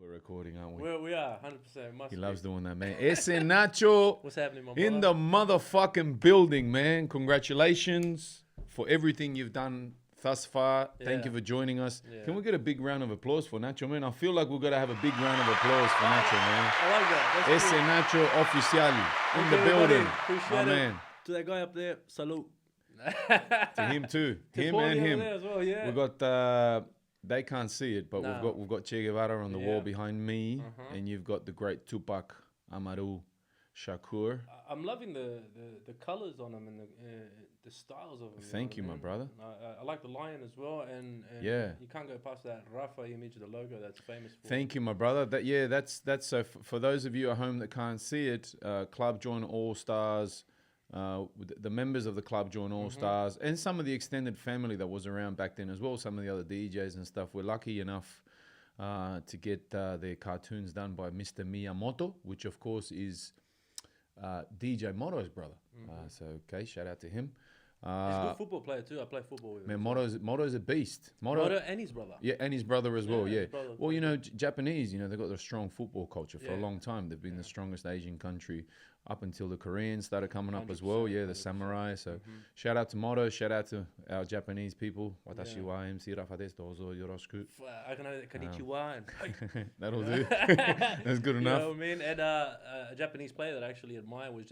We're recording, aren't we? We are 100%. He loves doing that, man. Ese Nacho What's happening, my in brother? the motherfucking building, man. Congratulations for everything you've done thus far. Thank you for joining us. Yeah. Can we get a big round of applause for Nacho, man? I feel like we've got to have a big round of applause for Nacho, man. I like that. That's Ese cool. Nacho Oficiali in the Thank you, building. everybody. Appreciate My it. man. To that guy up there, salute. To him too. To Him Paulie and over him. there as well, yeah. We've got they can't see it, but No. we've got Che Guevara on the wall Yeah. behind me, and you've got the great Tupac Amaru Shakur. I'm loving the colors on them and the styles of them. Thank you, my brother. I like the lion as well, and Yeah. you can't go past that Rafa image, the logo that's famous for. Thank you, my brother. That's so. For those of you at home that can't see it, Club Join All Stars, the members of the Club Join All Stars, and some of the extended family that was around back then as well. Some of the other DJs and stuff. We're lucky enough to get their cartoons done by Mr. Miyamoto, which of course is DJ Moto's brother. So okay, shout out to him. He's a good football player too. I play football with him. Man, Moto's a beast. Moto and his brother. Yeah, and his brother as well, yeah. his brother. Well, Japanese, they've got a strong football culture for a long time. They've been the strongest Asian country up until the Koreans started coming up as well. Yeah, the samurai. So shout out to Moto, shout out to our Japanese people. Watashi wa MC Rafa desu, dozo yoroshiku. I can know konnichiwa and That'll do. That's good you enough. know what I mean? And a Japanese player that I actually admire was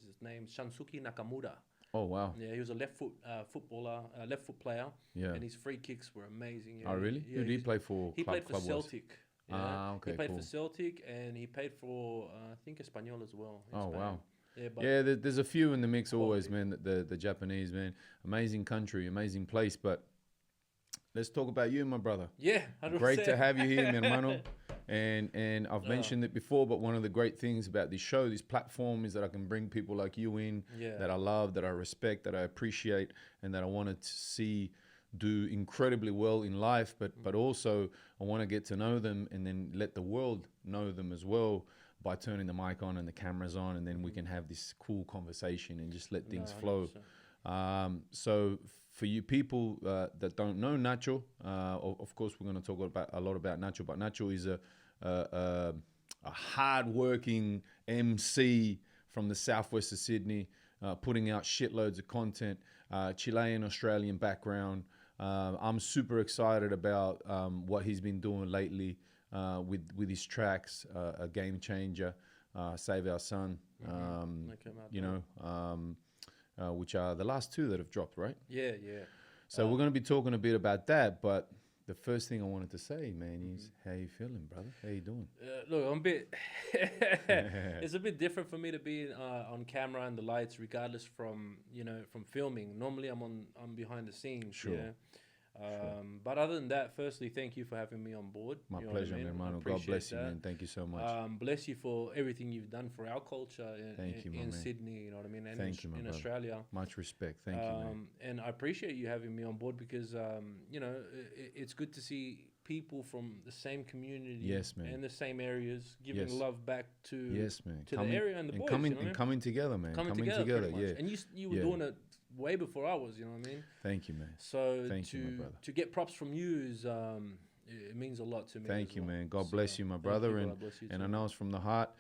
his name Shansuke Nakamura. Oh, wow. Yeah, he was a left foot footballer, left foot player. Yeah. And his free kicks were amazing. Yeah. Oh, really? Yeah, Who did he play for? He played for club-wise? Celtic. Yeah. Ah, okay, He played cool. for Celtic and he played for I think Espanyol as well. in Oh, Spain. wow. Yeah, but Yeah, there's a few in the mix always, man. The Japanese, man. Amazing country, amazing place. But let's talk about you, my brother. yeah, 100%. Great to have you here, mi hermano. And I've mentioned it before, but one of the great things about this show, this platform, is that I can bring people like you in that I love, that I respect, that I appreciate, and that I wanted to see do incredibly well in life. But also I want to get to know them and then let the world know them as well by turning the mic on and the cameras on, and then we can have this cool conversation and just let things flow. So for you people that don't know Nacho, of course we're going to talk a lot about Nacho, but Nacho is a hard-working MC from the southwest of Sydney, putting out shitloads of content, Chilean, Australian background. I'm super excited about what he's been doing lately with his tracks, A Game Changer, Save Our Son, which are the last two that have dropped, right? Yeah. So we're going to be talking a bit about that, but the first thing I wanted to say, man, is how you feeling, brother? How you doing? Look, I'm a bit. It's a bit different for me to be on camera and the lights, regardless from filming. Normally, I'm behind the scenes. Sure. Yeah. But other than that, firstly, thank you for having me on board. My You know pleasure, what I mean? man. I God appreciate bless you, that. man. Thank you so much. Bless you for everything you've done for our culture Thank you, my in man. Sydney. You know what I mean? And Thank you, my in brother. Australia. Much respect. Thank you, man. And I appreciate you having me on board because it's good to see people from the same community, Yes, man. and the same areas giving Yes. love back to Yes, man. to the area and the boys. coming, you know what I mean? coming together, man. Coming together, pretty much. yeah. And you were doing it way before I was. You know what I mean? Thank you, man. So Thank you, my brother. to get props from you is it means a lot to me. Thank as you, well. man. God So, bless you, my thank brother, God bless you and I too. know it's from the heart.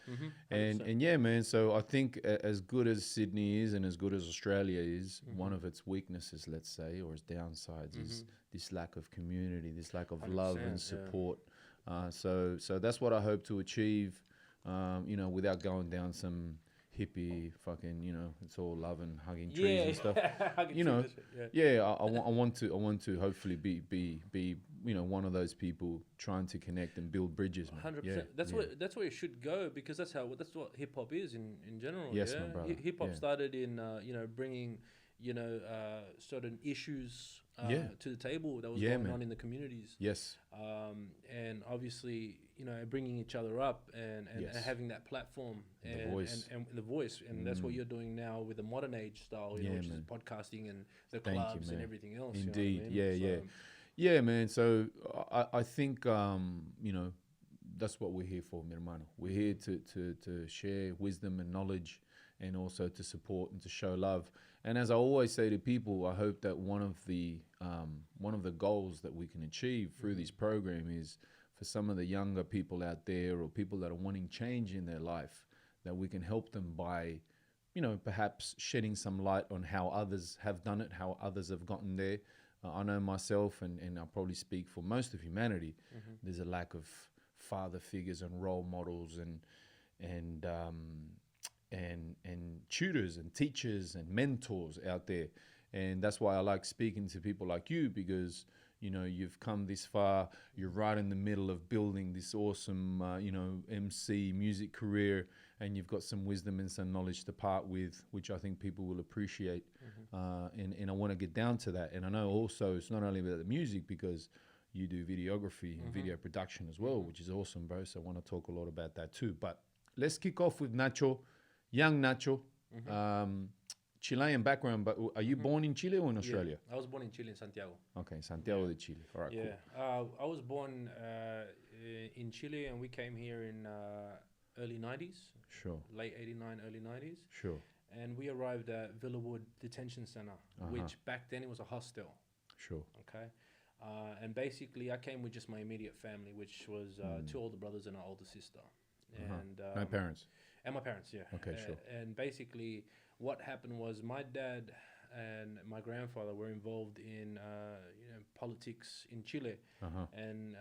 100%. And yeah, man. So I think as good as Sydney is, and as good as Australia is, one of its weaknesses, let's say, or its downsides, is this lack of community, this lack of love 100%, and yeah. support. So that's what I hope to achieve. Without going down some hippie fucking, it's all love and hugging trees and stuff. Hugging You know, trees and shit, yeah. I want to hopefully be one of those people trying to connect and build bridges, man. 100%. Yeah, That's where it should go, because that's what hip hop is in general. Yes, yeah? my brother. Hip hop Yeah. started in bringing certain issues to the table that was going on in the communities. Yes. And obviously, bringing each other up and Yes. having that platform and The voice. and the voice, and that's what you're doing now with the modern age style, Yeah, which is man. podcasting and the Thank you, clubs and man. everything else. Indeed. You know what I mean? Yeah. So, Yeah, man. So I think that's what we're here for, mi hermano. We're here to share wisdom and knowledge, and also to support and to show love. And as I always say to people, I hope that one of the goals that we can achieve through this program is for some of the younger people out there or people that are wanting change in their life, that we can help them by, perhaps shedding some light on how others have done it, how others have gotten there. I know myself, and I'll probably speak for most of humanity, there's a lack of father figures and role models and tutors and teachers and mentors out there. And that's why I like speaking to people like you, because you've come this far. You're right in the middle of building this awesome MC music career, and you've got some wisdom and some knowledge to part with, which I think people will appreciate. And I want to get down to that. And I know also it's not only about the music, because you do videography and video production as well, which is awesome, bro. So I want to talk a lot about that too. But let's kick off with Nacho, young Nacho. Chilean background, but are you born in Chile or in Australia? Yeah, I was born in Chile, in Santiago. Okay, Santiago de Chile. All right, cool. I was born in Chile, and we came here in early 90s. Sure. Late 89, early 90s. Sure. And we arrived at Villawood Detention Center, which back then it was a hostel. Sure. Okay. And basically I came with just my immediate family, which was 2 older brothers and an older sister. And no parents? And my parents, yeah. Okay, sure. And basically what happened was my dad and my grandfather were involved in politics in Chile. And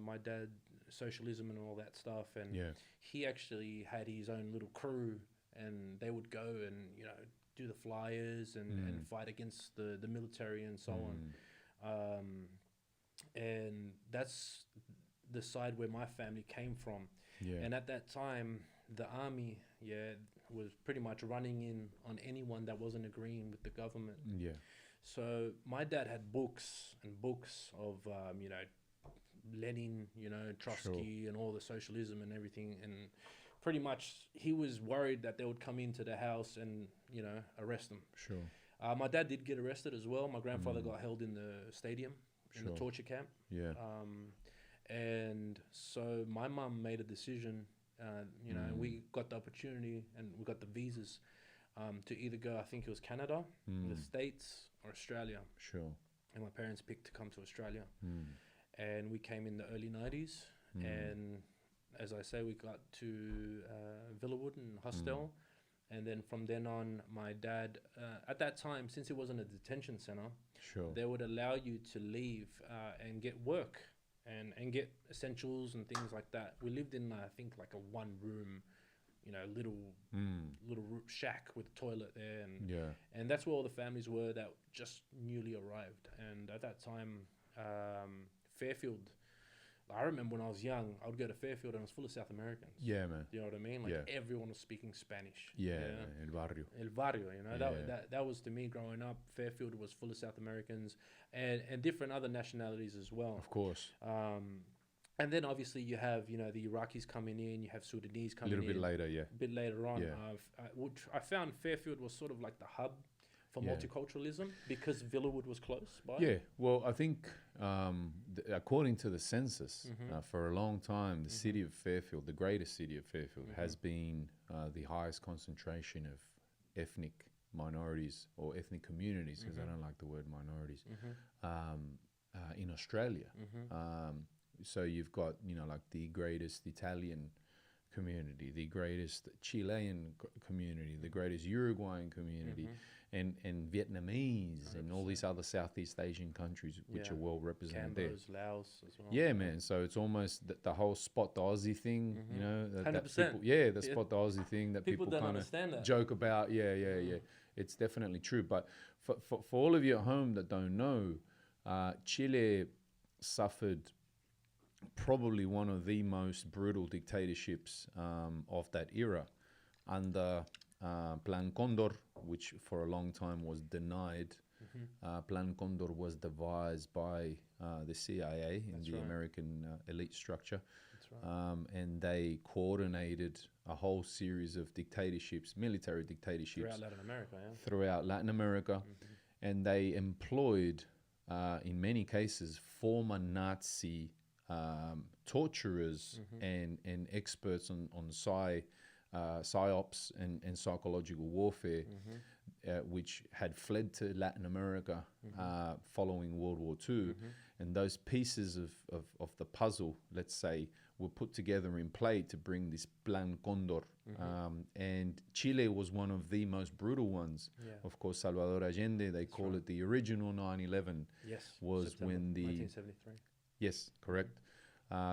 my dad, socialism and all that stuff. And he actually had his own little crew, and they would go and, do the flyers and fight against the military and so on. And that's the side where my family came from. And at that time, the army, was pretty much running in on anyone that wasn't agreeing with the government. So my dad had books and books of, Lenin, Trotsky, and all the socialism and everything. And pretty much he was worried that they would come into the house and, arrest them. Sure. My dad did get arrested as well. My grandfather got held in the stadium, in the torture camp. And so my mum made a decision, and we got the opportunity and we got the visas to either go, I think it was Canada, the States, or Australia. Sure. And my parents picked to come to Australia. And we came in the early 90s. And as I say, we got to Villawood and hostel. And then from then on, my dad, at that time, since it wasn't a detention center, they would allow you to leave and get work and get essentials and things like that. We lived in, I think, like a one-room, little shack with a toilet there. And that's where all the families were that just newly arrived. And at that time, Fairfield, I remember when I was young, I would go to Fairfield and it was full of South Americans. Yeah, man. You know what I mean? Like everyone was speaking Spanish. El barrio. El barrio, that was to me growing up. Fairfield was full of South Americans and different other nationalities as well. Of course. And then obviously you have, the Iraqis coming in, you have Sudanese coming in. A little bit later, A bit later on. I found Fairfield was sort of like the hub for multiculturalism because Villawood was close by. Yeah, well, I think according to the census, for a long time, the city of Fairfield, the greatest city of Fairfield, has been the highest concentration of ethnic minorities or ethnic communities, because I don't like the word minorities, in Australia. So you've got, like the greatest Italian community, the greatest Chilean community, the greatest Uruguayan community, and Vietnamese, 100%. And all these other Southeast Asian countries which are well represented there. Laos as well. Yeah, man. So it's almost the whole spot the Aussie thing, 100%. The spot the Aussie thing that people don't kind understand of joke about. Yeah. It's definitely true. But for all of you at home that don't know, Chile suffered probably one of the most brutal dictatorships of that era under Plan Condor, which for a long time was denied. Plan Condor was devised by the CIA in the American elite structure. That's right. And they coordinated a whole series of dictatorships, military dictatorships. Throughout Latin America. And they employed, in many cases, former Nazi torturers and experts on psyops and psychological warfare, which had fled to Latin America following World War II. and those pieces of the puzzle, let's say, were put together in play to bring this Plan Condor. And Chile was one of the most brutal ones. Yeah. Of course, Salvador Allende, they call it the original 9/11. Yes. Was September when the 1973. Yes, correct.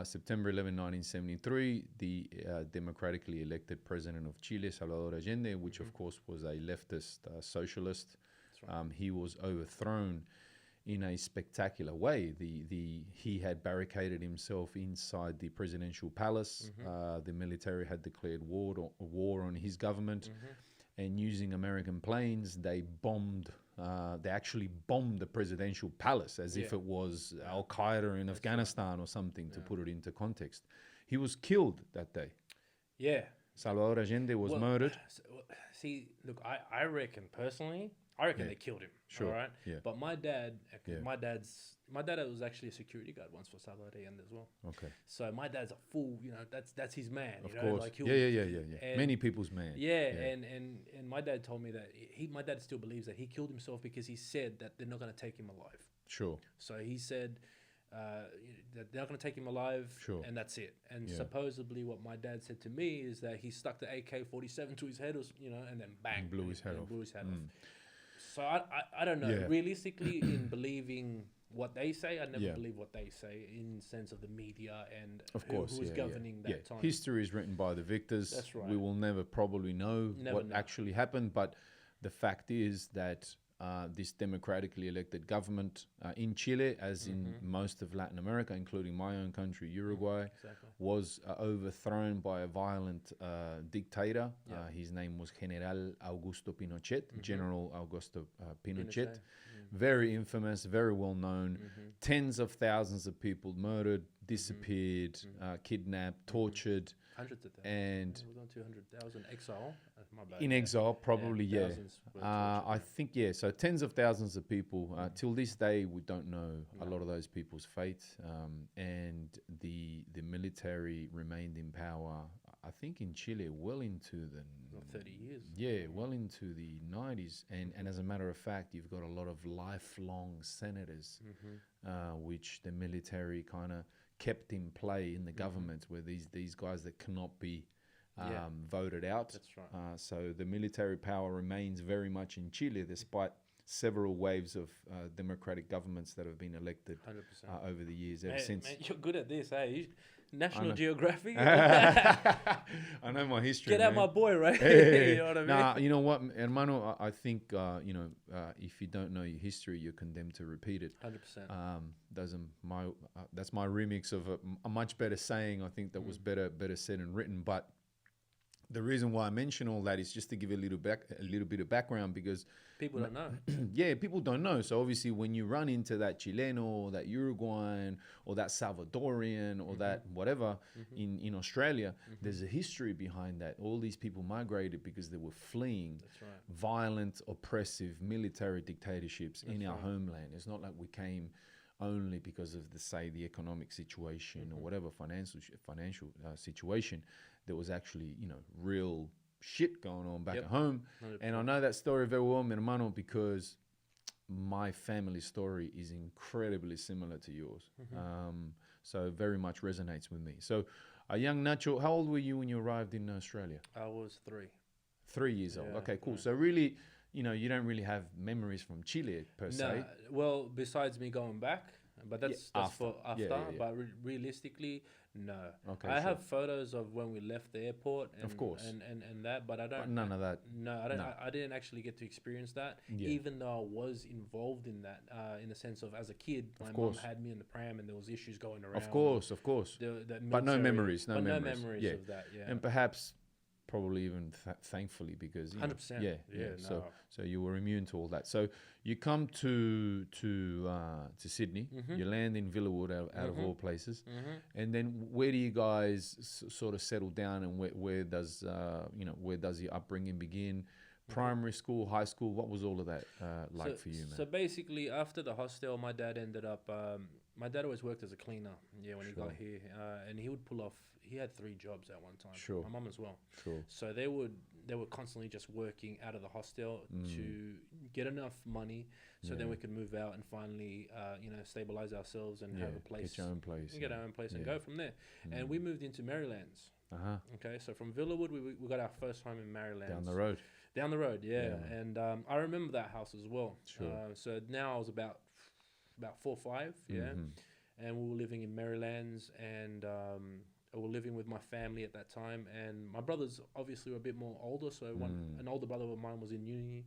September 11, 1973, the democratically elected president of Chile, Salvador Allende, which of course was a leftist socialist, he was overthrown in a spectacular way. He had barricaded himself inside the presidential palace. The military had declared war on his government, and using American planes, they bombed. They actually bombed the presidential palace as if it was Al Qaeda in Afghanistan or something, to put it into context. He was killed that day. Yeah. Salvador Allende was murdered. See, look, I reckon personally, they killed him. Sure. All right. Yeah. But my dad was actually a security guard once for Salvador Allende as well. Okay. So my dad's a fool. That's his man. Of course. Like Yeah. Many people's man. Yeah. And my dad told me that my dad still believes that he killed himself because he said that they're not going to take him alive. Sure. So he said that they're not going to take him alive, and that's it. And supposedly, what my dad said to me is that he stuck the AK-47 to his head, and then bang, and blew his head off. So I don't know. Realistically, in believing what they say, I never believe what they say in sense of the media and who's governing that time. History is written by the victors. That's right. We will never probably know actually happened, but the fact is that this democratically elected government in Chile, as in most of Latin America, including my own country, Uruguay, was overthrown by a violent dictator. His name was General Augusto Pinochet, General Augusto Pinochet. Very infamous, very well known. Tens of thousands of people murdered, disappeared, kidnapped, tortured. Hundreds of thousands. And it was on 200,000 exile. My bad. In exile, probably, I think, So tens of thousands of people. Till this day, we don't know a lot of those people's fate. And the military remained in power, I think, in Chile well into the 30 years. Yeah, well into the 90s. And as a matter of fact, you've got a lot of lifelong senators, which the military kind of kept in play in the government, where these guys that cannot be voted out. That's right. So the military power remains very much in Chile, despite several waves of democratic governments that have been elected over the years, ever since. Man, you're good at this, eh? National Geographic. I know my history. Get out, my boy, right? Hey. You know what I mean? Nah, you know what, hermano? I think if you don't know your history, you're condemned to repeat it. 100%. That's my remix of a much better saying. I think that was better said and written. But the reason why I mention all that is just to give a little bit of background, because people don't know. People don't know. So obviously, when you run into that Chileno or that Uruguayan or that Salvadorian or that whatever in Australia, there's a history behind that. All these people migrated because they were fleeing violent, oppressive military dictatorships in our homeland. It's not like we came only because of the economic situation or whatever financial situation. There was actually real shit going on back at home. 100%. And I know that story very well, mi hermano, because my family story is incredibly similar to yours. So very much resonates with me. So a young Nacho, how old were you when you arrived in Australia? I was 3. 3 years old. Okay, cool. So really, you don't really have memories from Chile per se. No, well, besides me going back, but that's for after. But realistically, no. Okay, I have photos of when we left the airport, and, of course, and that, but I don't. But none of that. No, I don't. No. I didn't actually get to experience that, even though I was involved in that, in the sense of as a kid, my mom had me in the pram, and there was issues going around. Of course. But no memories. No memories of that. Yeah, and perhaps. Probably even thankfully, because 100%. So you were immune to all that. So you come to Sydney. You land in Villawood out of all places, and then where do you guys sort of settle down, and where does your upbringing begin? Primary school, high school, what was all of that like for you, man? So basically, after the hostel, my dad ended up. My dad always worked as a cleaner. When he got here, and he would pull off. He had 3 jobs at one time. My mum as well. So they were constantly just working out of the hostel to get enough money so then we could move out and finally, stabilize ourselves and have a place. Get your own place. Get our own place and go from there. And we moved into Marylands. Okay, so from Villawood, we got our first home in Marylands. Down the road. Down the road, yeah. And I remember that house as well. Sure. So now I was about 4 or 5, and we were living in Marylands, and we were living with my family at that time. And my brothers obviously were a bit more older, so an older brother of mine was in uni.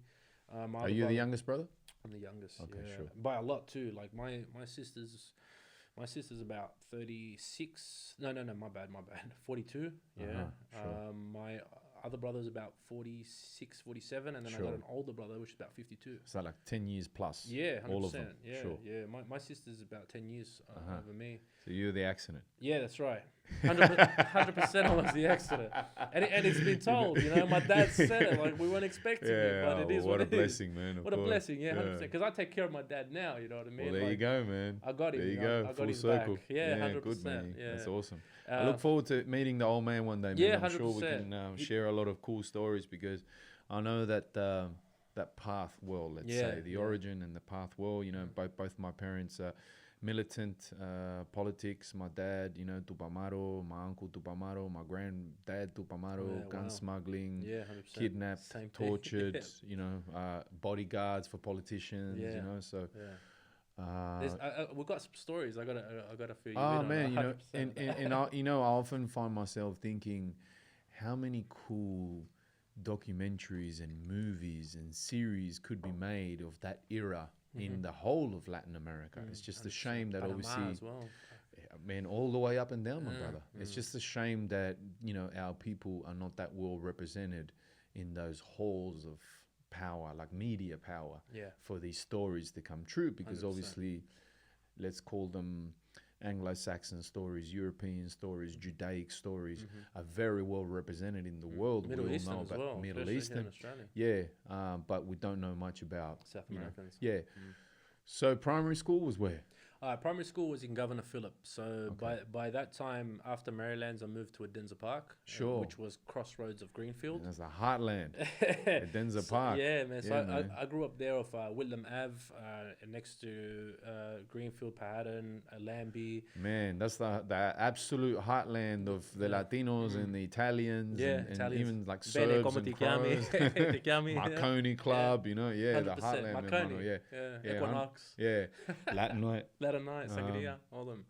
Are you the youngest brother? I'm the youngest. Okay, sure. By a lot too. Like my sister's about 36. No, my bad. 42. Yeah. Sure. My other brother's about 46, 47, and then I got an older brother which is about 52. So like 10 years plus. Yeah, 100%. All of them. Yeah, sure. yeah. My sister's about 10 years over me. So you're the accident. Yeah, that's right. 100% I was the accident. And it's been told, my dad said it, like we weren't expecting it, but it is what a it blessing, is. man. What a blessing, yeah, 100%. Because I take care of my dad now, you know what I mean? Well, there you go, man. I got him. There you go. I got Full his circle. back. Yeah, 100%. Good, man. Yeah. That's awesome. I look forward to meeting the old man one day, man. Yeah, I'm 100%. sure we can share a lot of cool stories because I know that that path well, let's say, the origin and the path well, both my parents are militant politics. My dad, Tupamaro, my uncle Tupamaro, my granddad Tupamaro, gun smuggling, kidnapped, tortured, bodyguards for politicians, so... we've got some stories. I gotta fill you in. Oh man, and I often find myself thinking, how many cool documentaries and movies and series could be made of that era in the whole of Latin America. It's just a shame that obviously, man, all the way up and down, my brother. It's just a shame that our people are not that well represented in those halls of power, like media power, for these stories to come true, because 100%. Obviously, let's call them Anglo-Saxon stories, European stories, Judaic stories are very well represented in the world. Middle Eastern know about as well, Middle Eastern, but we don't know much about South Americans. So primary school was where? Primary school was in Governor Phillip. So by that time, after Marylands, I moved to Adenza Park, which was crossroads of Greenfield. That's the heartland, Adenza Park. Yeah, man. So I grew up there off Whitlam Ave, next to Greenfield, Pahadan, Lambie. Man, that's the absolute heartland of the Latinos and the Italians, and even like Serbs and Crows. Marconi Club, the heartland. Marconi, Equinox. Latin Night. Latin Night, Sangria, all them.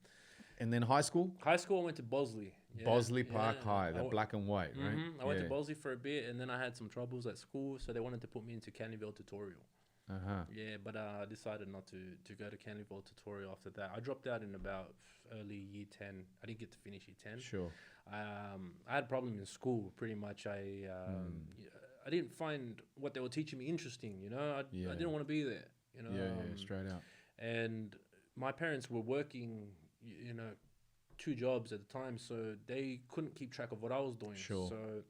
And then high school? High school, I went to Bosley. Bosley Park High, the black and white, right? I went to Bosley for a bit, and then I had some troubles at school, so they wanted to put me into Candyville Tutorial. Yeah, but I decided not to go to Candyville Tutorial after that. I dropped out in about early year 10. I didn't get to finish year 10. Sure. I had a problem in school, pretty much. I didn't find what they were teaching me interesting, I didn't want to be there, straight out. And my parents were working, 2 jobs at the time, so they couldn't keep track of what I was doing. Sure. So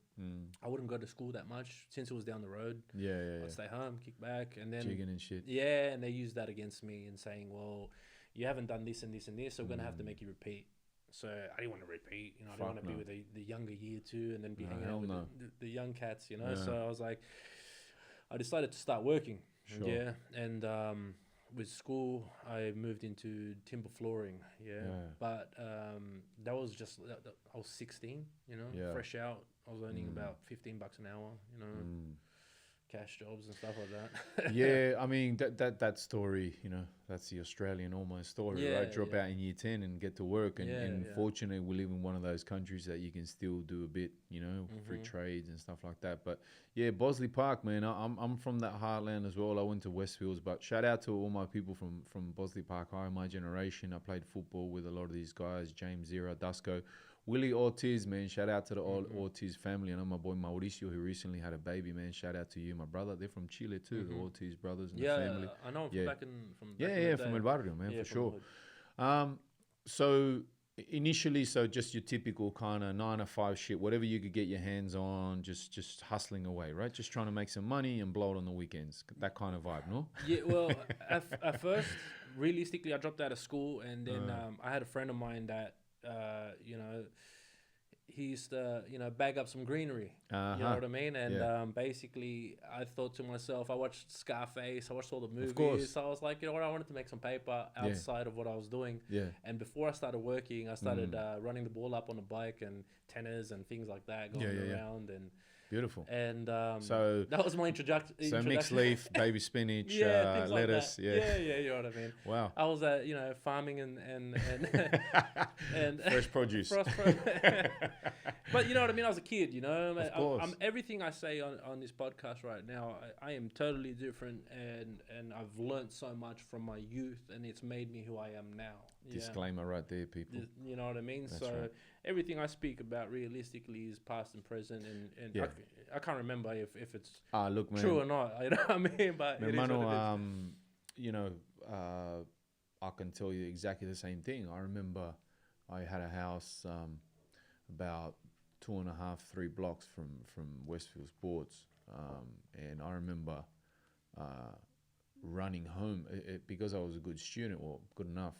I wouldn't go to school that much since it was down the road. I'd stay home, kick back, and then jigging and shit. Yeah, and they used that against me and saying, "Well, you haven't done this and this and this, so we're gonna have to make you repeat." So I didn't want to repeat. I didn't want to be with the younger year 2 and then be hanging out with the young cats. So I was like, I decided to start working. Sure. Yeah, and with school, I moved into timber flooring. But that was just I was 16. Fresh out. I was earning about $15 an hour. Cash jobs and stuff like that. I mean that story, that's the Australian almost story, right? Drop out in year 10 and get to work, and fortunately we live in one of those countries that you can still do a bit, free trades and stuff like that. But Bosley Park, man, I'm from that heartland as well. I went to Westfields, but shout out to all my people from Bosley Park High, my generation. I played football with a lot of these guys, James Zera, Dusko. Willie Ortiz, man, shout out to the Ortiz family. I know my boy Mauricio, who recently had a baby, man. Shout out to you, my brother. They're from Chile too, the Ortiz brothers and the family. I know from back in from El Barrio, man, for sure. So initially, just your typical kind of 9 to 5 shit, whatever you could get your hands on, just hustling away, right? Just trying to make some money and blow it on the weekends. That kind of vibe, no? Yeah, well, at first, realistically, I dropped out of school, and then I had a friend of mine that, he used to, you know, bag up some greenery. Uh-huh. You know what I mean? And Yeah. basically, I thought to myself, I watched Scarface, I watched all the movies. Of course. So I was like, you know what? I wanted to make some paper outside of what I was doing. Yeah. And before I started working, I started running the ball up on a bike and tennis and things like that, going around and. Beautiful. And so that was my introduction. So mixed leaf, baby spinach, lettuce. Like yeah, you know what I mean. Wow. I was you know, farming and and fresh produce. But you know what I mean. I was a kid, you know. Of course. I'm everything I say on this podcast right now. I am totally different, and I've learned so much from my youth, and it's made me who I am now. Disclaimer right there, people. You know what I mean. That's so. Right. Everything I speak about realistically is past and present, and I can't remember if it's look, man, true or not. You know what I mean? But man, it is what it is. you know, I can tell you exactly the same thing. I remember I had a house about 2.5-3 blocks from Westfield Sports, and I remember running home because I was a good student, or good enough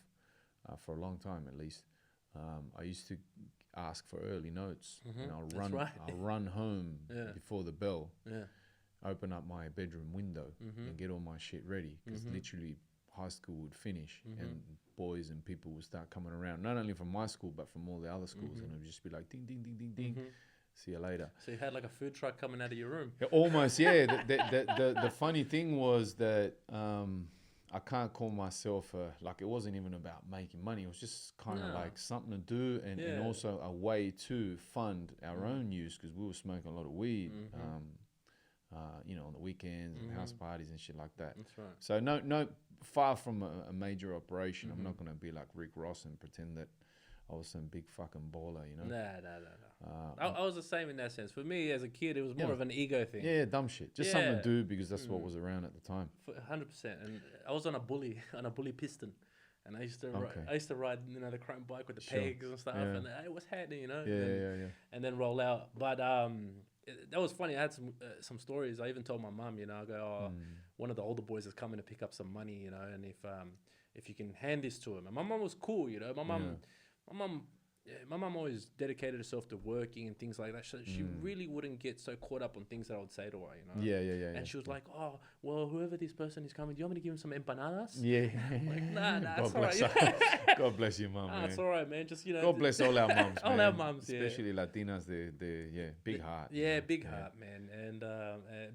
for a long time at least. I used to ask for early notes, and I'll run home before the bell, open up my bedroom window, and get all my shit ready, because literally high school would finish, and boys and people would start coming around, not only from my school but from all the other schools, and it would just be like ding ding ding ding ding. See you later. So you had like a food truck coming out of your room. Yeah, almost, yeah. The funny thing was that I can't call myself like, it wasn't even about making money. It was just kind of like something to do, and also a way to fund our own use, because we were smoking a lot of weed, you know, on the weekends and house parties and shit like that. That's right. So no, far from a major operation. I'm not going to be like Rick Ross and pretend that I was some big fucking baller, you know? No. I was the same in that sense. For me, as a kid, it was more of an ego thing. Yeah, dumb shit. Just something to do because that's what was around at the time. 100%. And I was on a bully piston. And I used to ride, you know, the chrome bike with the pegs and stuff. And it was handy, you know? And then roll out. But that was funny. I had some stories. I even told my mum, you know, I go, one of the older boys is coming to pick up some money, you know, and if you can hand this to him. And my mum was cool, you know. My mum always dedicated herself to working and things like that. She really wouldn't get so caught up on things that I would say to her, you know. Yeah. And she was like, "Oh, well, whoever this person is coming, do you want me to give him some empanadas?" Yeah. I'm like, nah, God it's all right. God bless your mum, man. It's all right, man. Just, you know. God bless all our mums, all man. our mums, especially Latinas. They big heart. Yeah, big heart, man, and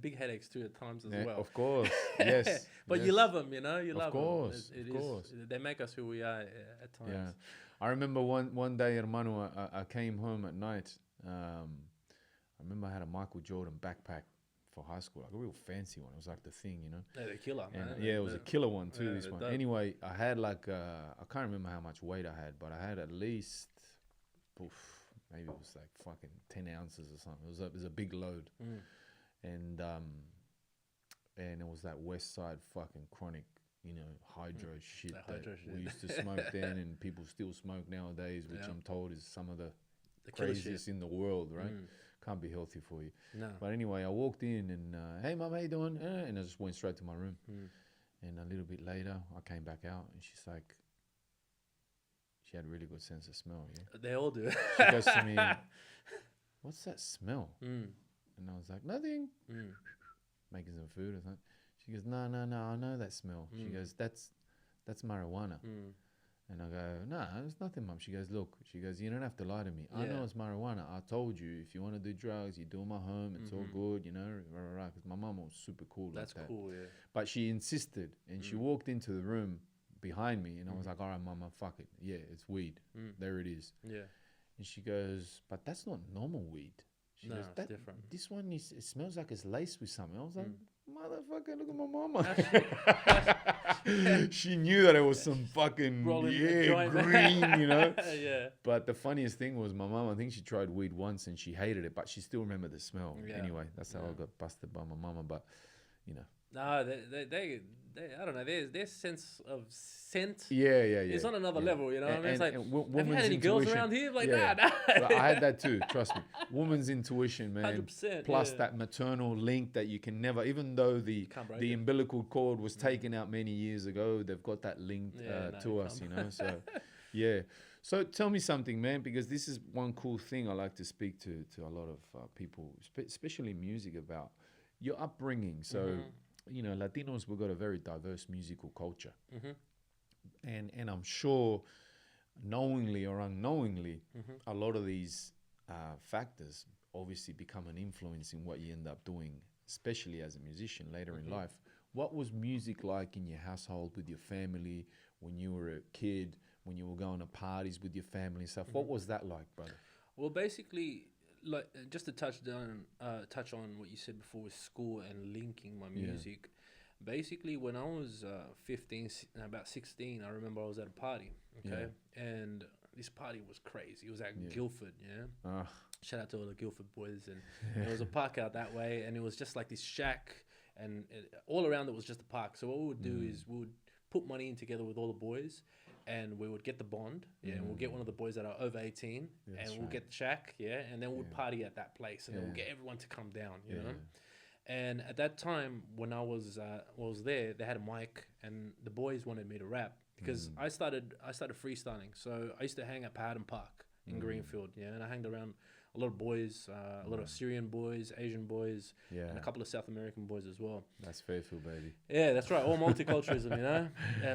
big headaches too at times as well. Of course, yes. But you love them, you know. You love them. Of course. They make us who we are at times. Yeah. I remember one day, hermano, I came home at night. I remember I had a Michael Jordan backpack for high school, like a real fancy one. It was like the thing, you know. Yeah, the killer, man. And it was a killer one too. This one. Dope. Anyway, I had like I can't remember how much weight I had, but I had at least, maybe it was like fucking 10 ounces or something. It was a big load, and it was that West Side fucking chronic, you know, hydro shit that we used to smoke then, and people still smoke nowadays, which I'm told is some of the craziest in the world, right? Can't be healthy for you. No. But anyway, I walked in and, hey, mum, how you doing? And I just went straight to my room. And a little bit later, I came back out, and she's like, she had a really good sense of smell, yeah? They all do. She goes to me, what's that smell? And I was like, nothing. Making some food or something. She goes, no, I know that smell. She goes, that's marijuana. And I go, no, it's nothing, mum. She goes, look, you don't have to lie to me. I know it's marijuana. I told you, if you want to do drugs, you do them at home. It's all good, you know, because my mum was super cool like that. That's cool, yeah. But she insisted, and she walked into the room behind me, and I was like, all right, mama, fuck it. Yeah, it's weed. There it is. Yeah. And she goes, but that's not normal weed. She goes, it's different. This one it smells like it's laced with something. I was like, motherfucker, look at my mama. She knew that it was some fucking green, you know. Yeah. But the funniest thing was my mom, I think she tried weed once and she hated it, but she still remembered the smell. Yeah. Anyway, that's how I got busted by my mama. But you know. No, they I don't know. Their sense of scent. Yeah. It's on another level, you know. I mean, it's like, have you had any intuition, girls around here? Like, nah. I had that too. Trust me, woman's intuition, man. 100%. Plus that maternal link that you can never, even though the umbilical cord was taken out many years ago, they've got that link to us, you know. So, yeah. So tell me something, man, because this is one cool thing I like to speak to a lot of people, especially music, about your upbringing. So, you know, Latinos, we've got a very diverse musical culture. And I'm sure, knowingly or unknowingly, a lot of these factors obviously become an influence in what you end up doing, especially as a musician later in life. What was music like in your household with your family when you were a kid, when you were going to parties with your family and stuff? What was that like, brother? Well, basically, like just to touch on what you said before with school and linking my music. Basically, when I was 15, about 16, I remember I was at a party, okay? And this party was crazy. It was at Guildford, Shout out to all the Guildford boys. And there was a park out that way, and it was just like this shack, and all around it was just a park. So what we would do is we would put money in together with all the boys, and we would get the bond, and we'll get one of the boys that are over 18, and we'll get the shack, and then we'll party at that place, and then we'll get everyone to come down, you know? And at that time, when I was there, they had a mic, and the boys wanted me to rap because I started freestyling. So I used to hang at Powhatan Park in Greenfield, and I hanged around a lot of boys, a lot of Syrian boys, Asian boys, and a couple of South American boys as well. That's Fairfield, baby. Yeah, that's right. All multiculturalism, you know,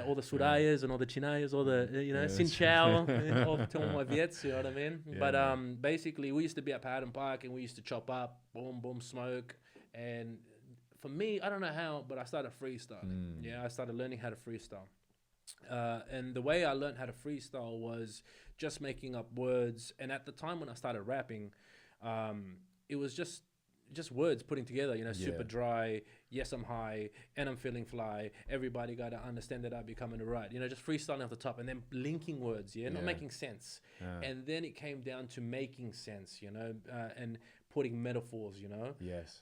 all the Surayas and all the Chinayas, all the Sin Chao, all my Viets, you know what I mean? But basically, we used to be at Powhatan Park, and we used to chop up, boom, smoke. And for me, I don't know how, but I started freestyling. I started learning how to freestyle. And the way I learned how to freestyle was just making up words. And at the time when I started rapping, it was just words putting together, Superdry, yes, I'm high, and I'm feeling fly. Everybody got to understand that I be coming to right. Just freestyling off the top and then linking words, not making sense. And then it came down to making sense, and putting metaphors, Yes.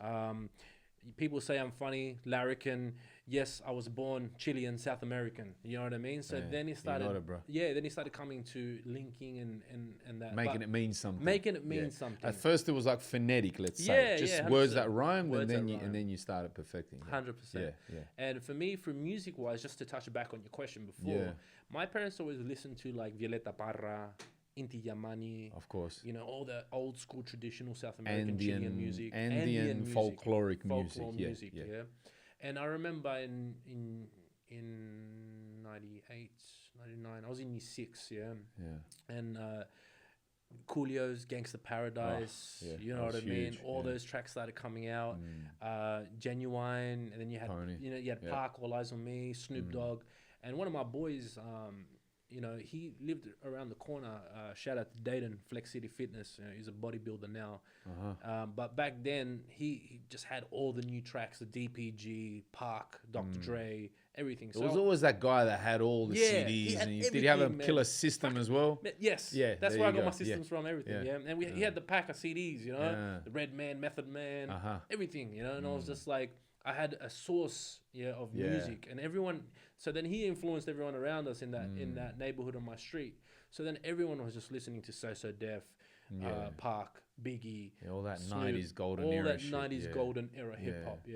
People say I'm funny, larrikin. Yes, I was born Chilean, South American. You know what I mean? So then he started, then he started coming to linking and that. Making it mean something. Making it mean something. At first it was like phonetic, let's say. Just words that rhymed, and then you started perfecting. 100%. Yeah. And for me, for music-wise, just to touch back on your question before, my parents always listened to like Violeta Parra, Inti Yamani, of course, all the old school traditional South American Chilean music, Andean folkloric music. And I remember in 98, 99, I was in year 6, and Coolio's Gangsta Paradise, you know what I mean? All those tracks started coming out, Genuine, and then you had Pony. You had Park, All Eyes on Me, Snoop Dogg, and one of my boys, he lived around the corner. Shout out to Dayton, Flex City Fitness. He's a bodybuilder now. But back then, he just had all the new tracks, the DPG, Park, Dr. Dre, everything. There was always that guy that had all the CDs. Did he have a killer system as well? Yes. Yeah, that's where I got my systems from, everything. And he had the pack of CDs, the Red Man, Method Man, everything, and I was just like, I had a source of music, and everyone. So then he influenced everyone around us in that neighborhood on my street. So then everyone was just listening to So Def, Park, Biggie, all that Snoop, 90s golden era. All that 90s golden era hip hop,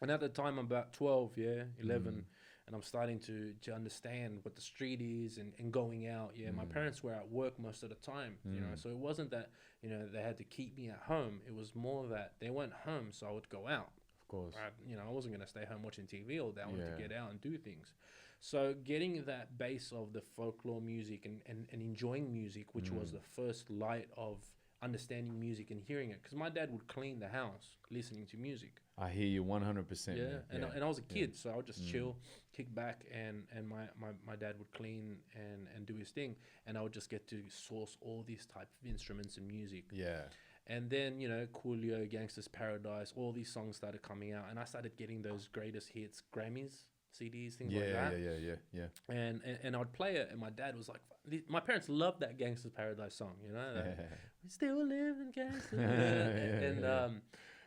And at the time I'm about 12, 11, and I'm starting to understand what the street is and going out. My parents were at work most of the time, so it wasn't that they had to keep me at home. It was more that they weren't home, so I would go out. Course. I wasn't going to stay home watching TV all day. I wanted to get out and do things. So getting that base of the folklore music and enjoying music, which was the first light of understanding music and hearing it. Because my dad would clean the house listening to music. I hear you 100%. And I was a kid, so I would just chill, kick back, and my dad would clean and do his thing. And I would just get to source all these type of instruments and music. And then, Coolio, Gangsta's Paradise, all these songs started coming out. And I started getting those greatest hits, Grammys, CDs, things like that. Yeah. And I would play it. And my dad was like, my parents loved that Gangsta's Paradise song, we still live in Gangsta's.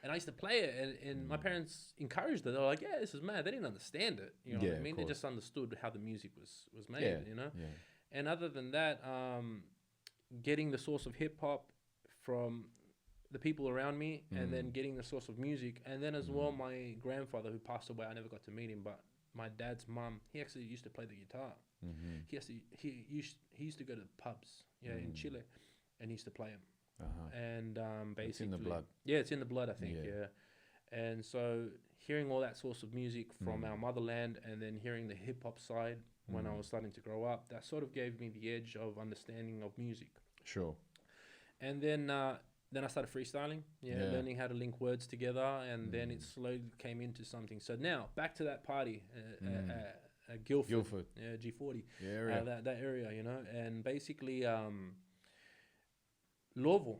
And I used to play it. And my parents encouraged it. They were like, yeah, this is mad. They didn't understand it. You know what I mean? They just understood how the music was made, And other than that, getting the source of hip hop from the people around me, and then getting the source of music, and then as well my grandfather, who passed away, I never got to meet him, but my dad's mum, he actually used to play the guitar. He used to go to the pubs, in Chile, and he used to play them. And basically, it's in the blood. Yeah, it's in the blood, I think. Yeah. And so hearing all that sorts of music from our motherland, and then hearing the hip hop side when I was starting to grow up, that sort of gave me the edge of understanding of music. Sure. And then I started freestyling, learning how to link words together, and then it slowly came into something. So now back to that party, Guildford, G40, that area, and basically Lovo.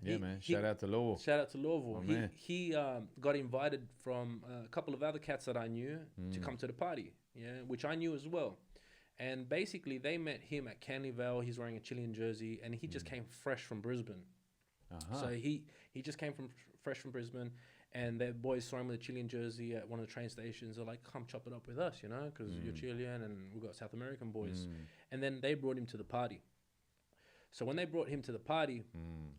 Man. Shout out to Lovo. Shout out to Lovo. He got invited from a couple of other cats that I knew to come to the party, which I knew as well. And basically, they met him at Canleyvale. He's wearing a Chilean jersey, and he just came fresh from Brisbane. So he just came fresh from Brisbane, and their boys saw him with a Chilean jersey at one of the train stations. They're like, "Come chop it up with us, because you're Chilean, and we've got South American boys." And then they brought him to the party. So when they brought him to the party,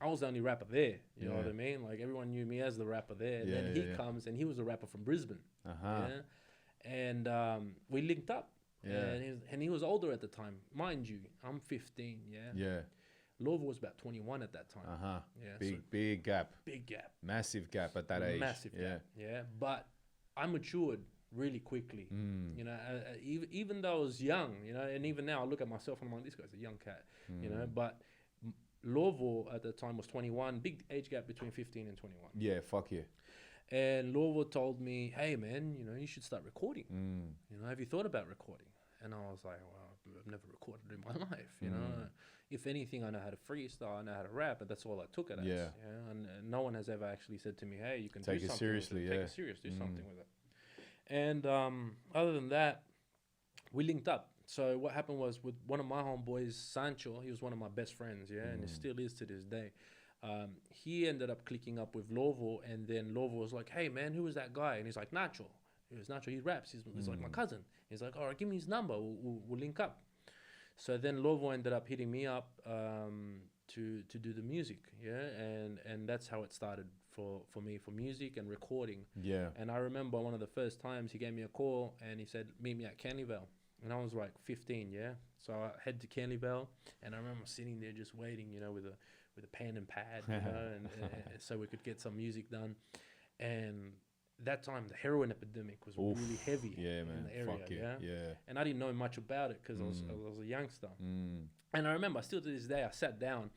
I was the only rapper there. You know what I mean? Like, everyone knew me as the rapper there. And then he comes, and he was a rapper from Brisbane. And we linked up. And he was older at the time. Mind you, I'm 15, Lovo was about 21 at that time. Big gap. Big gap. Massive gap at that age. Massive gap. But I matured really quickly. Even though I was young, and even now I look at myself and I'm like, this guy's a young cat, but Lovo at the time was 21, big age gap between 15 and 21. Yeah, fuck yeah. And Lovo told me, hey man, you should start recording. Have you thought about recording? And I was like, well, I've never recorded in my life, If anything, I know how to freestyle, I know how to rap, but that's all I took it as. And no one has ever actually said to me, hey, you can take do it something seriously. Take it serious, do something with it. And other than that, we linked up. So what happened was, with one of my homeboys, Sancho, he was one of my best friends, and he still is to this day. He ended up clicking up with Lovo, and then Lovo was like, hey man, who was that guy? And he's like, Nacho. He was Nacho, he raps. He's like my cousin. He's like, all right, give me his number. We'll link up. So then Lovo ended up hitting me up to do the music, and that's how it started for me, for music and recording. And I remember one of the first times he gave me a call and he said, meet me at Canleyvale. And I was like 15, So I head to Canleyvale, and I remember sitting there just waiting, with a pen and pad, and so we could get some music done. And that time the heroin epidemic was really heavy in the area. And I didn't know much about it because I was a youngster. And I remember, still to this day, I sat down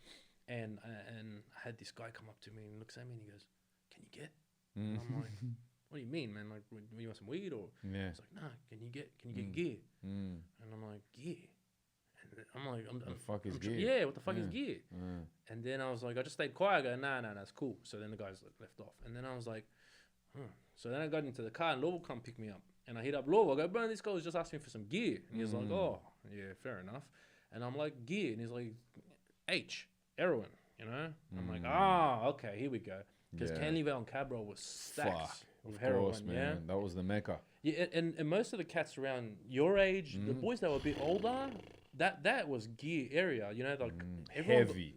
and I had this guy come up to me and looks at me and he goes, can you get? And I'm like, what do you mean, man? Like, you want some weed? Or he's like, nah, can you get gear? And I'm like, gear? And I'm like, what the fuck is gear? Yeah, what the fuck is gear? And then I was like, I just stayed quiet. I go, nah, that's cool. So then the guys left off. And then I was like, So then I got into the car and Lovo come pick me up. And I hit up Lovo. I go, bro, this guy was just asking for some gear. And he's like, oh, yeah, fair enough. And I'm like, gear. And he's like, heroin, I'm like, okay, here we go. Because Canleyvale and Cabral was stacked with heroin. Of course, man. That was the mecca. Yeah, and most of the cats around your age, the boys that were a bit older, that was gear area, like heavy.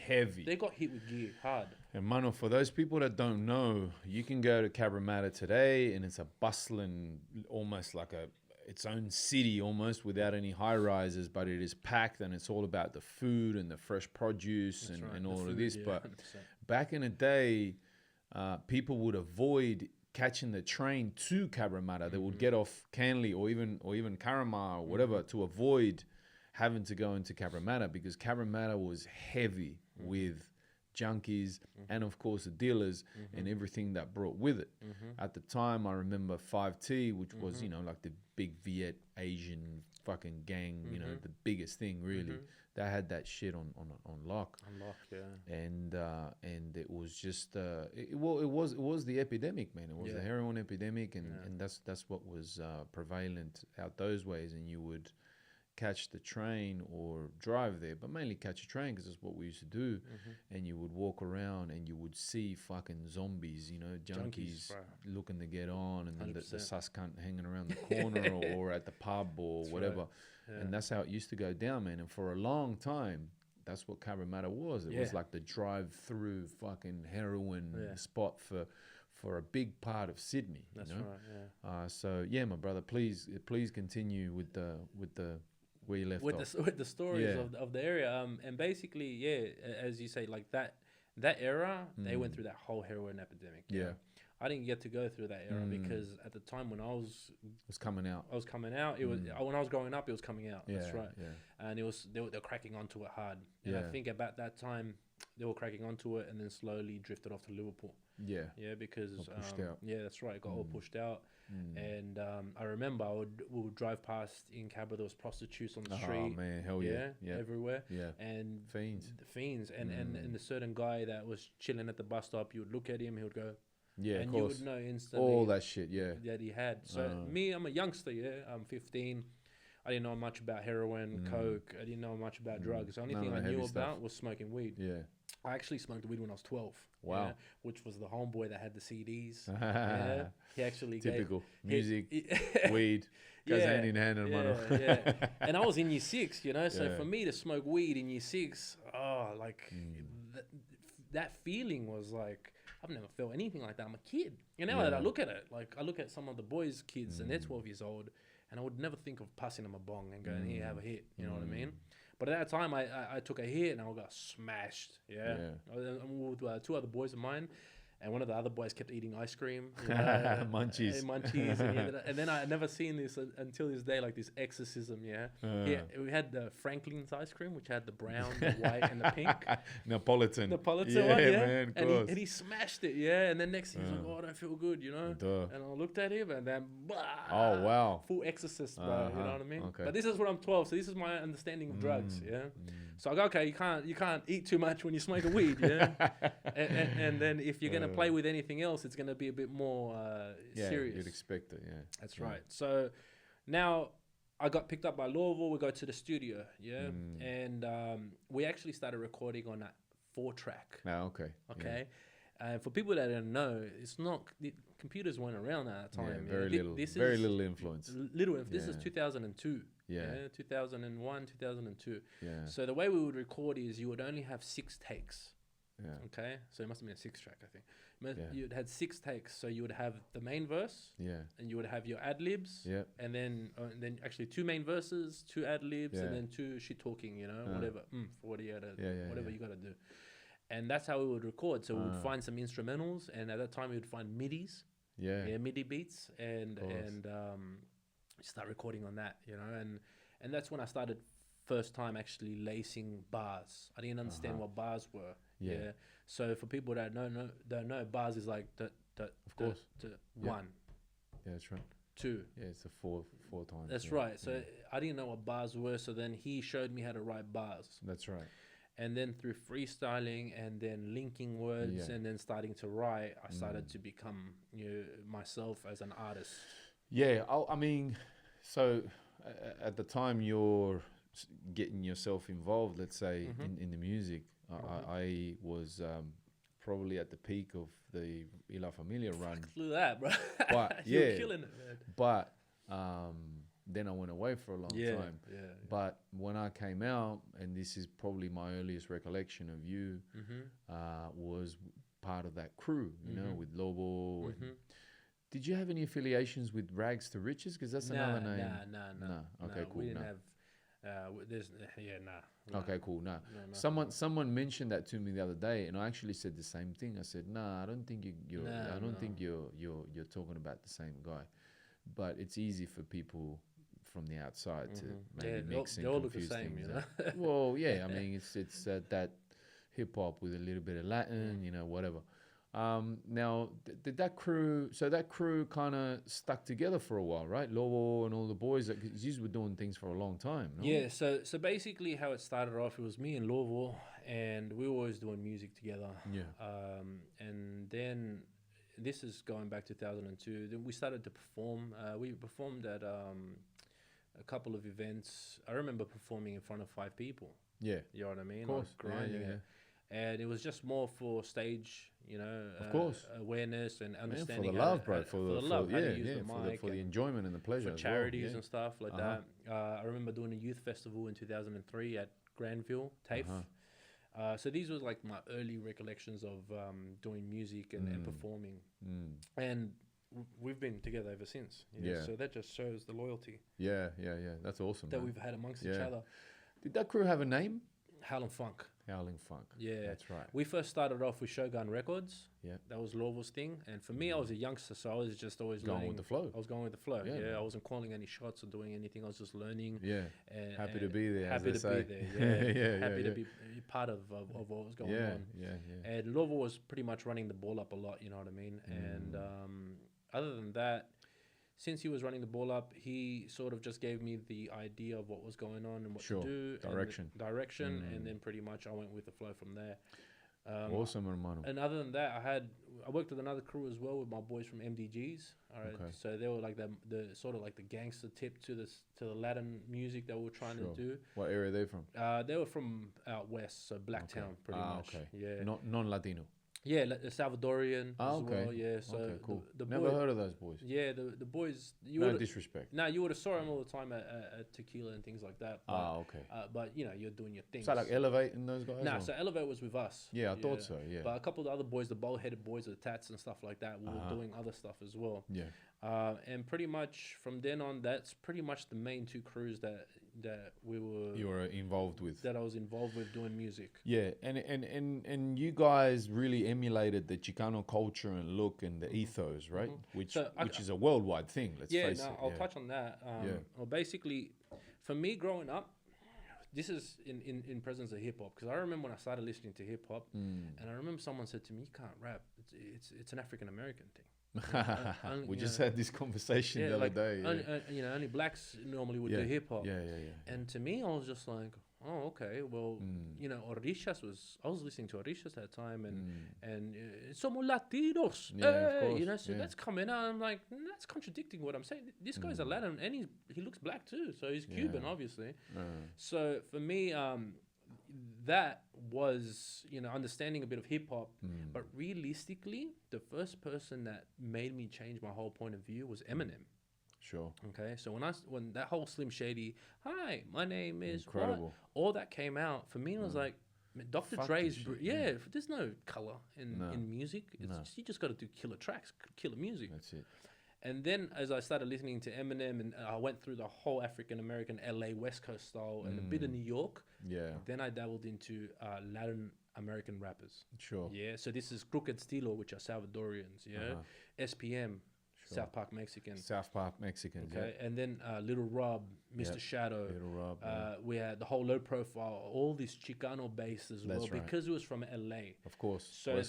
Heavy. They got hit with gear hard. And Mano, for those people that don't know, you can go to Cabramatta today and it's a bustling, almost like its own city almost, without any high rises, but it is packed and it's all about the food and the fresh produce and all of this. But 100%. Back in the day, people would avoid catching the train to Cabramatta. They would get off Canley or even Carramar or whatever to avoid having to go into Cabramatta, because Cabramatta was heavy with junkies and of course the dealers and everything that brought with it. At the time, I remember 5T, which was like the big Viet Asian fucking gang, the biggest thing really. They had that shit on lock. And it was just it was the epidemic, man. It was the heroin epidemic, and that's what was prevalent out those ways. And you would catch the train or drive there, but mainly catch a train because that's what we used to do. And you would walk around and you would see fucking zombies, junkies looking to get on, and then the sus cunt hanging around the corner or at the pub or whatever. And that's how it used to go down, man. And for a long time, that's what Cabramatta was. It was like the drive-through fucking heroin spot for a big part of Sydney. That's right. So yeah, my brother, please continue with the where you left with off. with the stories Yeah. of the area. And basically, as you say, like that era, they went through that whole heroin epidemic. Yeah. I didn't get to go through that era because at the time when I was coming out. it was when I was growing up, it was coming out. Yeah, That's right. yeah. And they were cracking onto it hard. And I think about that time they were cracking onto it, and then slowly drifted off to Liverpool. Yeah. Yeah, because Got pushed out. yeah, that's right. It got all pushed out. And I remember we would drive past in Cabra. There was prostitutes on the street. Oh man, hell yeah, yeah, everywhere. yeah. And Fiends. the fiends, and the certain guy that was chilling at the bus stop. You would look at him. He would go. Yeah, and of you course. would know instantly All that shit. Yeah. that he had. So me, I'm a youngster. Yeah, I'm 15. I didn't know much about heroin, coke. I didn't know much about drugs. The only thing I knew about was smoking weed. Yeah. I actually smoked weed when I was 12. Wow. Yeah, which was the homeboy that had the CDs. Yeah, he actually typical music, he, weed goes hand in hand. Yeah. And I was in year 6, you know. So for me to smoke weed in year 6, that feeling was like, I've never felt anything like that. I'm a kid. You know, that I look at it, like I look at some of the boys' kids and they're 12 years old, and I would never think of passing them a bong and going, here, have a hit. You know what I mean? But at that time, I took a hit and I got smashed. Yeah. I'm with 2 other boys of mine. And one of the other boys kept eating ice cream. You know, munchies. Munchies. And then I never seen this until this day, like this exorcism, yeah. We had the Franklin's ice cream, which had the brown, the white, and the pink. Napolitan one, yeah. Man, and he smashed it, yeah. And then next thing he's like, oh, I don't feel good, you know. Duh. And I looked at him and then, blah, oh, wow. full exorcist, bro. You know what I mean? Okay. But this is when I'm 12, so this is my understanding of drugs, yeah. So I go, okay, you can't eat too much when you smoke a weed, yeah. and then if you're gonna play with anything else, it's gonna be a bit more serious. You'd expect it, yeah. That's right. So now I got picked up by Louisville. We go to the studio, yeah, and we actually started recording on that 4-track. Oh, okay. Okay. And for people that don't know, it's not the computers weren't around at that time. Yeah, very little influence. This is 2002. Yeah. 2001, 2002. Yeah. So the way we would record is you would only have 6 takes. Yeah. Okay. So it must have been a 6-track, I think. You had 6 takes. So you would have the main verse. Yeah. And you would have your ad libs. Yeah. And then actually 2 main verses, 2 ad libs, and then 2 shit talking. You know, whatever. Whatever you gotta do. And that's how we would record. So we would find some instrumentals, and at that time we would find midis. Yeah. MIDI beats, and start recording on that, you know, and that's when I started first time actually lacing bars. I didn't understand what bars were. Yeah. So for people that don't know, bars is like the one. Yeah, that's right. 2. Yeah, it's a four times. That's right. So I didn't know what bars were. So then he showed me how to write bars. That's right. And then through freestyling and then linking words and then starting to write, I started to become myself as an artist. Yeah, I mean, so at the time you're getting yourself involved, let's say, in the music, I was probably at the peak of the La Familia run. Look at that, bro. But, You're killing it, man. But then I went away for a long time. Yeah. But when I came out, and this is probably my earliest recollection of you, was part of that crew, you know, with Lobo. And did you have any affiliations with Rags to Riches? Because that's another name. No. Okay, cool. We didn't have. Okay, cool. No. Someone mentioned that to me the other day, and I actually said the same thing. I said, I don't think you're talking about the same guy. But it's easy for people from the outside to maybe mix and confuse things. You know? Well, yeah, I mean, it's that hip hop with a little bit of Latin, you know, whatever. Now, did that crew kind of stuck together for a while, right? Lobo and all the boys, because you were doing things for a long time, no? Yeah, so basically how it started off, it was me and Lobo, and we were always doing music together. Yeah. And then this is going back to 2002. Then we started to perform. We performed at a couple of events. I remember performing in front of 5 people. Yeah. You know what I mean? Of course. Like grinding it. And it was just more for stage, you know, of course, awareness and understanding. For the love, bro. For the love, for the enjoyment and the pleasure. For charities and stuff like that. I remember doing a youth festival in 2003 at Granville, TAFE. So these was like my early recollections of doing music and performing. And we've been together ever since. So that just shows the loyalty. Yeah. That's awesome. That we've had amongst each other. Did that crew have a name? Howlin' Funk. Howling Funk. Yeah, that's right. We first started off with Shogun Records. Yeah, that was Louisville's thing. And for me, I was a youngster, so I was just always going with the flow. I was going with the flow. Yeah, I wasn't calling any shots or doing anything. I was just learning. Yeah, and happy to be there. Happy to be there. Yeah, happy to be part of what was going on. Yeah. And Louisville was pretty much running the ball up a lot. You know what I mean? And other than that, since he was running the ball up, he sort of just gave me the idea of what was going on and what to do. Direction. And then pretty much I went with the flow from there. Awesome, hermano. And other than that, I worked with another crew as well with my boys from MDGs. All right, so they were like the sort of like the gangster tip to the Latin music that we were trying to do. What area are they from? They were from out west, so Blacktown, pretty much. Okay. Yeah. Non-Latino. Yeah, like the Salvadorian as well. Yeah, so cool. The Never heard of those boys. Yeah, the boys. No disrespect. No, you would have saw them all the time at Tequila and things like that. But, but you know, you're doing your thing. So like Elevate and those guys. Nah, so Elevate was with us. Yeah, I thought so. Yeah, but a couple of the other boys, the bold-headed boys, the tats and stuff like that, were doing other stuff as well. Yeah. And pretty much from then on, that's pretty much the main two crews that you were involved with. That I was involved with doing music. Yeah, and you guys really emulated the Chicano culture and look and the ethos, right? Which is a worldwide thing. Let's face it. I'll touch on that. Well, basically, for me growing up, this is in presence of hip hop, because I remember when I started listening to hip hop, and I remember someone said to me, "You can't rap. It's an African American thing." We just had this conversation the other day. Only blacks normally would do hip hop. Yeah. And to me, I was just like, oh, okay. Well, Orishas I was listening to Orishas at that time, and somos Latinos. So that's coming out. I'm like, that's contradicting what I'm saying. This guy's a Latin, and he looks black too, so he's Cuban, obviously. So for me, that was, understanding a bit of hip hop, but realistically, the first person that made me change my whole point of view was Eminem. Sure. Okay, so when that whole Slim Shady, hi, my name is incredible. What? All that came out for me, it was like, Dr. Dre's, there's no color in music. You just got to do killer tracks, killer music. That's it. And then as I started listening to Eminem, and I went through the whole African American LA West Coast style and a bit of New York. Yeah. Then I dabbled into Latin American rappers. Sure. Yeah. So this is Crooked Stilo, which are Salvadorians. Yeah. SPM. South Park Mexicans. Okay, and then Little Rob, Mr. Shadow. Little Rob. We had the whole Low Profile, all this Chicano base as well, because it was from LA. Of course, so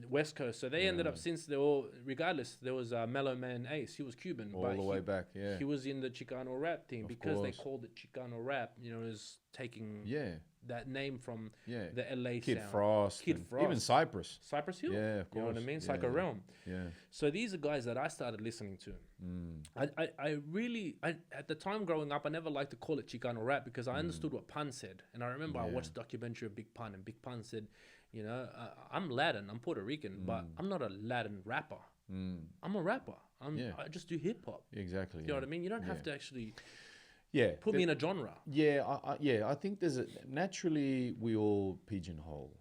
West Coast. So they ended up, since they all, regardless, there was Mellow Man Ace. He was Cuban. All the way back, yeah. He was in the Chicano rap team because they called it Chicano rap, is taking that name from the LA Kid sound. Frost. Even Cypress. Cypress Hill. Yeah, of course. You know what I mean? Psycho Realm. Yeah. So these are guys that I started listening to. I really, at the time growing up, I never liked to call it Chicano rap because I understood what Pun said. And I remember I watched a documentary of Big Pun, and Big Pun said, I'm Latin, I'm Puerto Rican, but I'm not a Latin rapper. I'm a rapper. I just do hip hop. Exactly. You know what I mean? You don't have to actually... put me in a genre. I think naturally we all pigeonhole.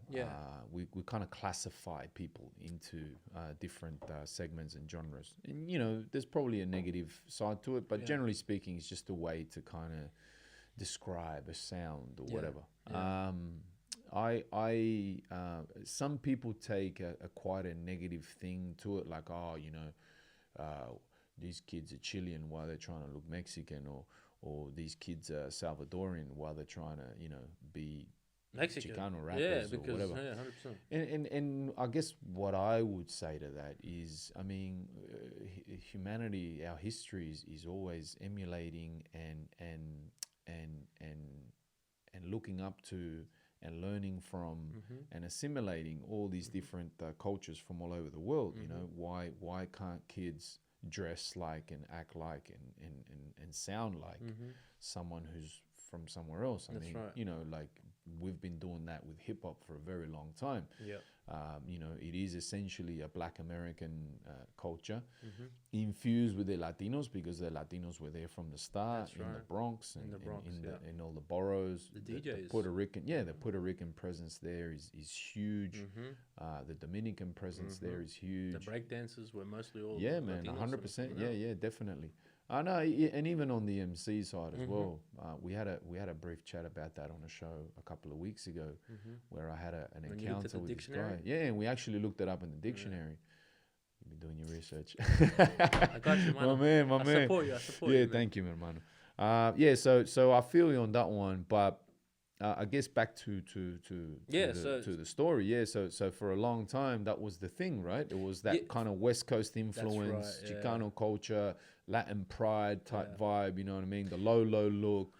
We kind of classify people into different segments and genres. And, there's probably a negative side to it, but generally speaking, it's just a way to kind of describe a sound or whatever. Some people take a quite a negative thing to it, like, these kids are Chilean while they're trying to look Mexican, or these kids are Salvadorian while they're trying to, be Mexican Chicano rappers or whatever. 100%. And I guess what I would say to that is, humanity, our history is always emulating and looking up to and learning from and assimilating all these different cultures from all over the world. Why can't kids dress like and act like and sound like someone who's from somewhere else? I mean, like we've been doing that with hip hop for a very long time. Yeah. You know, it is essentially a Black American culture infused with the Latinos, because the Latinos were there from the start. That's in right. the Bronx and In the Bronx, in all the boroughs. The DJs. The Puerto Rican, the Puerto Rican presence there is huge. The Dominican presence there is huge. The breakdancers were mostly all man, Latinos 100%. Yeah, definitely. I know, and even on the MC side as well. We had a brief chat about that on a show a couple of weeks ago, where I had an encounter with this guy. Yeah, and we actually looked it up in the dictionary. You've been doing your research. I got you, man. my man. I support you. Yeah, thank you, man. So I feel you on that one, but I guess back to the story. Yeah, so for a long time that was the thing, right? It was that kind of West Coast influence, Chicano culture, Latin pride type vibe. You know what I mean? The low look.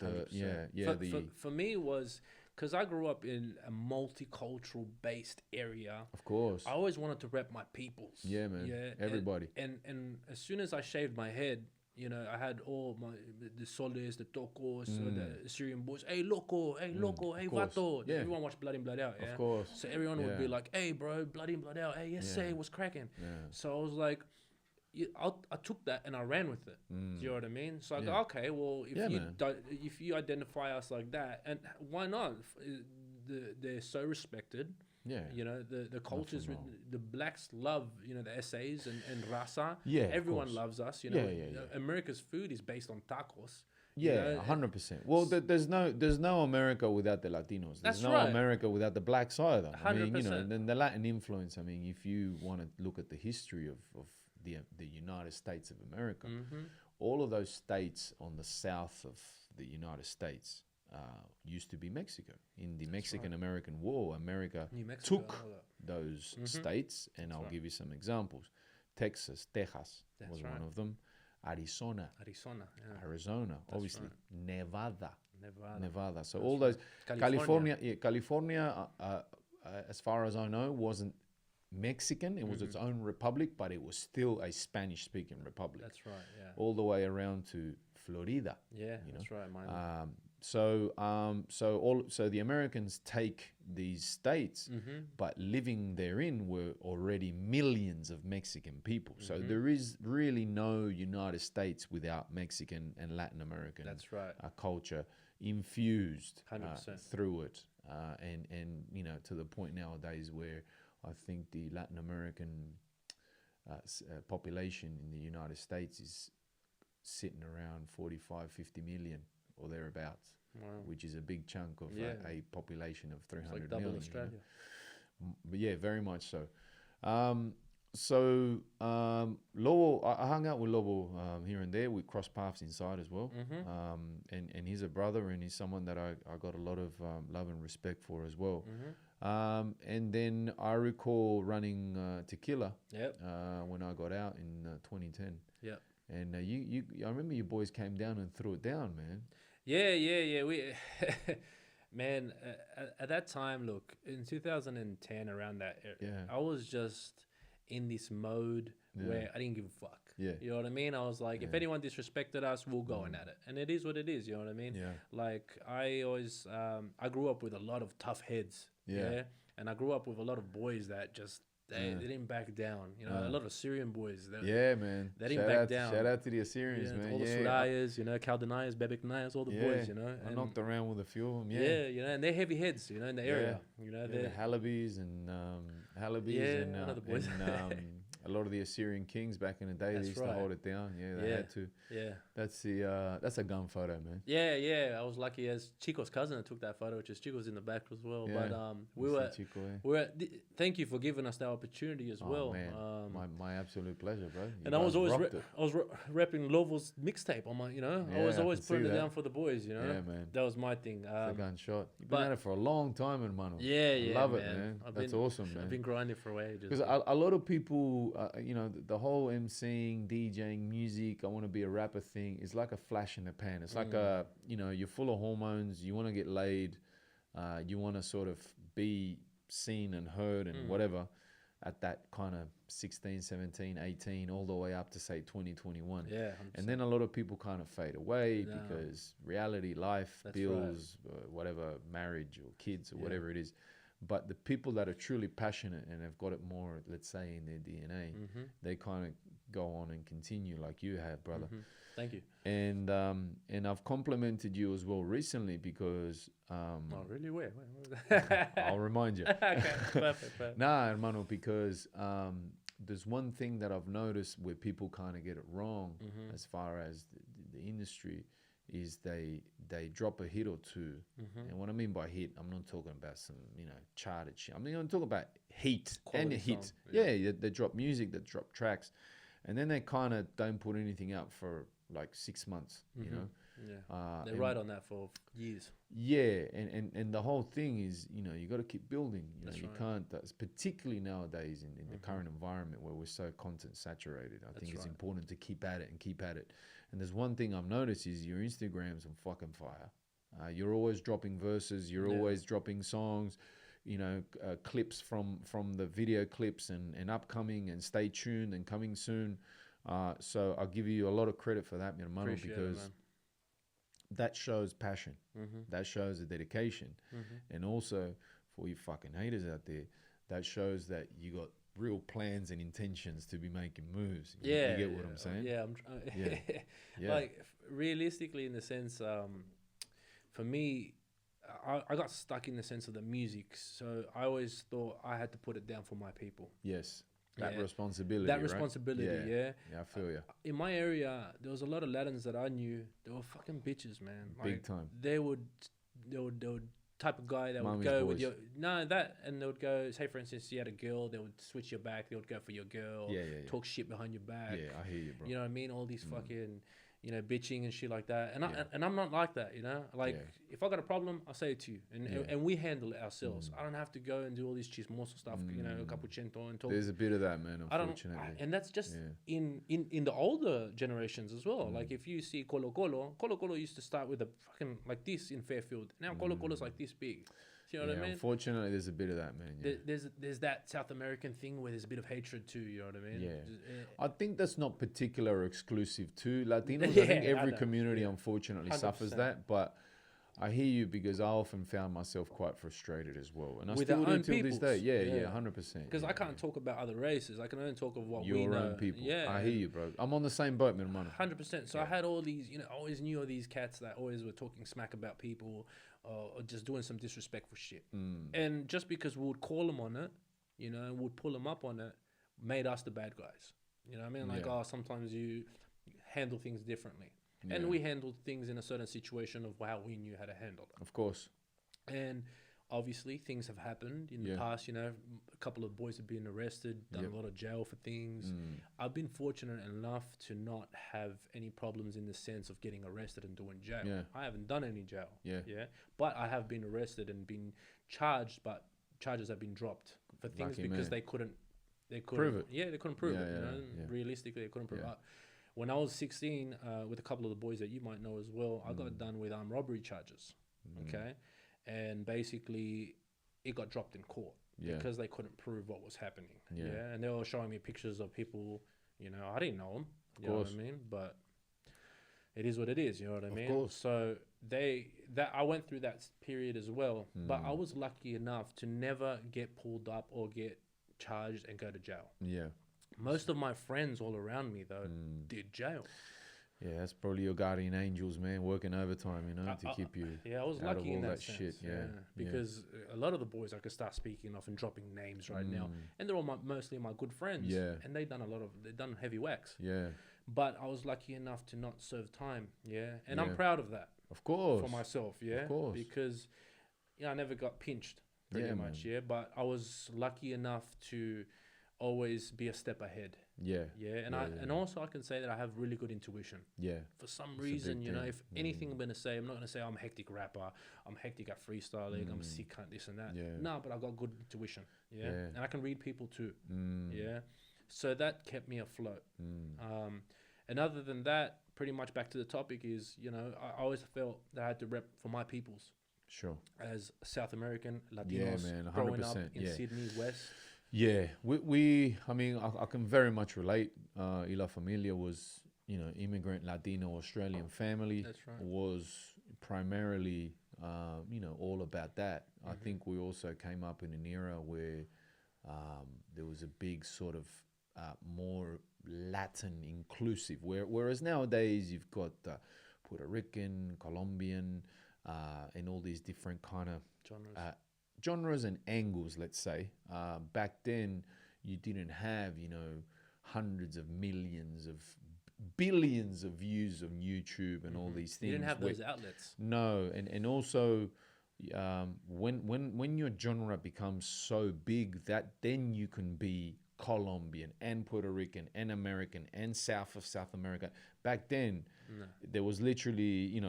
For me, it was because I grew up in a multicultural based area. Of course, I always wanted to rep my peoples. Yeah, man. Yeah, everybody. And as soon as I shaved my head, you know, I had all the Soles, the Tocos, the Syrian boys. Hey, loco, hey, vato. Yeah. Everyone watched Blood In, Blood Out. Yeah? Of course. So everyone would be like, hey, bro, Blood In, Blood Out. Hey, yes, say, what's cracking? Yeah. So I was like, I took that and I ran with it. Do you know what I mean? So I go, okay, well, if you identify us like that, and why not? They're so respected. Yeah, you know, the cultures, the blacks love, you know, the essays and Rafa. Yeah, everyone loves us. You know, America's food is based on tacos. Yeah, 100%. Well, there's no America without the Latinos. There's no America without the blacks either. 100%. I mean, you know, then the Latin influence. I mean, if you want to look at the history of the United States of America, all of those states on the south of the United States used to be Mexico. In the Mexican-American War, America took those states, and I'll give you some examples. Texas was one of them. Arizona, obviously. Nevada. So all those, California, as far as I know, wasn't Mexican. It was its own republic, but it was still a Spanish-speaking republic. That's right. Yeah. All the way around to Florida. Yeah, that's right. So the Americans take these states, but living therein were already millions of Mexican people. So there is really no United States without Mexican and Latin American culture infused through it. And you know, to the point nowadays where I think the Latin American population in the United States is sitting around 45, 50 million or thereabouts, which is a big chunk of a population of 300 it's like million. Double Australia. You know? But yeah, very much so. Lobo, I hung out with Lobo here and there. We crossed paths inside as well. And he's a brother, and he's someone that I got a lot of love and respect for as well. And then I recall running Tequila when I got out in 2010. Yeah. And I remember you boys came down and threw it down, man. Yeah. We, man, at that time, look, in 2010, around that era, I was just in this mode where I didn't give a fuck. Yeah. You know what I mean? I was like, if anyone disrespected us, we'll go in at it. And it is what it is, you know what I mean? Yeah. Like, I always, I grew up with a lot of tough heads. Yeah. And I grew up with a lot of boys that just, they didn't back down. You know, a lot of Syrian boys. Man. They didn't back down. Shout out to the Assyrians, man. All the Surayas, you know, Kaldanayas, Bebeknayas, all the boys, you know. I knocked around with a few of them, Yeah, you know, and they're heavy heads, you know, in the area. You know, the Halibis and a lot of the Assyrian kings back in the day, they used to hold it down. Yeah, they had to. Yeah. That's a gun photo, man. Yeah. I was lucky as Chico's cousin that took that photo, which is Chico's in the back as well. Yeah. But thank you for giving us that opportunity as well. Man. My absolute pleasure, bro. And I was always repping Lovo's mixtape on my, you know. I was always putting it down for the boys, you know. Yeah, man. That was my thing. The gunshot. You've been at it for a long time, hermano. Yeah. I love it, man. That's awesome, man. I've been grinding for ages. Because a lot of people, you know, the whole MCing, DJing, music, I want to be a rapper thing is like a flash in the pan. It's like you know, you're full of hormones, you want to get laid, you want to sort of be seen and heard and whatever. at that kind of 16, 17, 18, all the way up to say 2021. Yeah. 100%. And then a lot of people kind of fade away because reality, life, That's bills, whatever, marriage or kids or whatever it is. But the people that are truly passionate and have got it more, let's say, in their DNA, they kind of go on and continue like you have, brother. Thank you. And I've complimented you as well recently because... oh, really? Where? I'll remind you. Okay, perfect. Nah, hermano, because there's one thing that I've noticed where people kind of get it wrong as far as the industry is they drop a hit or two. And what I mean by hit, I'm not talking about some, charted shit. I mean, I'm talking about heat quality and a hit. Yeah, they drop music, they drop tracks. And then they kind of don't put anything out for like 6 months, you know? Yeah. They ride on that for years. Yeah, and the whole thing is, you got to keep building. You can't, particularly nowadays in the current environment where we're so content saturated. I think it's important to keep at it. And there's one thing I've noticed is your Instagram's on fucking fire. You're always dropping verses. You're always dropping songs. Clips from the video clips and upcoming and stay tuned and coming soon. So I'll give you a lot of credit for that, man, because that shows passion. That shows a dedication. And also for you fucking haters out there, that shows that you got real plans and intentions to be making moves. You get what I'm saying? Yeah. Like realistically, in the sense, for me, I got stuck in the sense of the music, so I always thought I had to put it down for my people. Yes, that responsibility. Right? Yeah, I feel you. In my area, there was a lot of Latins that I knew. They were fucking bitches, man. Like, big time. They would type of guy that would go with your and they would go. Say for instance, you had a girl, they would switch your back. They would go for your girl. Talk shit behind your back. Yeah, I hear you, bro. You know what I mean? All these fucking. Bitching and shit like that. And I'm not like that, if I got a problem, I'll say it to you. And we handle it ourselves. I don't have to go and do all this chismoso stuff, capuchento and talk. There's a bit of that, man, unfortunately. And that's just in the older generations as well. Like if you see Colo Colo used to start with a fucking like this in Fairfield. Now Colo Colo's like this big. You know what I mean? Unfortunately, there's a bit of that, man. There's that South American thing where there's a bit of hatred too. You know what I mean? I think that's not particular or exclusive to Latinos. I think every community, unfortunately, 100%. Suffers that. But I hear you because I often found myself quite frustrated as well, and I with still do till this day. Yeah, 100%. Because I can't talk about other races. I can only talk of what we know. Your own people. Yeah, I hear you, bro. I'm on the same boat, man. 100%. So I had all these, I always knew all these cats that always were talking smack about people. Or just doing some disrespectful shit. And just because we would call them on it, and would pull them up on it, made us the bad guys. You know what I mean? Like, sometimes you handle things differently. Yeah. And we handled things in a certain situation of how we knew how to handle it. Of course. And obviously things have happened in the past, a couple of boys have been arrested, done a lot of jail for things. I've been fortunate enough to not have any problems in the sense of getting arrested and doing jail. I haven't done any jail. But I have been arrested and been charged, but charges have been dropped for things because they couldn't prove it. Yeah, they couldn't prove it. Realistically, they couldn't prove it. When I was 16, with a couple of the boys that you might know as well, I got done with armed robbery charges. Okay. And basically, it got dropped in court because they couldn't prove what was happening. And they were showing me pictures of people, I didn't know them. You know what I mean? But it is what it is. You know what I mean? Of course. So I went through that period as well. But I was lucky enough to never get pulled up or get charged and go to jail. Yeah. Most of my friends all around me though did jail. Yeah, that's probably your guardian angels, man, working overtime, to keep you I was out lucky of all in that sense, shit. Because a lot of the boys I could start speaking of and dropping names right now, and they're all mostly my good friends. Yeah, and they've done heavy wax. Yeah, but I was lucky enough to not serve time. Yeah, and I'm proud of that. Of course, for myself. Yeah, of course, because I never got pinched pretty much. Man. Yeah, but I was lucky enough to always be a step ahead. And also I can say that I have really good intuition. For some reason, if anything I'm gonna say, I'm not gonna say I'm a hectic rapper, I'm hectic at freestyling, I'm a sick cunt, this and that. No, but I've got good intuition. And I can read people too. So that kept me afloat. And other than that, pretty much back to the topic is, I always felt that I had to rep for my peoples. Sure. As South American Latinos, growing up in Sydney West. Yeah, I mean, I can very much relate. Y La Familia was, immigrant Latino Australian family. That's right. Was primarily, all about that. I think we also came up in an era where there was a big sort of more Latin inclusive. Whereas nowadays you've got Puerto Rican, Colombian, and all these different kind of Genres. Genres and angles, let's say. Back then, you didn't have, hundreds of millions of billions of views on YouTube and all these things. You didn't have those outlets. No, and also when your genre becomes so big that then you can be Colombian and Puerto Rican and American and South of South America. Back then, there was literally,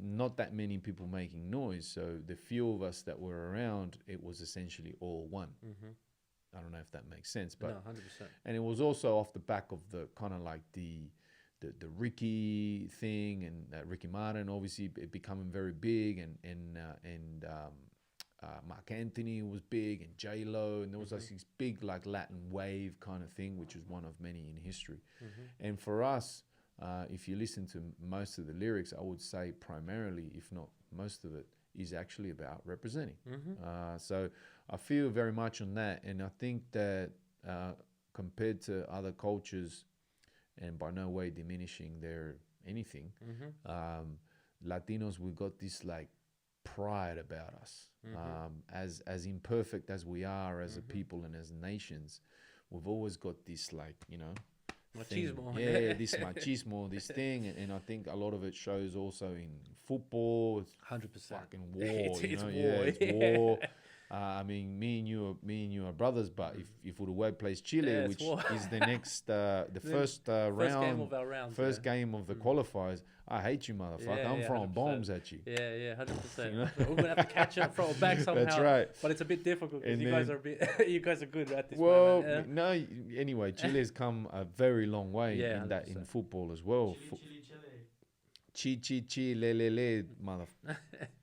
not that many people making noise. So the few of us that were around, it was essentially all one. I don't know if that makes sense, but No, 100%. and it was also off the back of the kind of like the Ricky thing and Ricky Martin, obviously it becoming very big, and Mark Anthony was big, and J Lo, and there was like this big like Latin wave kind of thing, which was one of many in history. And for us, if you listen to most of the lyrics, I would say primarily, if not most of it, is actually about representing. So I feel very much on that, and I think that compared to other cultures, and by no way diminishing their anything, Latinos, we got this like pride about us. As imperfect as we are as a people and as nations, we've always got this like, Machismo. This machismo, this thing, and I think a lot of it shows also in football. It's 100%. fucking war. It's war. It's war. I mean, me and you are brothers, but if Uruguay plays Chile, which is the next, the first round, game of our rounds, first game of the qualifiers, I hate you, motherfucker. I'm throwing 100%. bombs at you. Yeah, 100%. We're gonna have to catch up, throw it back somehow. That's right. But it's a bit difficult because you guys are good at this. Well, moment, no. Anyway, Chile has come a very long way in 100%. football as well. Chi, le, motherfucker.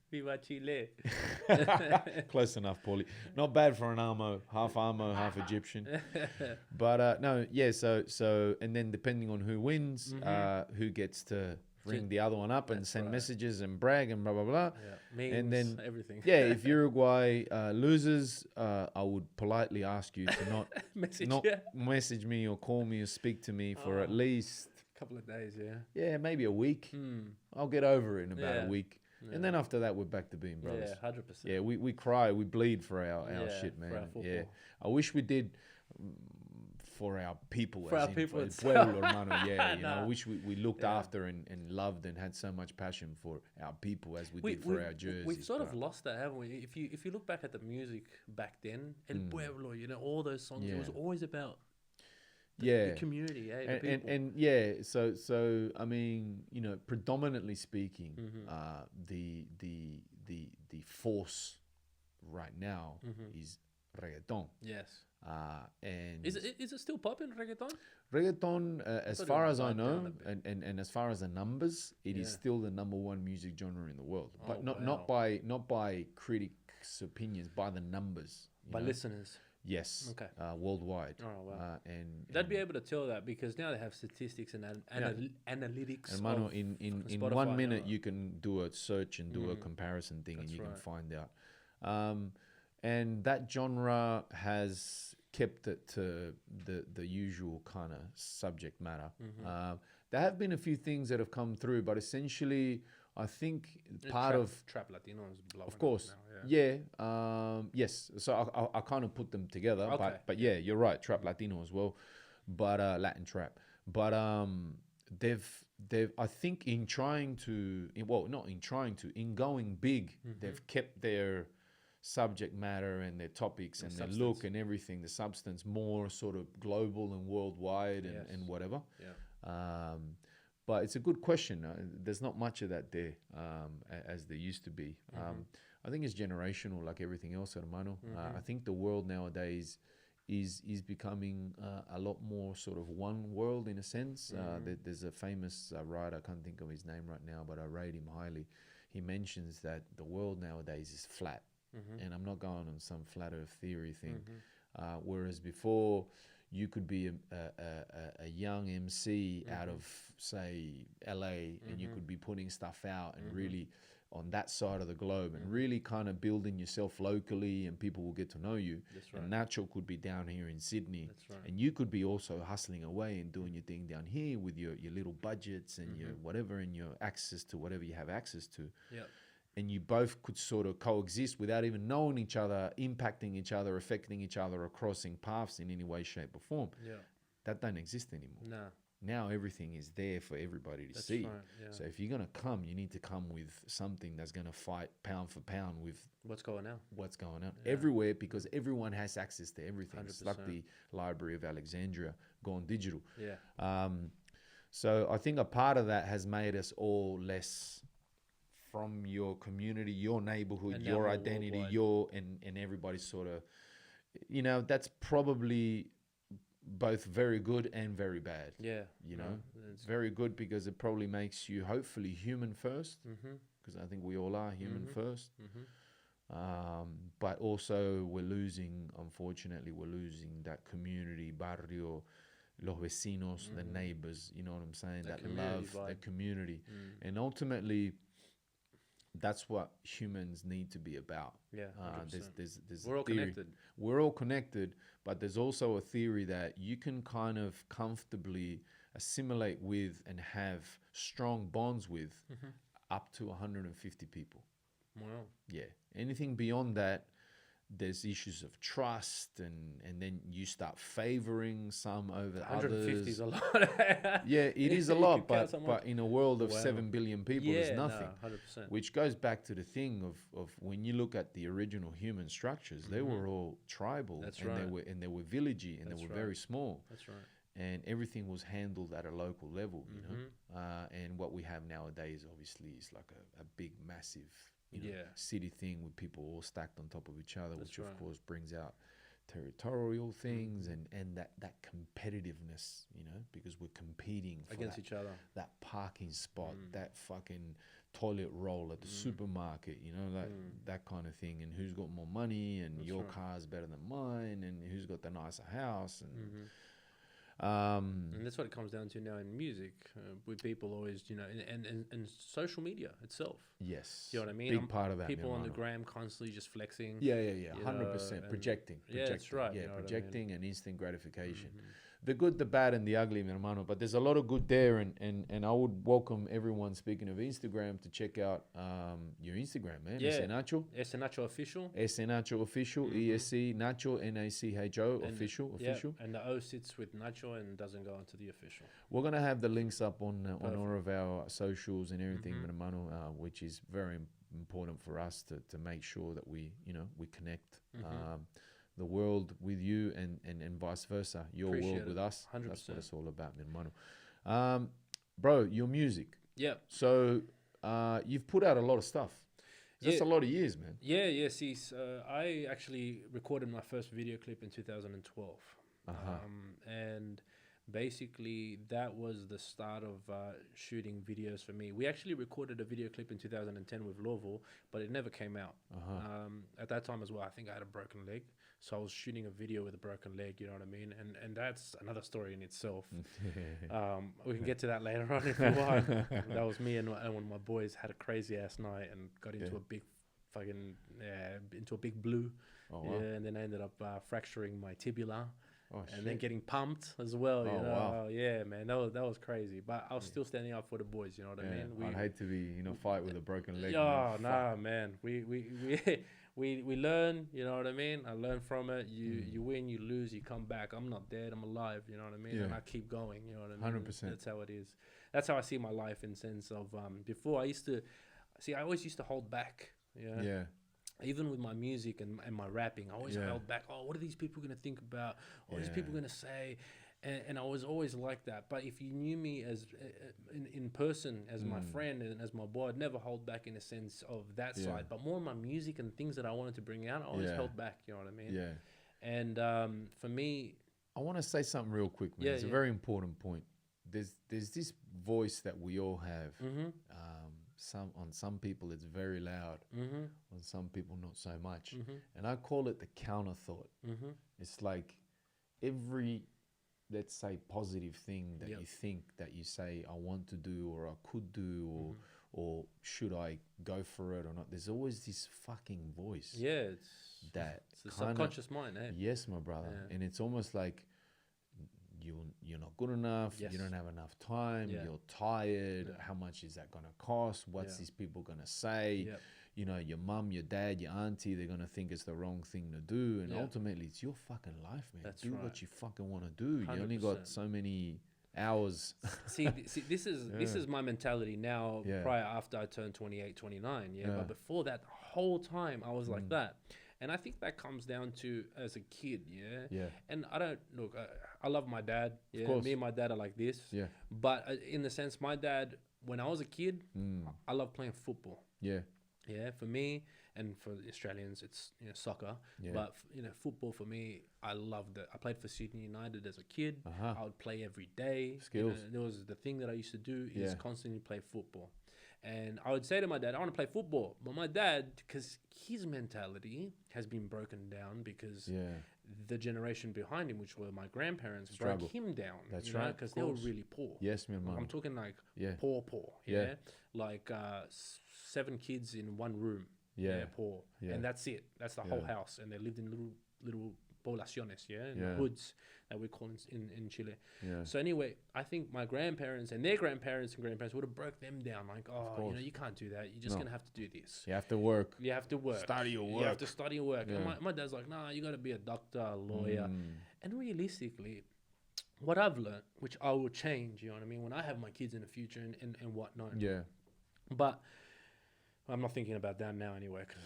Viva Chile. Close enough, Paulie. Not bad for an Armo, half Egyptian. But no, yeah. So, and then depending on who wins, who gets to ring the other one up and send messages and brag and blah blah blah. Memes, and then everything. Yeah, if Uruguay loses, I would politely ask you to not message me or call me or speak to me for at least a couple of days. Yeah, maybe a week. I'll get over it in about a week. Yeah. And then after that, we're back to being brothers. Yeah, 100%. Yeah, we cry, we bleed for our shit, man. Yeah, I wish we did for our people. For our people. El pueblo, hermano. Yeah, I wish we looked after and loved and had so much passion for our people as we did for our jerseys. We've sort of lost that, haven't we? If you look back at the music back then, El Pueblo, all those songs, it was always about the community, the people. And so I mean, predominantly speaking, the force right now is reggaeton. Yes. And is it still popping, reggaeton? Reggaeton, as far as I know, and as far as the numbers, it is still the number one music genre in the world. But not by critics' opinions, by the numbers. By listeners. Yes. Okay. Worldwide. Oh wow. And they'd be able to tell that because now they have statistics and analytics. And Mano, in Spotify 1 minute you can do a search and do a comparison thing, and you can find out. And that genre has kept it to the usual kind of subject matter. There have been a few things that have come through, but essentially, I think part of trap Latino is blowing. Of course, now, yes. So I kind of put them together, okay. but yeah, you're right, trap Latino as well, but Latin trap. But they've I think in going big, they've kept their subject matter and their topics and their look and everything, the substance more sort of global and worldwide and whatever. Yeah. But it's a good question. There's not much of that there as there used to be. I think it's generational, like everything else, hermano. I think the world nowadays is becoming a lot more sort of one world in a sense. There's a famous writer, I can't think of his name right now, but I rate him highly. He mentions that the world nowadays is flat. And I'm not going on some flat earth theory thing. Whereas before, you could be a young MC out of, say, LA, and you could be putting stuff out and really on that side of the globe and really kind of building yourself locally, and people will get to know you. That's right. And Nacho could be down here in Sydney. That's right. And you could be also hustling away and doing your thing down here with your little budgets and your whatever and your access to whatever you have access to. Yep. And you both could sort of coexist without even knowing each other, impacting each other, affecting each other, or crossing paths in any way, shape, or form. Yeah. That don't exist anymore. No. Now everything is there for everybody to see. Right, yeah. So if you're going to come, you need to come with something that's going to fight pound for pound with what's going on. What's going on everywhere, because everyone has access to everything. 100%. It's like the Library of Alexandria gone digital. Yeah. So I think a part of that has made us all less from your community, your neighborhood, your identity, and everybody's sort of, that's probably both very good and very bad. Yeah. It's very good because it probably makes you hopefully human first, because I think we all are human first. But also unfortunately, we're losing that community, barrio, los vecinos, the neighbors, you know what I'm saying? That love, that community. And ultimately, that's what humans need to be about. Yeah, there's we're all connected. We're all connected, but there's also a theory that you can kind of comfortably assimilate with and have strong bonds with up to 150 people. Wow. Yeah. Anything beyond that, there's issues of trust, and then you start favoring some over 150 others. 150 is a lot. Yeah, it is a lot, but in a world of 7 billion people, there's nothing. No, 100%. Which goes back to the thing of when you look at the original human structures, they were all tribal. That's and right. They were villagey, and they were very small. That's right. And everything was handled at a local level, you know. And what we have nowadays, obviously, is like a big, massive, city thing with people all stacked on top of each other, which of course brings out territorial things and that competitiveness, because we're competing for against each other. That parking spot, that fucking toilet roll at the supermarket, that kind of thing, and who's got more money, and your car's better than mine, and who's got the nicer house, and and that's what it comes down to now in music, with people always, and social media itself. Yes. You know what I mean? Big part of that. People on the gram constantly just flexing. Yeah. 100%. Projecting. Yeah, that's right. Yeah, projecting and instant gratification. The good, the bad, and the ugly, mi hermano. But there's a lot of good there, and I would welcome everyone, speaking of Instagram, to check out your Instagram, man. Yeah. Ese Nacho. Ese Nacho Official. Ese Nacho Official. ESC Nacho, Nacho Official. And the O sits with Nacho and doesn't go into the official. We're going to have the links up on all of our socials and everything, mi hermano, which is very important for us to make sure that we connect. The world with you and vice versa. Your Appreciate world with us. 100%. That's what it's all about, mi hermano. Bro, your music. Yeah. So you've put out a lot of stuff. That's a lot of years, man. Yeah. See, I actually recorded my first video clip in 2012. And basically that was the start of shooting videos for me. We actually recorded a video clip in 2010 with Lovo, but it never came out. At that time as well, I think I had a broken leg. So I was shooting a video with a broken leg, you know what I mean? And that's another story in itself. We can get to that later on if you want. That was me and one of my boys had a crazy ass night and got into a big into a big blue. Oh, wow. And then I ended up fracturing my tibula. Oh, and then getting pumped as well, you know. Wow. Yeah, man, that was crazy. But I was still standing up for the boys, you know what I mean? I'd hate to be, fight with a broken leg. Oh, nah, man. We learn, you know what I mean? I learn from it. You win, you lose, you come back. I'm not dead, I'm alive, you know what I mean? Yeah. And I keep going, you know what I mean? 100%. That's how it is. That's how I see my life, in sense of before I always used to hold back, Yeah. Even with my music and my rapping, I always held back. Oh, what are these people going to think about? What are these people going to say? And I was always like that. But if you knew me as in person, as my friend and as my boy, I'd never hold back in a sense of that side. But more my music and things that I wanted to bring out, I always held back, you know what I mean? Yeah. And for me... I want to say something real quick, man. It's a very important point. There's this voice that we all have. some people it's very loud. On some people not so much. And I call it the counter thought. It's like every, let's say, positive thing that you think, that you say I want to do or I could do, or should I go for it or not, there's always this fucking voice. Yeah, it's the subconscious mind, eh? Yes, my brother. And it's almost like you're not good enough, you don't have enough time, you're tired, how much is that going to cost, what's these people going to say, you know, your mum, your dad, your auntie, they're going to think it's the wrong thing to do, and ultimately it's your fucking life, man. That's do right. what you fucking want to do. 100%. You only got so many hours. see, this is my mentality now, prior, after I turned 28, 29, but before that, the whole time I was like that. And I think that comes down to as a kid, and I don't look. I love my dad. Yeah, me and my dad are like this. Yeah. But in the sense, my dad, when I was a kid, I loved playing football. Yeah. Yeah. For me and for the Australians, it's soccer. Yeah. But football for me, I loved it. I played for Sydney United as a kid. I would play every day. Skills. There was the thing that I used to do is constantly play football. And I would say to my dad, I want to play football. But my dad, because his mentality has been broken down because the generation behind him, which were my grandparents, broke him down. That's right. Because they were really poor. Yes, my mum. I'm talking like poor. Yeah. Like 7 kids in one room. Yeah, poor. Yeah. And that's it. That's the whole house. And they lived in little poblaciones, in the hoods that we call in Chile. Yeah. So anyway, I think my grandparents and their grandparents and grandparents would have broke them down. Like, you can't do that. You're just going to have to do this. You have to work. You have to work. Study your work. You have to study your work. Yeah. And my dad's like, nah, you got to be a doctor, a lawyer. And realistically, what I've learned, which I will change, you know what I mean, when I have my kids in the future and whatnot. Yeah. But I'm not thinking about that now anyway, because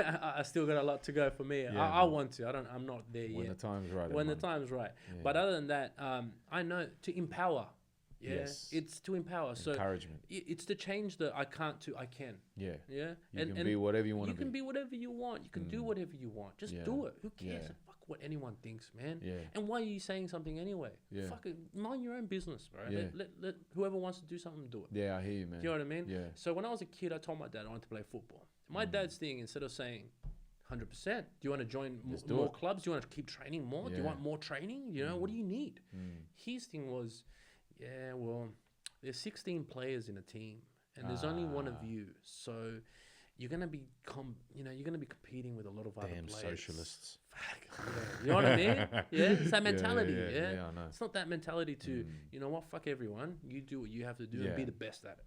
I still got a lot to go for me. Yeah, I want to. I'm not there yet. When the time's right. When the time's right. Yeah. But other than that, I know to empower. Yeah, yes. It's to empower. Encouragement. So it's to change the I can't to I can. Yeah. Yeah. You can be whatever you want to be. You can be whatever you want. You can do whatever you want. Just do it. Who cares? Yeah. Fuck what anyone thinks, man. Yeah. And why are you saying something anyway? Yeah. Fuck it. Mind your own business, bro. Yeah. Let whoever wants to do something, do it. Yeah, I hear you, man. Do you know what I mean? Yeah. So when I was a kid, I told my dad I wanted to play football. My dad's thing, instead of saying 100%, do you want to join more clubs? Do you want to keep training more? Yeah. Do you want more training? You know, what do you need? His thing was, well, there's 16 players in a team, and there's only one of you. So you're gonna be, you're gonna be competing with a lot of other players. Socialists. Fuck, you know what I mean? Yeah, it's that mentality. Yeah, I know. It's not that mentality to, you know what? Fuck everyone. You do what you have to do and be the best at it.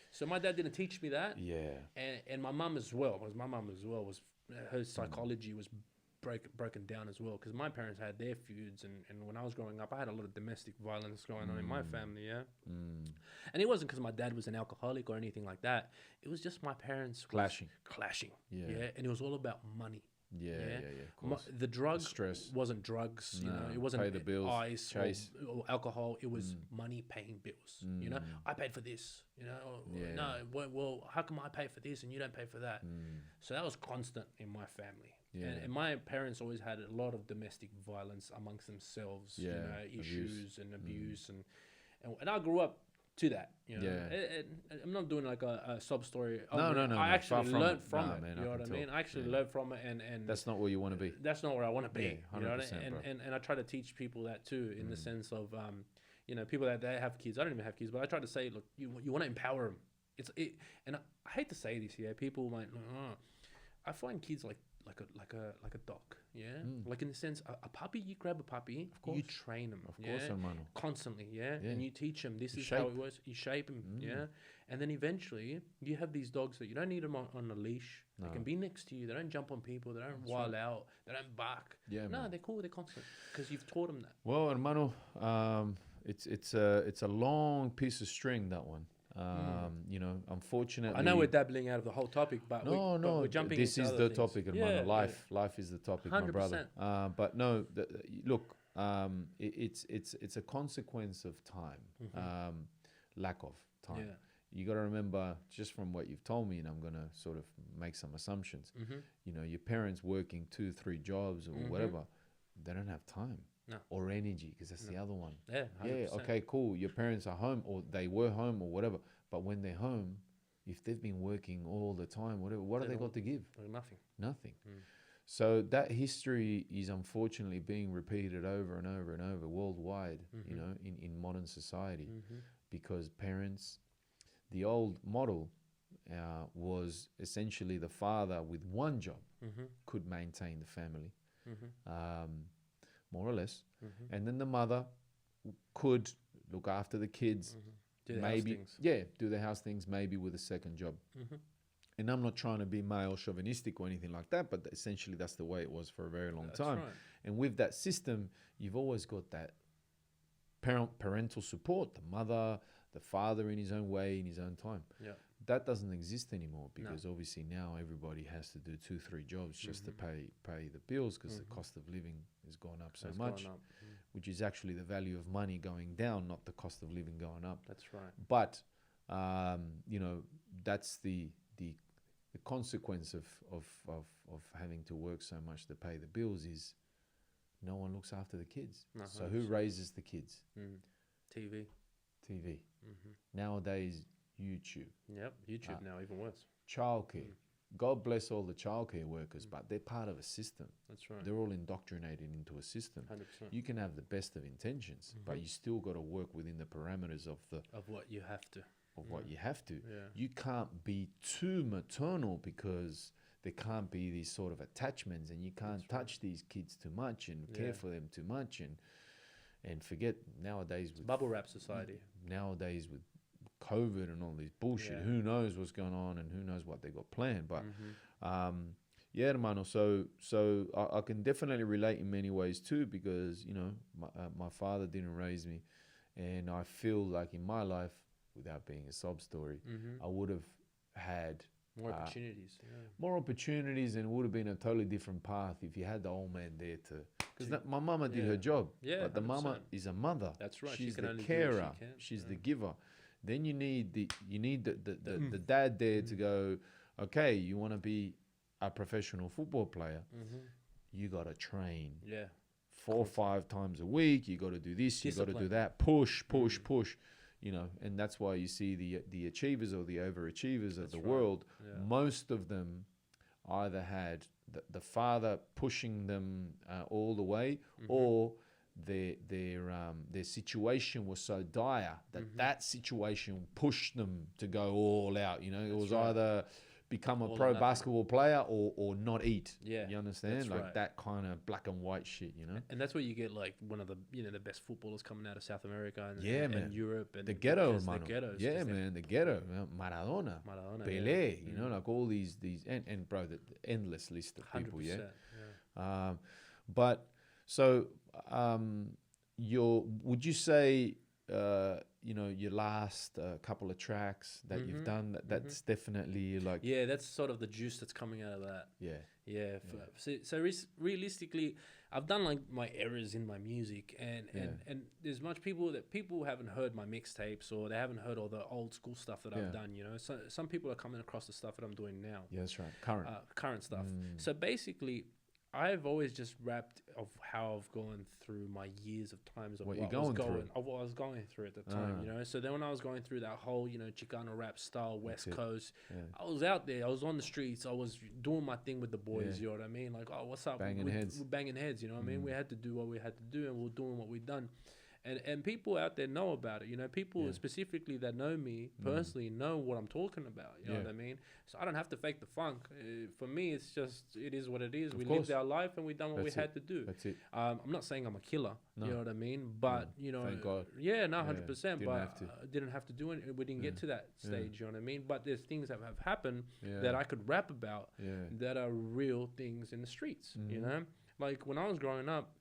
So my dad didn't teach me that. Yeah. And my mum as well, because my mum as well was her psychology was broken down as well, because my parents had their feuds, and when I was growing up I had a lot of domestic violence going on in my family. And it wasn't because my dad was an alcoholic or anything like that. It was just my parents clashing. And it was all about money. The drug wasn't drugs, it wasn't pay the bills, ice or alcohol. It was money, paying bills. I paid for this, no, well, how come I pay for this and you don't pay for that? So that was constant in my family. And my parents always had a lot of domestic violence amongst themselves, issues and abuse, and I grew up to that, I'm not doing like a sob story. No. I actually learned from it. Man, you know what I mean? I actually learned from it, and that's not where you want to be. That's not where I want to be. You know what I mean? And I try to teach people that too, in the sense of people that they have kids. I don't even have kids, but I try to say, look, you want to empower them. And I hate to say this, people might. I find kids like a dog, like in the sense a puppy. You grab a puppy, you train them, of course, constantly, and you teach them this is how it works. You shape them, and then eventually you have these dogs that you don't need them on a leash. They can be next to you. They don't jump on people. They don't wild out. They don't bark. They're cool. They're constant because you've taught them that. Well, hermano, it's a long piece of string, that one. Unfortunately, I know we're dabbling out of the whole topic, but we're jumping. This is the topic, hermano. Life is the topic, 100%. My brother. But no, look, it's a consequence of time, lack of time. Yeah. You got to remember, just from what you've told me, and I'm gonna sort of make some assumptions. Your parents working 2-3 jobs or whatever, they don't have time. No. Or energy, because that's the other one. 100%. Okay, cool. Your parents are home, or they were home, or whatever, But when they're home, if they've been working all the time, whatever, what have they got to give? Nothing. Nothing. So that history is unfortunately being repeated over and over and over worldwide, you know, in modern society, because parents, the old model was essentially the father with one job could maintain the family, more or less, and then the mother could look after the kids, do the maybe house things. do the house things, maybe with a second job. And I'm not trying to be male chauvinistic or anything like that, but essentially that's the way it was for a very long time. Right. And with that system, you've always got that parental support, the mother, the father in his own way, in his own time. Yeah. That doesn't exist anymore because obviously now everybody has to do 2-3 jobs just to pay the bills because the cost of living has gone up so much, which is actually the value of money going down, not the cost of living going up. That's right. But you know, that's the consequence of having to work so much to pay the bills is no one looks after the kids. No, so who raises the kids? TV. Nowadays, YouTube. Yep, YouTube now, even worse. Childcare. God bless all the childcare workers, but they're part of a system. That's right. They're all indoctrinated into a system. 100%. You can have the best of intentions, but you still got to work within the parameters of what you have to. What you have to. Yeah. You can't be too maternal because there can't be these sort of attachments, and you can't touch these kids too much and care for them too much, and forget nowadays with bubble wrap society. Nowadays with COVID and all this bullshit, who knows what's going on and who knows what they got planned. But yeah, hermano. So I can definitely relate in many ways too, because you know my father didn't raise me, and I feel like in my life, without being a sob story, I would have had more opportunities. More opportunities, and it would have been a totally different path if you had the old man there to. Because my mama did her job, but the 100%. mama is a mother. That's right. She's she the carer. She's the giver. Then you need the dad there to go. Okay, you want to be a professional football player. You got to train. 4 or 5 times a week. You got to do this. Discipline. You got to do that. Push. You know, and that's why you see the achievers or the overachievers of the world. Most of them either had the father pushing them all the way, or their situation was so dire that situation pushed them to go all out. You know, it was either become a pro basketball player or not eat. You understand? Like that kind of black and white shit, you know? And that's where you get like one of the, you know, the best footballers coming out of South America and Europe. And the ghetto, man. The ghettos. Yeah, man, the ghetto. Maradona, Pelé, you know, like all these and bro, the endless list of people, 100%, but so would you say you know, your last couple of tracks that you've done, that's definitely like... Yeah, that's sort of the juice that's coming out of that. So realistically, I've done like my errors in my music, and there's much people haven't heard my mixtapes, or they haven't heard all the old school stuff that I've done, you know. So some people are coming across the stuff that I'm doing now. Yeah, that's right. Current stuff. So basically, I've always just rapped of how I've gone through my years of times of what I was going through at the time, you know. So then when I was going through that whole, you know, Chicano rap style, West Coast, I was out there, I was on the streets, I was doing my thing with the boys, you know what I mean? Like, oh, what's up? We're banging heads, you know what I mean? We had to do what we had to do, and we're doing what we've done. And people out there know about it, you know. People specifically that know me personally know what I'm talking about, you know what I mean? So I don't have to fake the funk. For me, it is what it is. We lived our life and we done what we had to do. That's it. I'm not saying I'm a killer, you know what I mean? But, you know, thank God. 100%. But I didn't have to do it. We didn't get to that stage, you know what I mean? But there's things that have happened that I could rap about that are real things in the streets, you know? Like when I was growing up,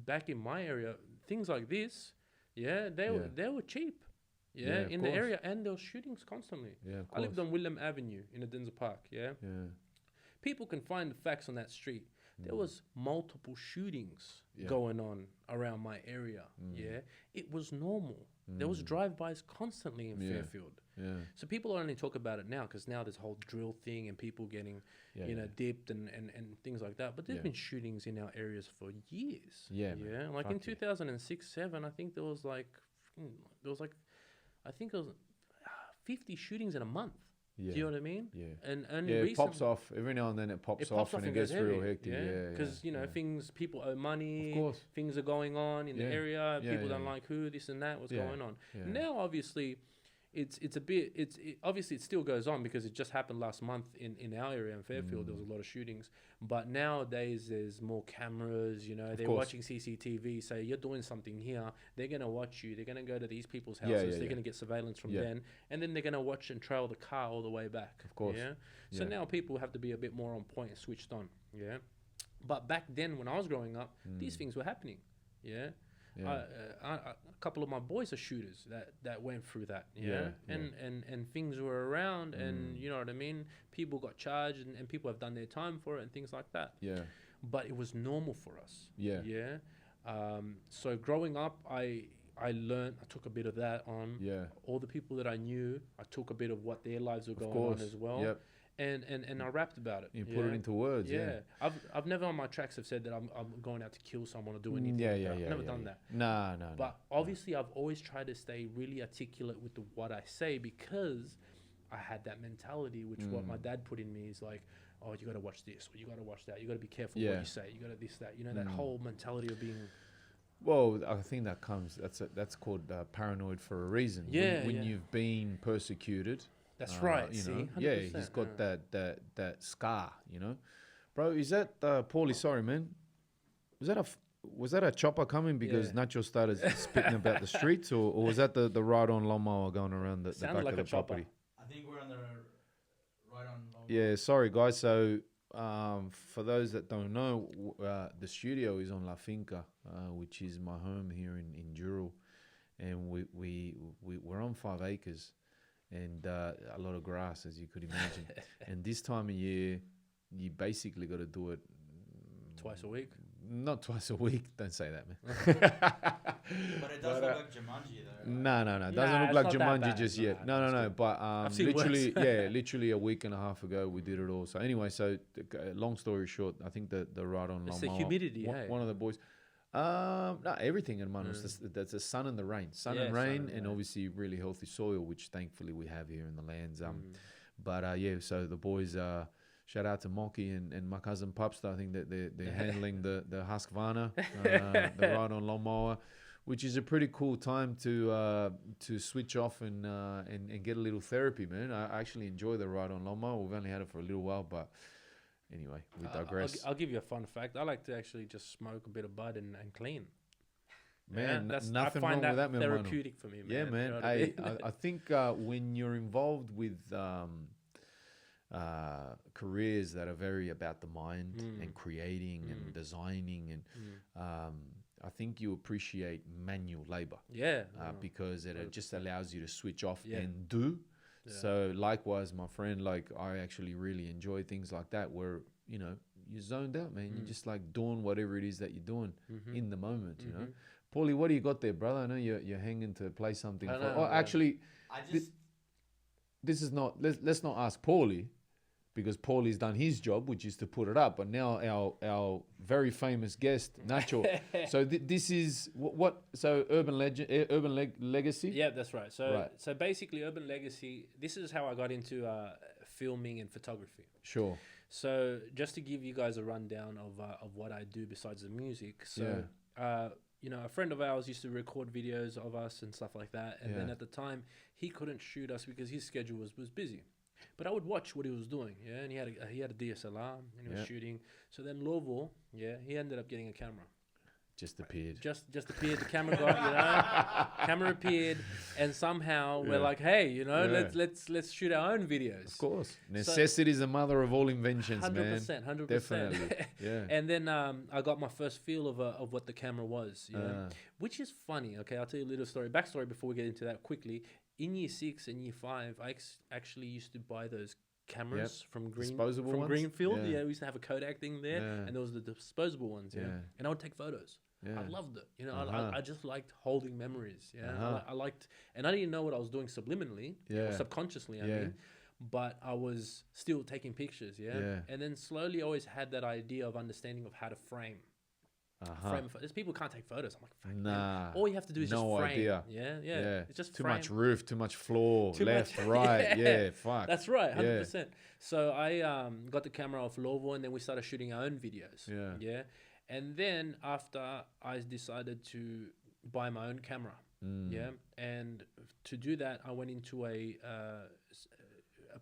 back in my area, things like this, they were cheap, in the area, and there were shootings constantly. I lived on William Avenue in the Denzer Park. People can find the facts on that street. There was multiple shootings going on around my area. It was normal. There was drive-bys constantly in Fairfield. So people only talk about it now because now this whole drill thing and people getting, you know, dipped and things like that. But there's been shootings in our areas for years. Like in 2006-07, I think there was like, I think it was 50 shootings in a month. Yeah. Do you know what I mean? Yeah. And only it recently, pops off every now and then. It pops off and it gets real hectic. Yeah, because you know things, people owe money. Of course. Things are going on in the area. Yeah, People don't like who, this and that. What's going on Yeah. now? Obviously, obviously it still goes on because it just happened last month in our area in Fairfield. There was a lot of shootings, but nowadays there's more cameras. You know, they're watching CCTV. So you're doing something here, they're gonna watch you. They're gonna go to these people's houses. They're gonna get surveillance from them, and then they're gonna watch and trail the car all the way back. Of course. Yeah. So now people have to be a bit more on point and switched on. Yeah. But back then, when I was growing up, these things were happening. Yeah. A couple of my boys are shooters that went through that, and things were around, and you know what I mean. People got charged, and people have done their time for it, and things like that. Yeah. But it was normal for us. Yeah. Yeah. So growing up, I learned. I took a bit of that on. Yeah. All the people that I knew, I took a bit of what their lives were going on as well. Yep. And I rapped about it. You put it into words. Yeah. I've never on my tracks have said that I'm going out to kill someone or do anything. I've never done that. No. But obviously, I've always tried to stay really articulate with what I say, because I had that mentality, which what my dad put in me is like, oh, you got to watch this, or you got to watch that. You got to be careful what you say. You got to this, that. You know, that whole mentality of being. Well, I think that comes. That's called paranoid for a reason. Yeah. When you've been persecuted. That's right. You know, 100%, he's got that scar. You know, bro. Is that Paulie? Sorry, man. Was that a chopper coming because Nacho started spitting about the streets, or was that the ride-on lawnmower going around the back like of the chopper. property? I think we're on the ride-on lawnmower. Yeah, sorry guys. So for those that don't know, the studio is on La Finca, which is my home here in Dural, and we're on 5 acres. And a lot of grass, as you could imagine. And this time of year, you basically got to do it twice a week. Not twice a week. Don't say that, man. But it does look like Jumanji, though. No. It doesn't look like Jumanji just yet. No. But literally a week and a half ago, we did it all. So anyway, long story short, I think the ride-on lawnmower. It's the humidity, One of the boys. No, everything in Manus. That's the sun and the rain. Sun and rain, and obviously really healthy soil, which thankfully we have here in the lands. But so the boys, shout out to Moki and my cousin Pupster. I think that they're handling the Husqvarna, the ride-on lawnmower, which is a pretty cool time to switch off and get a little therapy, man. I actually enjoy the ride-on lawnmower. We've only had it for a little while, but. Anyway, we digress. I'll give you a fun fact. I like to actually just smoke a bit of bud and clean. Man, nothing wrong with that, man. Therapeutic for me, man. Yeah, man. You know I think when you're involved with careers that are very about the mind and creating and designing, and I think you appreciate manual labor. Yeah. Because it just allows you to switch off and do. Yeah. So likewise, my friend, like I actually really enjoy things like that where, you know, you're zoned out, man. You're just like doing whatever it is that you're doing in the moment, you know. Paulie, what do you got there, brother? I know you're hanging to play something. Actually, this is not, let's not ask Paulie, because Paulie's done his job, which is to put it up. But now our very famous guest, Nacho. So this is what? So Urban Legacy? Yeah, that's right. So basically Urban Legacy, this is how I got into filming and photography. Sure. So just to give you guys a rundown of what I do besides the music. So, you know, a friend of ours used to record videos of us and stuff like that. And then at the time, he couldn't shoot us because his schedule was busy. But I would watch what he was doing, and he had a DSLR, and he was shooting. So then Lovo, he ended up getting a camera. Just appeared. Just appeared. The camera got, you know, camera appeared, and somehow we're like, hey, you know, let's shoot our own videos. Of course, necessity is the mother of all inventions, 100%, man. 100%. Definitely. Yeah. And then I got my first feel of what the camera was, you know? Which is funny. Okay, I'll tell you a little backstory before we get into that quickly. In year 6 and year 5, I actually used to buy those cameras from Greenfield. Yeah, we used to have a Kodak thing there, and there was the disposable ones. And I would take photos. I loved it. You know, I just liked holding memories. I liked, and I didn't know what I was doing subliminally or subconsciously. I mean, but I was still taking pictures. And then slowly, I always had that idea of understanding of how to frame. There's people who can't take photos. I'm like, fuck, Nah. man. All you have to do is just frame. Idea. Yeah. It's just too frame. much roof, too much floor, Too left, much- right. Yeah, fuck. That's right, 100%. So I got the camera off Lovo, and then we started shooting our own videos. Yeah. And then after I decided to buy my own camera. Yeah. And to do that, I went into a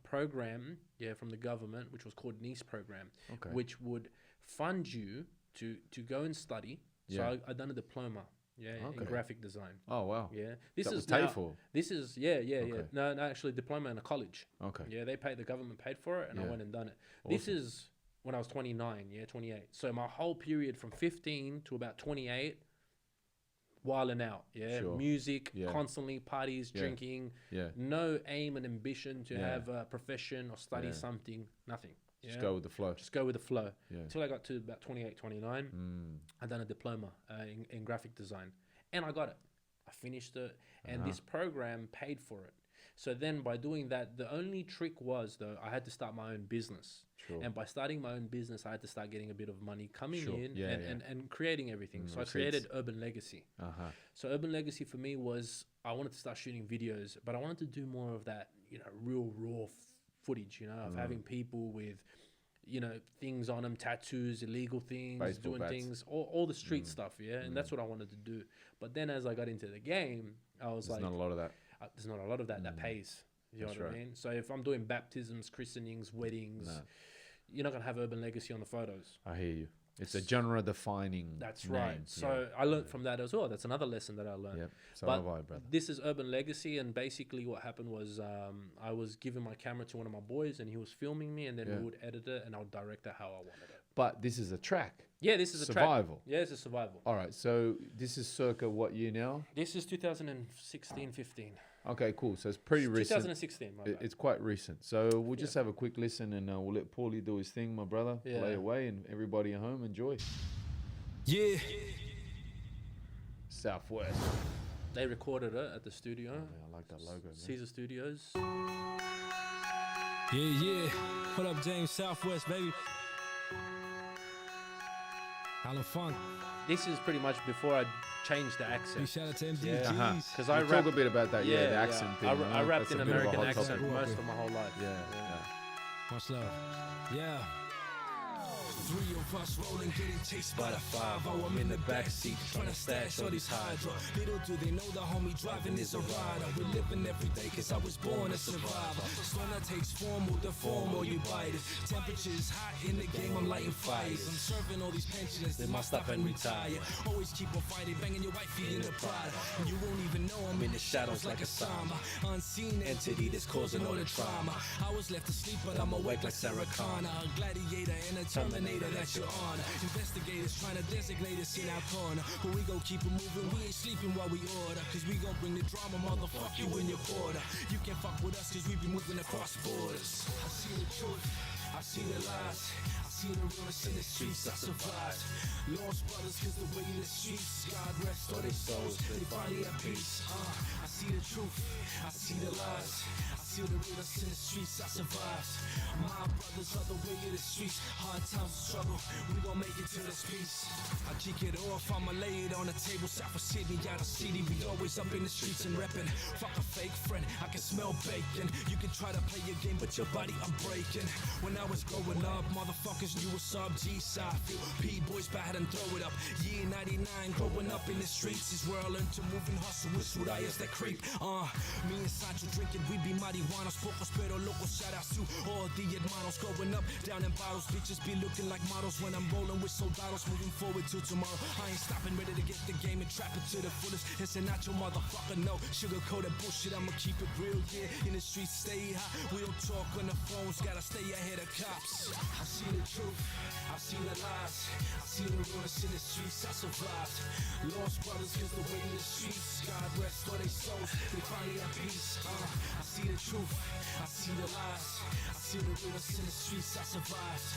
program, from the government, which was called NICE program, which would fund you to go and study. So I done a diploma, in graphic design. Oh wow. Yeah, this is TAFE. This is No, actually, diploma in a college. Okay. Yeah, the government paid for it, and I went and done it. Awesome. This is when I was 29. 28. So my whole period from 15 to about 28. Wilding out, music, constantly parties, drinking, no aim and ambition to have a profession or study something, nothing. Just go with the flow. Just go with the flow. Until I got to about 28, 29, I done a diploma in graphic design, and I got it. I finished it, and this program paid for it. So then by doing that, the only trick was, though, I had to start my own business. Sure. And by starting my own business, I had to start getting a bit of money coming in and creating everything. So I created Urban Legacy. So Urban Legacy for me was, I wanted to start shooting videos, but I wanted to do more of that, real raw footage, of having people with, things on them, tattoos, illegal things, baseball doing bats. Things, all the street stuff, and that's what I wanted to do. But then as I got into the game, I was There's like, not a lot of that. There's not a lot of that pays. You know what I mean? So if I'm doing baptisms, christenings, weddings, you're not gonna have Urban Legacy on the photos. I hear you. It's a genre-defining. That's right. So I learned from that as well. That's another lesson that I learned. Yep. So but have I, brother. This is Urban Legacy, and basically what happened was I was giving my camera to one of my boys, and he was filming me, and then we would edit it, and I would direct it how I wanted it. But this is a track. Yeah, this is a survival. Track. Yeah, it's a survival. All right. So this is circa what year now? This is 2016, 15. Okay, cool. So it's pretty recent. 2016, my bad. It's quite recent. So we'll just have a quick listen, and we'll let Paulie do his thing, my brother. Play away, and everybody at home enjoy. Yeah. Southwest. They recorded it at the studio. Yeah, I like that logo, man. Caesar Studios. Yeah. What up, James? Southwest, baby. Alan Funk. This is pretty much before I changed the Big accent. shout out to MDGs. Yeah. Because I talk a bit about that, the accent thing. I rapped in That's a bit of a American hot accent topic. most of my whole life. Yeah. Much love. Yeah. Three of us rolling, getting chased by the 5-0. I'm in the backseat, trying to stash all these hydro. Little do they know the homie driving is a rider. We're living every day cause I was born a survivor. Stunner takes form with the form or you bite it. Temperature's hot in the game, I'm lighting fires. I'm serving all these pensioners, they must stop and retire. Always keep on fighting, banging your wifey in the pride. And you won't even know I'm in the shadows like a samba. Unseen entity that's causing all the trauma. I was left asleep but I'm awake like Sarah Connor. A gladiator and a terminator. That's your honor. Investigators trying to designate us in our corner. But we gon' keep it moving, we ain't sleeping while we order. Cause we gon' bring the drama, motherfuck you in your quarter. You can't fuck with us cause we be moving across borders. I see the truth, I see the lies. I see the realness in the streets, I survived. Lost brothers cause the way in the streets. God rest all their souls, they finally at peace. I see the truth, I see the lies. I see the realness in the streets, I survived. My brothers are the way of the streets. Hard times of struggle, we gon' make it to this peace. I kick it off, I'ma lay it on the table. South of Sydney, out of city, we always up in the streets and reppin'. Fuck a fake friend, I can smell bacon. You can try to play your game, but your body I'm breaking. When I was growing up, motherfuckers knew what's up. G-side, feel P-boys bad and throw it up. Year 99, growing up in the streets is where I learned to move and hustle with sudayas that creep. Me and Sancho drinking, we be marihuanos, pocos pero locos. Shout out to all the hermanos growing up down in bottles. Bitches be looking like models when I'm rolling with soldados. Moving forward till tomorrow. I ain't stopping, ready to get the game and trap it to the fullest. Ese Nacho, motherfucker, no sugar-coated bullshit. I'ma keep it real, yeah. In the streets, stay hot. We don't talk on the phones, gotta stay ahead of cops. I see the truth, I see the lies. I see the realness in the streets, I survived. Lost brothers cause the way in the streets. God rest all their souls, they finally at peace. I see the truth, I see the lies. I see the realness in the streets, I survived.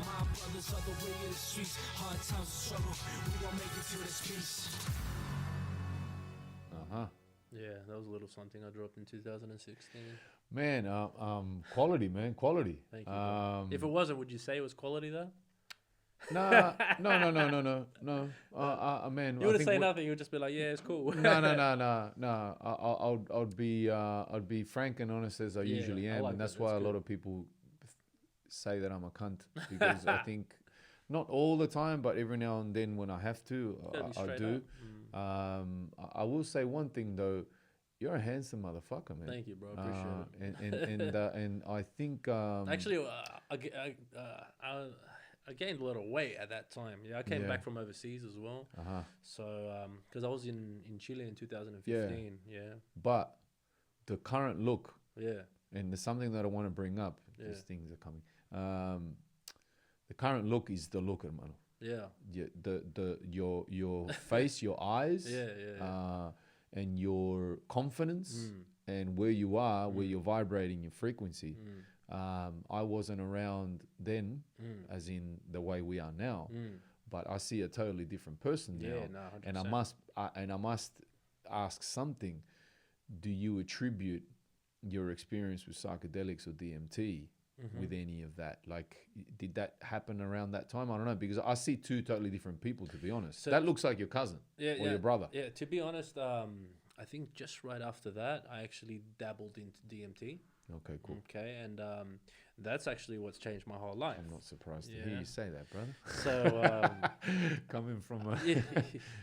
My brothers are the way in the streets. Hard times of struggle, we gon' make it to this peace. Yeah, that was a little something I dropped in 2016. Man, quality, man, quality. Thank you. If it wasn't, would you say it was quality though? No. Man, You I wouldn't think say nothing. You would just be like, yeah, it's cool. No. I'd be frank and honest as I Yeah, usually I am, like and that. that's why That's a lot good. of people say that I'm a cunt because I think not all the time, but every now and then when I have to, Gotta be I straight do. up. Mm. I will say one thing though. You're a handsome motherfucker, man. Thank you, bro. Appreciate it. And I think Actually, I gained a lot of weight at that time. Yeah, I came Yeah. back from overseas as well. uh-huh. So, because I was in Chile in 2015. Yeah. But the current look, Yeah. and there's something that I want to bring up. Yeah. These things are coming. The current look is the look, hermano. Yeah. Your face, your eyes, Yeah. and your confidence, and where you are, where you're vibrating your frequency. I wasn't around then, as in the way we are now, but I see a totally different person now. Yeah, no, 100%. And I must ask something. Do you attribute your experience with psychedelics or DMT with any of that? Like, did that happen around that time? I don't know, because I see two totally different people, to be honest. So- that looks like your cousin or your brother. Yeah, to be honest, I think just right after that, I actually dabbled into DMT. Okay, cool. Okay, and that's actually what's changed my whole life. I'm not surprised to Yeah. hear you say that, brother. So, Coming from a, yeah,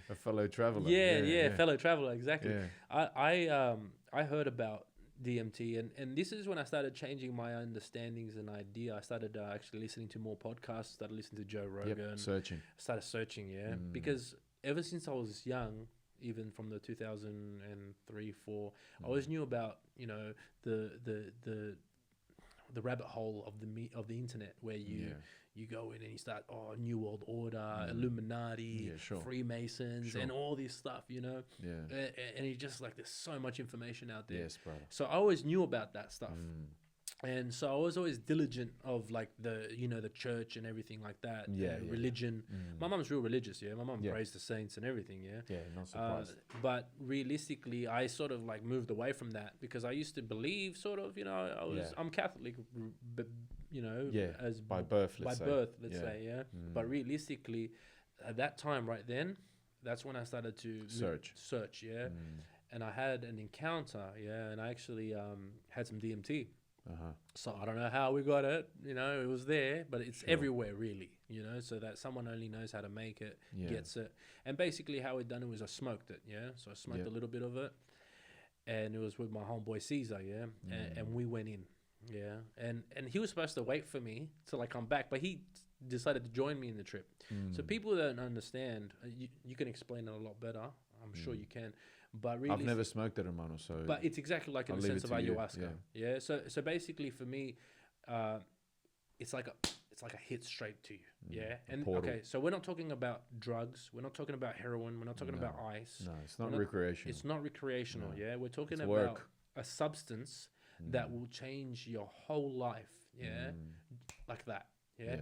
a fellow traveler. yeah, fellow traveler, exactly. Yeah. I heard about DMT, and this is when I started changing my understandings and idea. I started actually listening to more podcasts. Started listening to Joe Rogan. Yep, searching. Started searching, because ever since I was young, even from the 2003, 4, I always knew about the rabbit hole of the internet where you go in and you start New World Order, Illuminati, Yeah, sure. Freemasons, Sure. and all this stuff, Yeah. and it's just like there's so much information out there. Yes, brother. So I always knew about that stuff. And so I was always diligent of like the church and everything like that. Religion. My mom's real religious. Yeah, my mom prays the saints and everything. Yeah. Yeah, not surprised. But realistically, I sort of like moved away from that because I used to believe I'm Catholic, but as by birth, let's say. let's say. Yeah. But realistically, at that time, right then, that's when I started to search. Yeah. And I had an encounter. Yeah, and I actually had some DMT. So I don't know how we got it, it was there, but it's everywhere really, so that someone only knows how to make it, gets it. And basically how it done it was I smoked it, so I smoked a little bit of it, and it was with my homeboy Caesar, and we went in, and he was supposed to wait for me till I come back, but he decided to join me in the trip. So people that don't understand, you can explain it a lot better, I'm sure you can. But really, I've never smoked it, hermano, so... But it's exactly like in the sense of ayahuasca. Yeah. So basically for me, it's like a hit straight to you. Yeah. And okay, so we're not talking about drugs. We're not talking about heroin. We're not talking about ice. No, it's not recreational. It's not recreational. No. Yeah. We're talking it's about work. A substance that will change your whole life. Yeah. Like that. Yeah.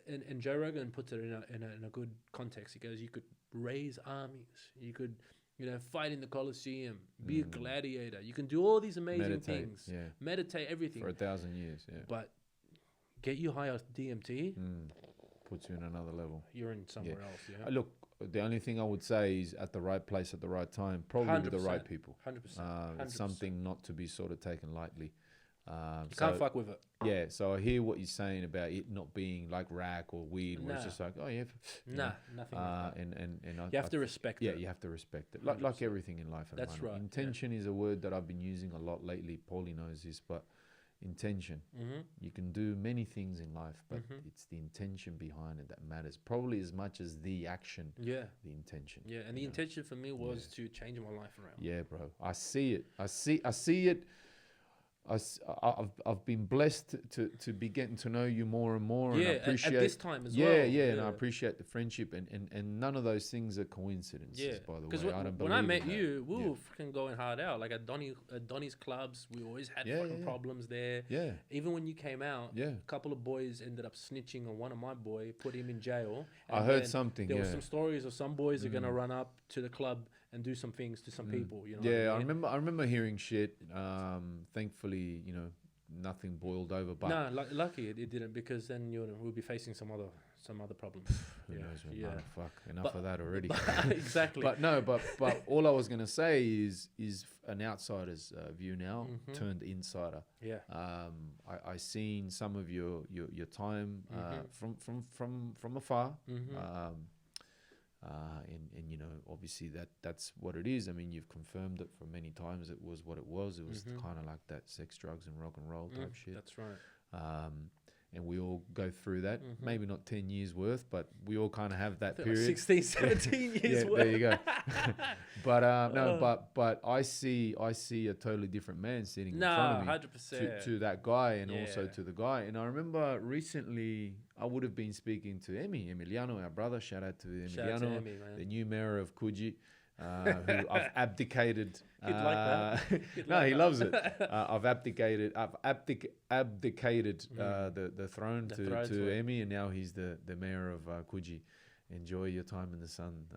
And Joe Rogan puts it in a good context. He goes, you could raise armies. You could... fight in the Colosseum, be a gladiator. You can do all these amazing things. Yeah. Meditate, everything. For 1,000 years, yeah. But get you high off DMT, puts you in another level. You're in somewhere else, yeah. Look, the only thing I would say is at the right place at the right time, probably with the right people. 100%. It's something not to be sort of taken lightly. You can't fuck with it. Yeah, so I hear what you're saying about it not being like rack or weed, where it's just like, nothing like that. And you have to respect it. Yeah, you have to respect it. Like everything in life. That's right. Intention is a word that I've been using a lot lately. Paulie knows this, but intention. You can do many things in life, but it's the intention behind it that matters. Probably as much as the action. Yeah. The intention. Yeah, and the intention for me was to change my life around. Yeah, bro. I see it. I see it. I've been blessed to be getting to know you more and more. Yeah, and I appreciate, at this time as well. Yeah, and I appreciate the friendship and none of those things are coincidences, by the way. Because when I met you, we were freaking going hard out. Like at Donny's clubs, we always had fucking problems there. Yeah. Even when you came out, a couple of boys ended up snitching on one of my boy, put him in jail. I heard something, There were some stories of some boys are going to run up to the club and do some things to some people, I remember hearing shit. Thankfully, nothing boiled over. But no, lucky it didn't, because then we'll be facing some other some other problems. Who knows, man? Yeah. Fuck, enough of that already. Exactly. But all I was gonna say is an outsider's view now turned insider. Yeah. I seen some of your time from afar. And you know, obviously that's what it is. I mean, you've confirmed it for many times. It was what it was. It was kind of like that sex, drugs, and rock and roll type shit. That's right. And we all go through that. Maybe not 10 years worth, but we all kind of have that Like period. 16, 17 years worth. There you go. But I see a totally different man sitting in front of me 100%. to that guy, and also to the guy. And I remember recently I would have been speaking to Emiliano, our brother. Shout out to Emiliano, Shout out to Emmy, man. the new mayor of Coogee. Who I've abdicated. He'd like that. He loves it. I've abdicated the throne to Emmy, and now he's the mayor of Coogee. Enjoy your time in the sun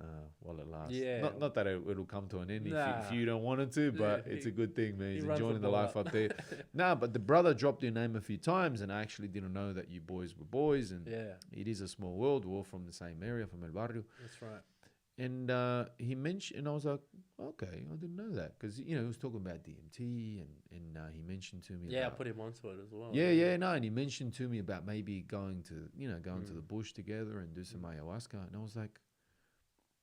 while it lasts. Yeah. Not that it'll come to an end if you don't want it to, but it's a good thing, man. He's enjoying the life up there. But the brother dropped your name a few times, and I actually didn't know that you boys were boys. And it is a small world. We're all from the same area, from El Barrio. That's right. And he mentioned, and I was like, okay, I didn't know that, because he was talking about DMT, and he mentioned to me. Yeah, I put him onto it as well. And he mentioned to me about maybe going to the bush together and do some ayahuasca, and I was like,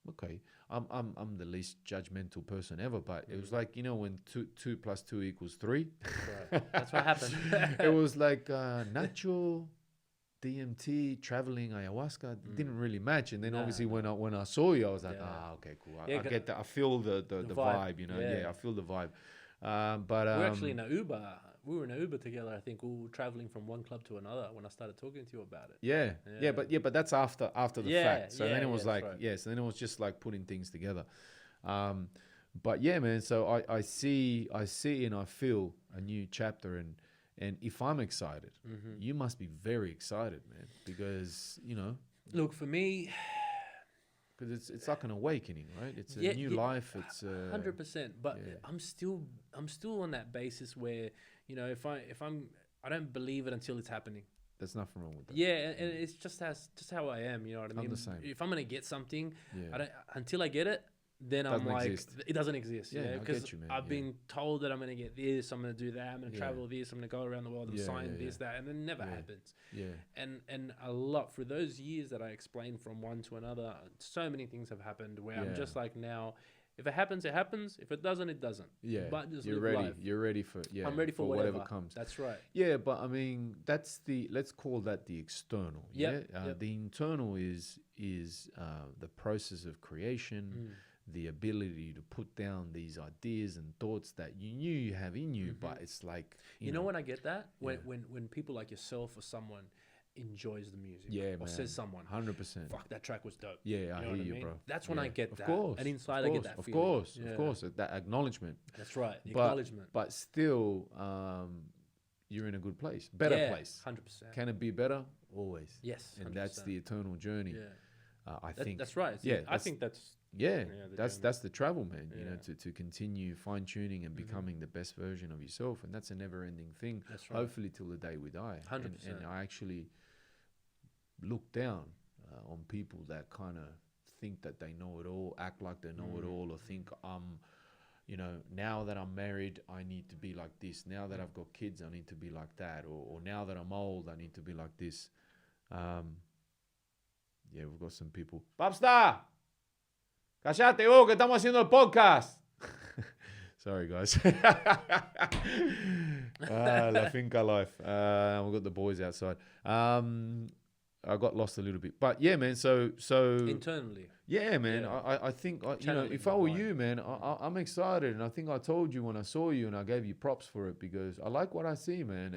okay, I'm the least judgmental person ever, but it was like, when 2 + 2 = 3. That's right. That's what happened. It was like Nacho, DMT, traveling, ayahuasca didn't really match, and then obviously when I saw you, I was like, okay, cool. I get that. I feel the vibe, I feel the vibe. But we're actually in an Uber. We were in an Uber together. I think we were traveling from one club to another when I started talking to you about it. But that's after the fact. So then it was like, right. So then it was just like putting things together. But yeah, man. So I see and I feel a new chapter. And if I'm excited, you must be very excited, man, because, Look, for me... Because it's like an awakening, right? It's a new life. It's 100%. But I'm still on that basis where, I don't believe it until it's happening. There's nothing wrong with that. Yeah, and it's just how I am, you know what I mean? I'm the same. If I'm going to get something, until I get it, then I'm like, it doesn't exist. Yeah, because I get you, man. I've been told that I'm going to get this, I'm going to do that, I'm going to travel this, I'm going to go around the world and sign this, that, and then it never happens. Yeah. And a lot, for those years that I explained from one to another, so many things have happened where I'm just like, now, if it happens, it happens. If it doesn't, it doesn't. Yeah. But just you're live ready. life. You're ready for I'm ready for whatever comes. That's right. Yeah, but I mean, let's call that the external. Yep. The internal is the process of creation. The ability to put down these ideas and thoughts that you knew you have in you, but it's like you know when I get that when people like yourself or someone enjoys the music, or says someone 100%, fuck, that track was dope. Yeah, I hear you, bro. That's when I get that. Of course, and inside I get that feeling. Of course, that acknowledgement. That's right, acknowledgement. But still, you're in a good place, better place. 100%. Can it be better? Always. Yes, 100%. And that's the eternal journey. I think that's right. I think that's that's the travel, man. You know, to continue fine tuning and becoming the best version of yourself, and that's a never ending thing. That's right. Hopefully till the day we die. 100%. And I actually look down on people that kind of think that they know it all, act like they know it all, or think now that I'm married, I need to be like this. Now that I've got kids, I need to be like that. Or now that I'm old, I need to be like this. We've got some people. Popstar! Cállate, que estamos haciendo el podcast. Sorry, guys. La finca life. We've got the boys outside. I got lost a little bit. But yeah, man, so internally. Yeah, man. Yeah. I think, if I were you, man, I'm excited. And I think I told you when I saw you, and I gave you props for it, because I like what I see, man.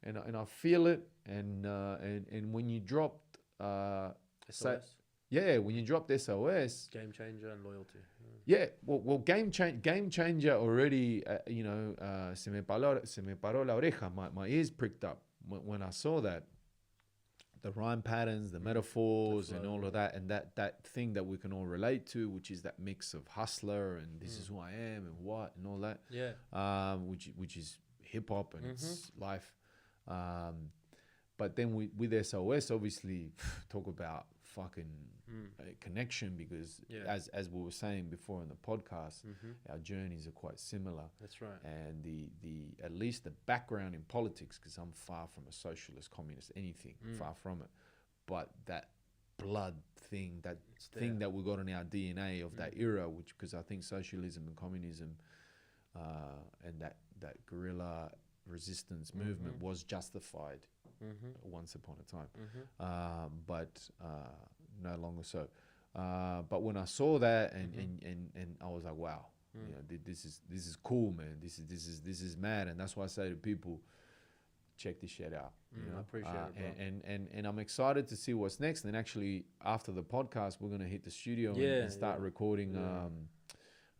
And I feel it. And when you dropped... SOS? When you dropped SOS... Game changer and loyalty. Yeah, well, game changer already, se me paró la oreja. My ears pricked up when I saw that. The rhyme patterns, the metaphors, and all of that, and that thing that we can all relate to, which is that mix of hustler and this is who I am and what and all that. Yeah. Which is hip hop and it's life. But then with SOS, obviously, talk about fucking connection, because as we were saying before in the podcast, our journeys are quite similar. That's right. And the at least the background in politics, because I'm far from a socialist, communist, anything, far from it. But that blood thing, that thing that we got in our DNA of that era, which, because I think socialism and communism and that guerrilla resistance movement was justified once upon a time, but no longer so. But when I saw that, and I was like, wow, you know, this is cool, man. This is mad, and that's why I say to people, check this shit out. You know? I appreciate it, bro. And I'm excited to see what's next. And actually, after the podcast, we're gonna hit the studio and start recording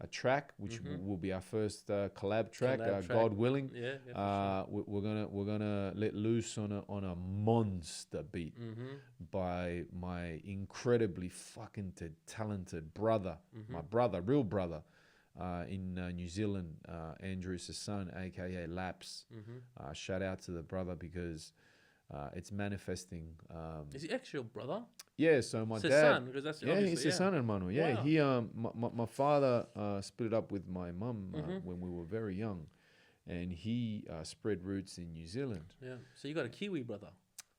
a track, which will be our first collab track, God willing. We're gonna let loose on a monster beat by my incredibly fucking talented brother, my brother, real brother, in New Zealand, Andrew's son, aka Laps. Shout out to the brother, because it's manifesting. Is he actually your brother? Yeah, so my It's dad. his son, because that's He's his son, Manu. Yeah, Wow. my father split up with my mum when we were very young, and he spread roots in New Zealand. Yeah. So you got a Kiwi brother.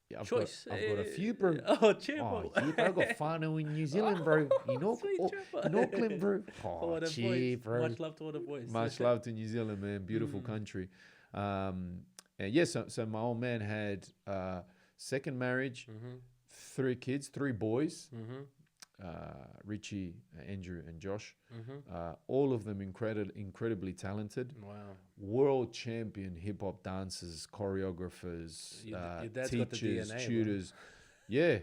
Yeah, I've Choice. got a few, bro. Oh, cheers, Oh, bro. yeah, I got whānau in New Zealand, bro. In Auckland, bro. Oh, Oh, the cheer, boys. bro. Much love to all the boys. Much love to New Zealand, man. Beautiful country. And yeah, so my old man had second marriage, 3 kids, 3 boys, Richie, Andrew, and Josh. All of them incredibly talented. Wow. World champion hip hop dancers, choreographers, Your dad's got the teachers, DNA, tutors. Yeah,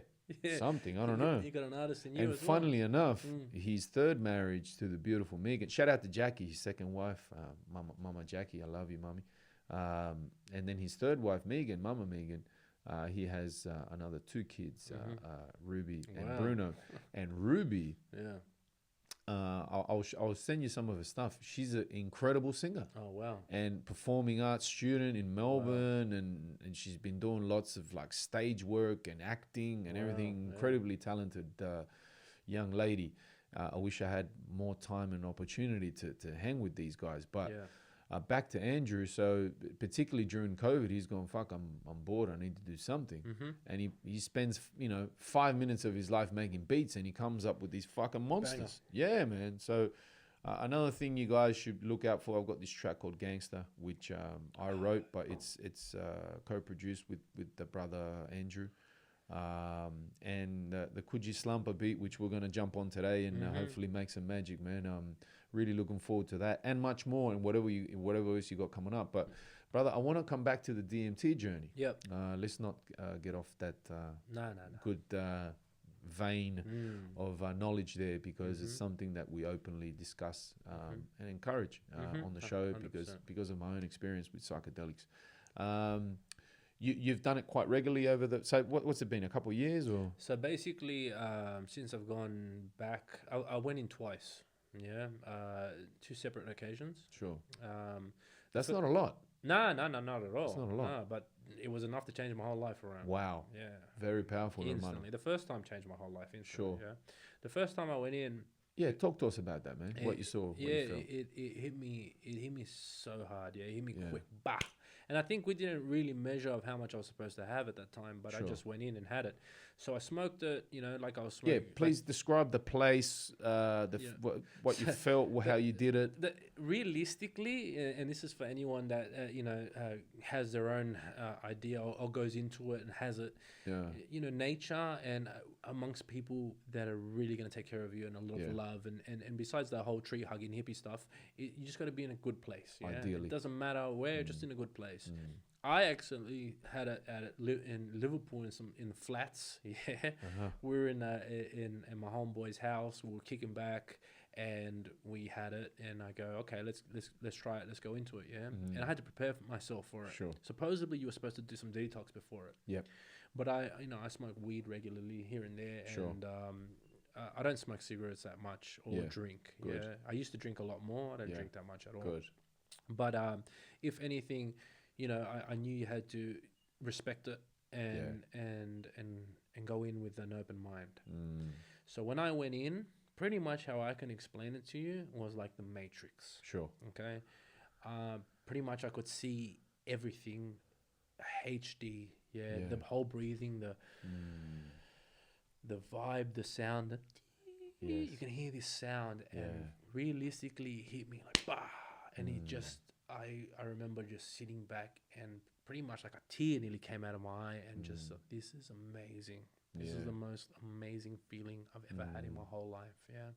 something, I don't know. You got an artist in you And as well. funnily enough, his third marriage to the beautiful Megan. Shout out to Jackie, his second wife, Mama Jackie. I love you, Mommy. And then his third wife, Megan, Mama Megan. He has another 2 kids, Ruby and Bruno. And Ruby, I'll send you some of her stuff. She's an incredible singer. Oh, wow. And performing arts student in Melbourne, and she's been doing lots of like stage work and acting and everything. Incredibly talented young lady. I wish I had more time and opportunity to hang with these guys, but. Back to Andrew, so particularly during COVID, he's gone, fuck, I'm bored, I need to do something. And he spends, 5 minutes of his life making beats, and he comes up with these fucking monsters. Yeah, man. So another thing you guys should look out for, I've got this track called Gangster, which I wrote, but it's co-produced with the brother Andrew. And the Coogee Slumper beat, which we're going to jump on today and hopefully make some magic, man. Really looking forward to that and much more, and whatever else you got coming up. But brother, I want to come back to the DMT journey. Yep. Let's not get off that No. good vein of knowledge there, because it's something that we openly discuss and encourage on the show 100%. because of my own experience with psychedelics. You've done it quite regularly over the. So what's it been? A couple of years or? So basically, since I've gone back, I went in twice. Yeah, 2 separate occasions. Sure. That's not a lot. No, not at all. It's not a lot. No, but it was enough to change my whole life around. Wow. Yeah. Very powerful. Instantly. The first time changed my whole life instantly. Sure. Yeah. The first time I went in. Yeah, talk to us about that, man. What you saw. What you felt. It hit me. It hit me so hard. Yeah, it hit me quick. Bah. And I think we didn't really measure of how much I was supposed to have at that time, but I just went in and had it. So I smoked it, like I was smoking. Yeah, please describe the place, what you felt, how you did it. Realistically, and this is for anyone that has their own idea or goes into it and has it. Yeah. Nature and amongst people that are really going to take care of you and a lot of love and besides the whole tree hugging hippie stuff, you just got to be in a good place. Yeah? Ideally, it doesn't matter where, just in a good place. I actually had it in Liverpool in the flats. Yeah, we were in my homeboy's house. We were kicking back, and we had it. And I go, okay, let's try it. Let's go into it. Yeah, and I had to prepare myself for it. Sure. Supposedly, you were supposed to do some detox before it. Yep. But I smoke weed regularly here and there, and I don't smoke cigarettes that much or drink. Good. Yeah, I used to drink a lot more. I don't drink that much at all. Good. But if anything, I knew you had to respect it and go in with an open mind. So when I went in, pretty much how I can explain it to you was like the Matrix. Sure. Okay. Pretty much I could see everything HD. Yeah. The whole breathing, the vibe, the sound, you can hear this sound, and realistically it hit me like bah, and it just I remember just sitting back, and pretty much like a tear nearly came out of my eye, and just thought, this is amazing. This is the most amazing feeling I've ever had in my whole life. Yeah.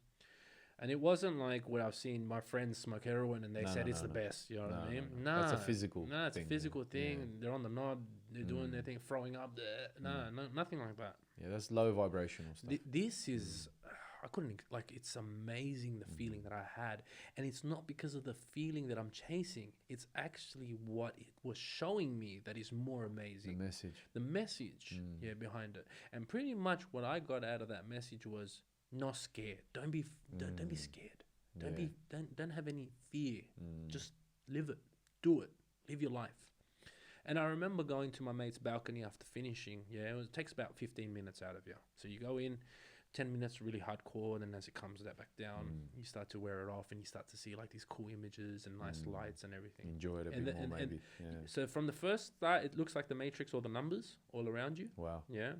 And it wasn't like what I've seen my friends smoke heroin and they said it's the best. You know what I mean? No, that's a physical. No, it's thing, a physical thing. Yeah. And they're on the nod. They're doing their thing, throwing up. No, nothing like that. Yeah, that's low vibrational stuff. This is, I couldn't, like, it's amazing the feeling that I had. And it's not because of the feeling that I'm chasing. It's actually what it was showing me that is more amazing. The message, behind it. And pretty much what I got out of that message was, not scared. Don't be scared. Don't have any fear. Just live it. Do it. Live your life. And I remember going to my mate's balcony after finishing. Yeah, it takes about 15 minutes out of you. So you go in, 10 minutes really hardcore, and then as it comes back down, you start to wear it off, and you start to see like these cool images and nice lights and everything. Enjoy it a bit more, maybe. So from the first start, it looks like the Matrix, or the numbers all around you. Wow. Yeah.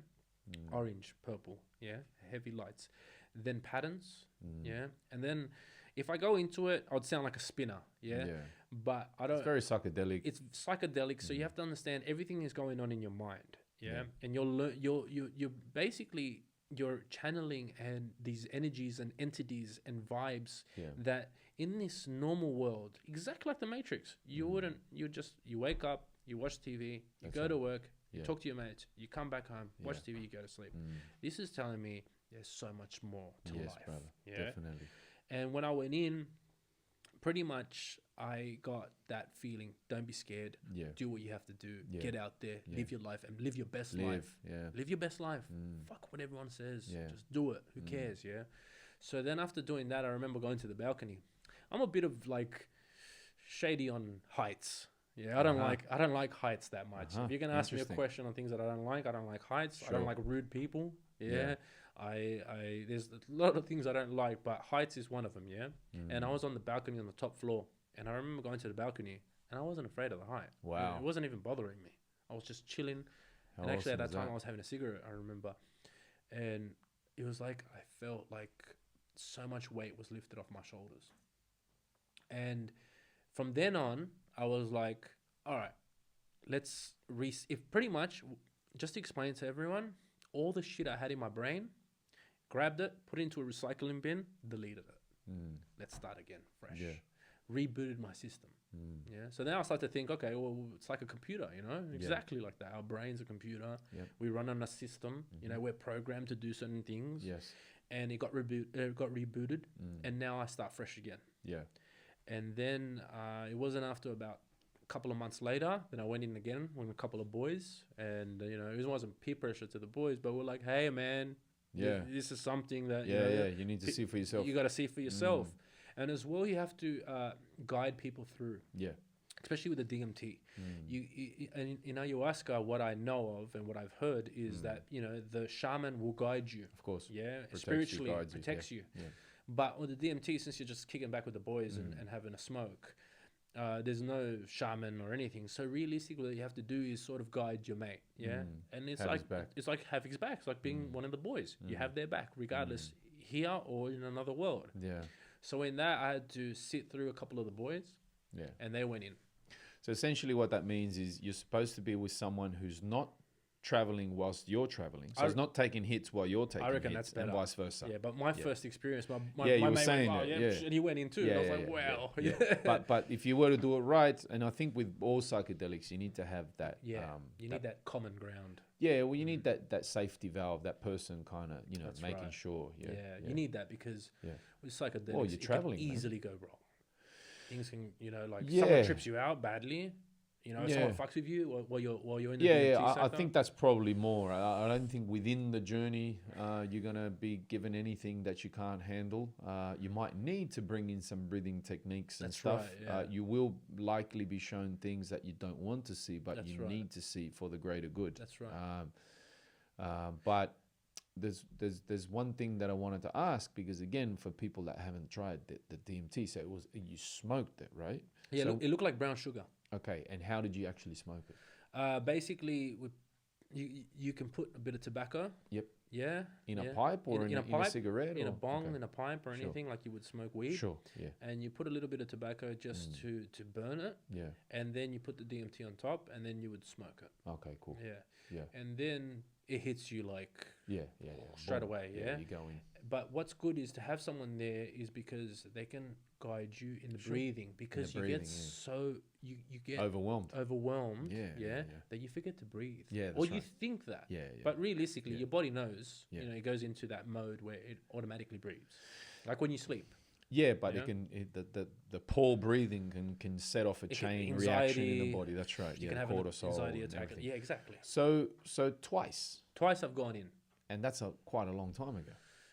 Orange, purple. Yeah. Heavy lights. Then patterns. Yeah. And then if I go into it, I'd sound like a spinner. Yeah. But I don't. It's very psychedelic. It's psychedelic. So you have to understand everything is going on in your mind. Yeah. And you're basically, you're channeling and these energies and entities and vibes that in this normal world, exactly like the Matrix, you wouldn't. You wake up, you watch TV, you go to work, you talk to your mates, you come back home, watch TV, you go to sleep. This is telling me there's so much more to life. Brother. Yeah, Definitely. And when I went in, pretty much I got that feeling. Don't be scared. Yeah. Do what you have to do. Get out there. Live your life and live your best life. Yeah. Live your best life. Fuck what everyone says. Just do it. Who cares? Yeah. So then after doing that, I remember going to the balcony. I'm a bit of like shady on heights. Yeah, I don't like heights that much. If you're gonna ask me a question on things that I don't like heights. I don't like rude people. Yeah. I there's a lot of things I don't like, but heights is one of them. Yeah. And I was on the balcony on the top floor, and I remember going to the balcony, and I wasn't afraid of the height. Wow. It wasn't even bothering me. I was just chilling. How and actually at awesome that time I was having a cigarette, I remember. And it was like I felt like so much weight was lifted off my shoulders. And from then on, I was like, all right, let's if pretty much, just to explain to everyone, all the shit I had in my brain, grabbed it, put it into a recycling bin, deleted it. Let's start again, fresh. Yeah. Rebooted my system. Yeah. So now I start to think, okay, well, it's like a computer, you know, exactly like that. Our brain's a computer. Yep. We run on a system. You know, we're programmed to do certain things. Yes. And it got rebooted, and now I start fresh again. Yeah. And then it wasn't after about a couple of months later, then I went in again with a couple of boys, and you know, it wasn't peer pressure to the boys, but we're like, hey man, this is something that you need to see for yourself. You got to see for yourself, and as well, you have to guide people through. Yeah. Especially with the DMT, and in ayahuasca, what I know of and what I've heard is that the shaman will guide you. Of course. Yeah, Protects spiritually you, protects you. Yeah. But with the DMT, since you're just kicking back with the boys and having a smoke, there's no shaman or anything. So realistically, what you have to do is sort of guide your mate. Yeah, and it's like have his back. It's like being one of the boys. You have their back, regardless here or in another world. Yeah. So in that, I had to sit through a couple of the boys. Yeah. And they went in. So essentially what that means is you're supposed to be with someone who's not traveling whilst you're traveling. So it's not taking hits while you're taking hits. I reckon that's better. And vice versa. Yeah, but my first experience, my you were mate saying went, and he went in too. And I was like, wow. Yeah. But if you were to do it right, and I think with all psychedelics, you need to have that. Yeah, you need that common ground. Yeah, well, you need that safety valve, that person kind of, that's making right. sure. Yeah, you need that because with psychedelics, you're traveling, it can easily go wrong. Things can, someone trips you out badly, You know, if someone fucks with you while you're in the yeah, DMT I think that's probably more. I don't think within the journey you're gonna be given anything that you can't handle. You might need to bring in some breathing techniques and stuff. Right, yeah. You will likely be shown things that you don't want to see, but you right. need to see for the greater good. That's right. But there's one thing that I wanted to ask, because again, for people that haven't tried the DMT, so you smoked it, right? Yeah, So, it looked like brown sugar. okay, and how did you actually smoke it? Basically, you can put a bit of tobacco. Yep. Yeah. In a pipe or in a cigarette? In or? a bong, Okay. in a pipe, or anything like you would smoke weed. Sure, yeah. And you put a little bit of tobacco just to burn it. Yeah. And then you put the DMT on top, and then you would smoke it. Okay, cool. Yeah. Yeah. And then it hits you like straight Boom. away. Yeah. You go in. But what's good is to have someone there, is because they can guide you in the breathing, because you get so you get Overwhelmed. Yeah. That you forget to breathe. Yeah, that's or you right. think that. Yeah. But realistically, your body knows. Yeah. You know, it goes into that mode where it automatically breathes, like when you sleep. Yeah, but the poor breathing can set off a chain reaction in the body. That's right. You can have cortisol, an anxiety and attack. everything. Yeah, exactly. So twice, Twice I've gone in. and that's quite a long time ago.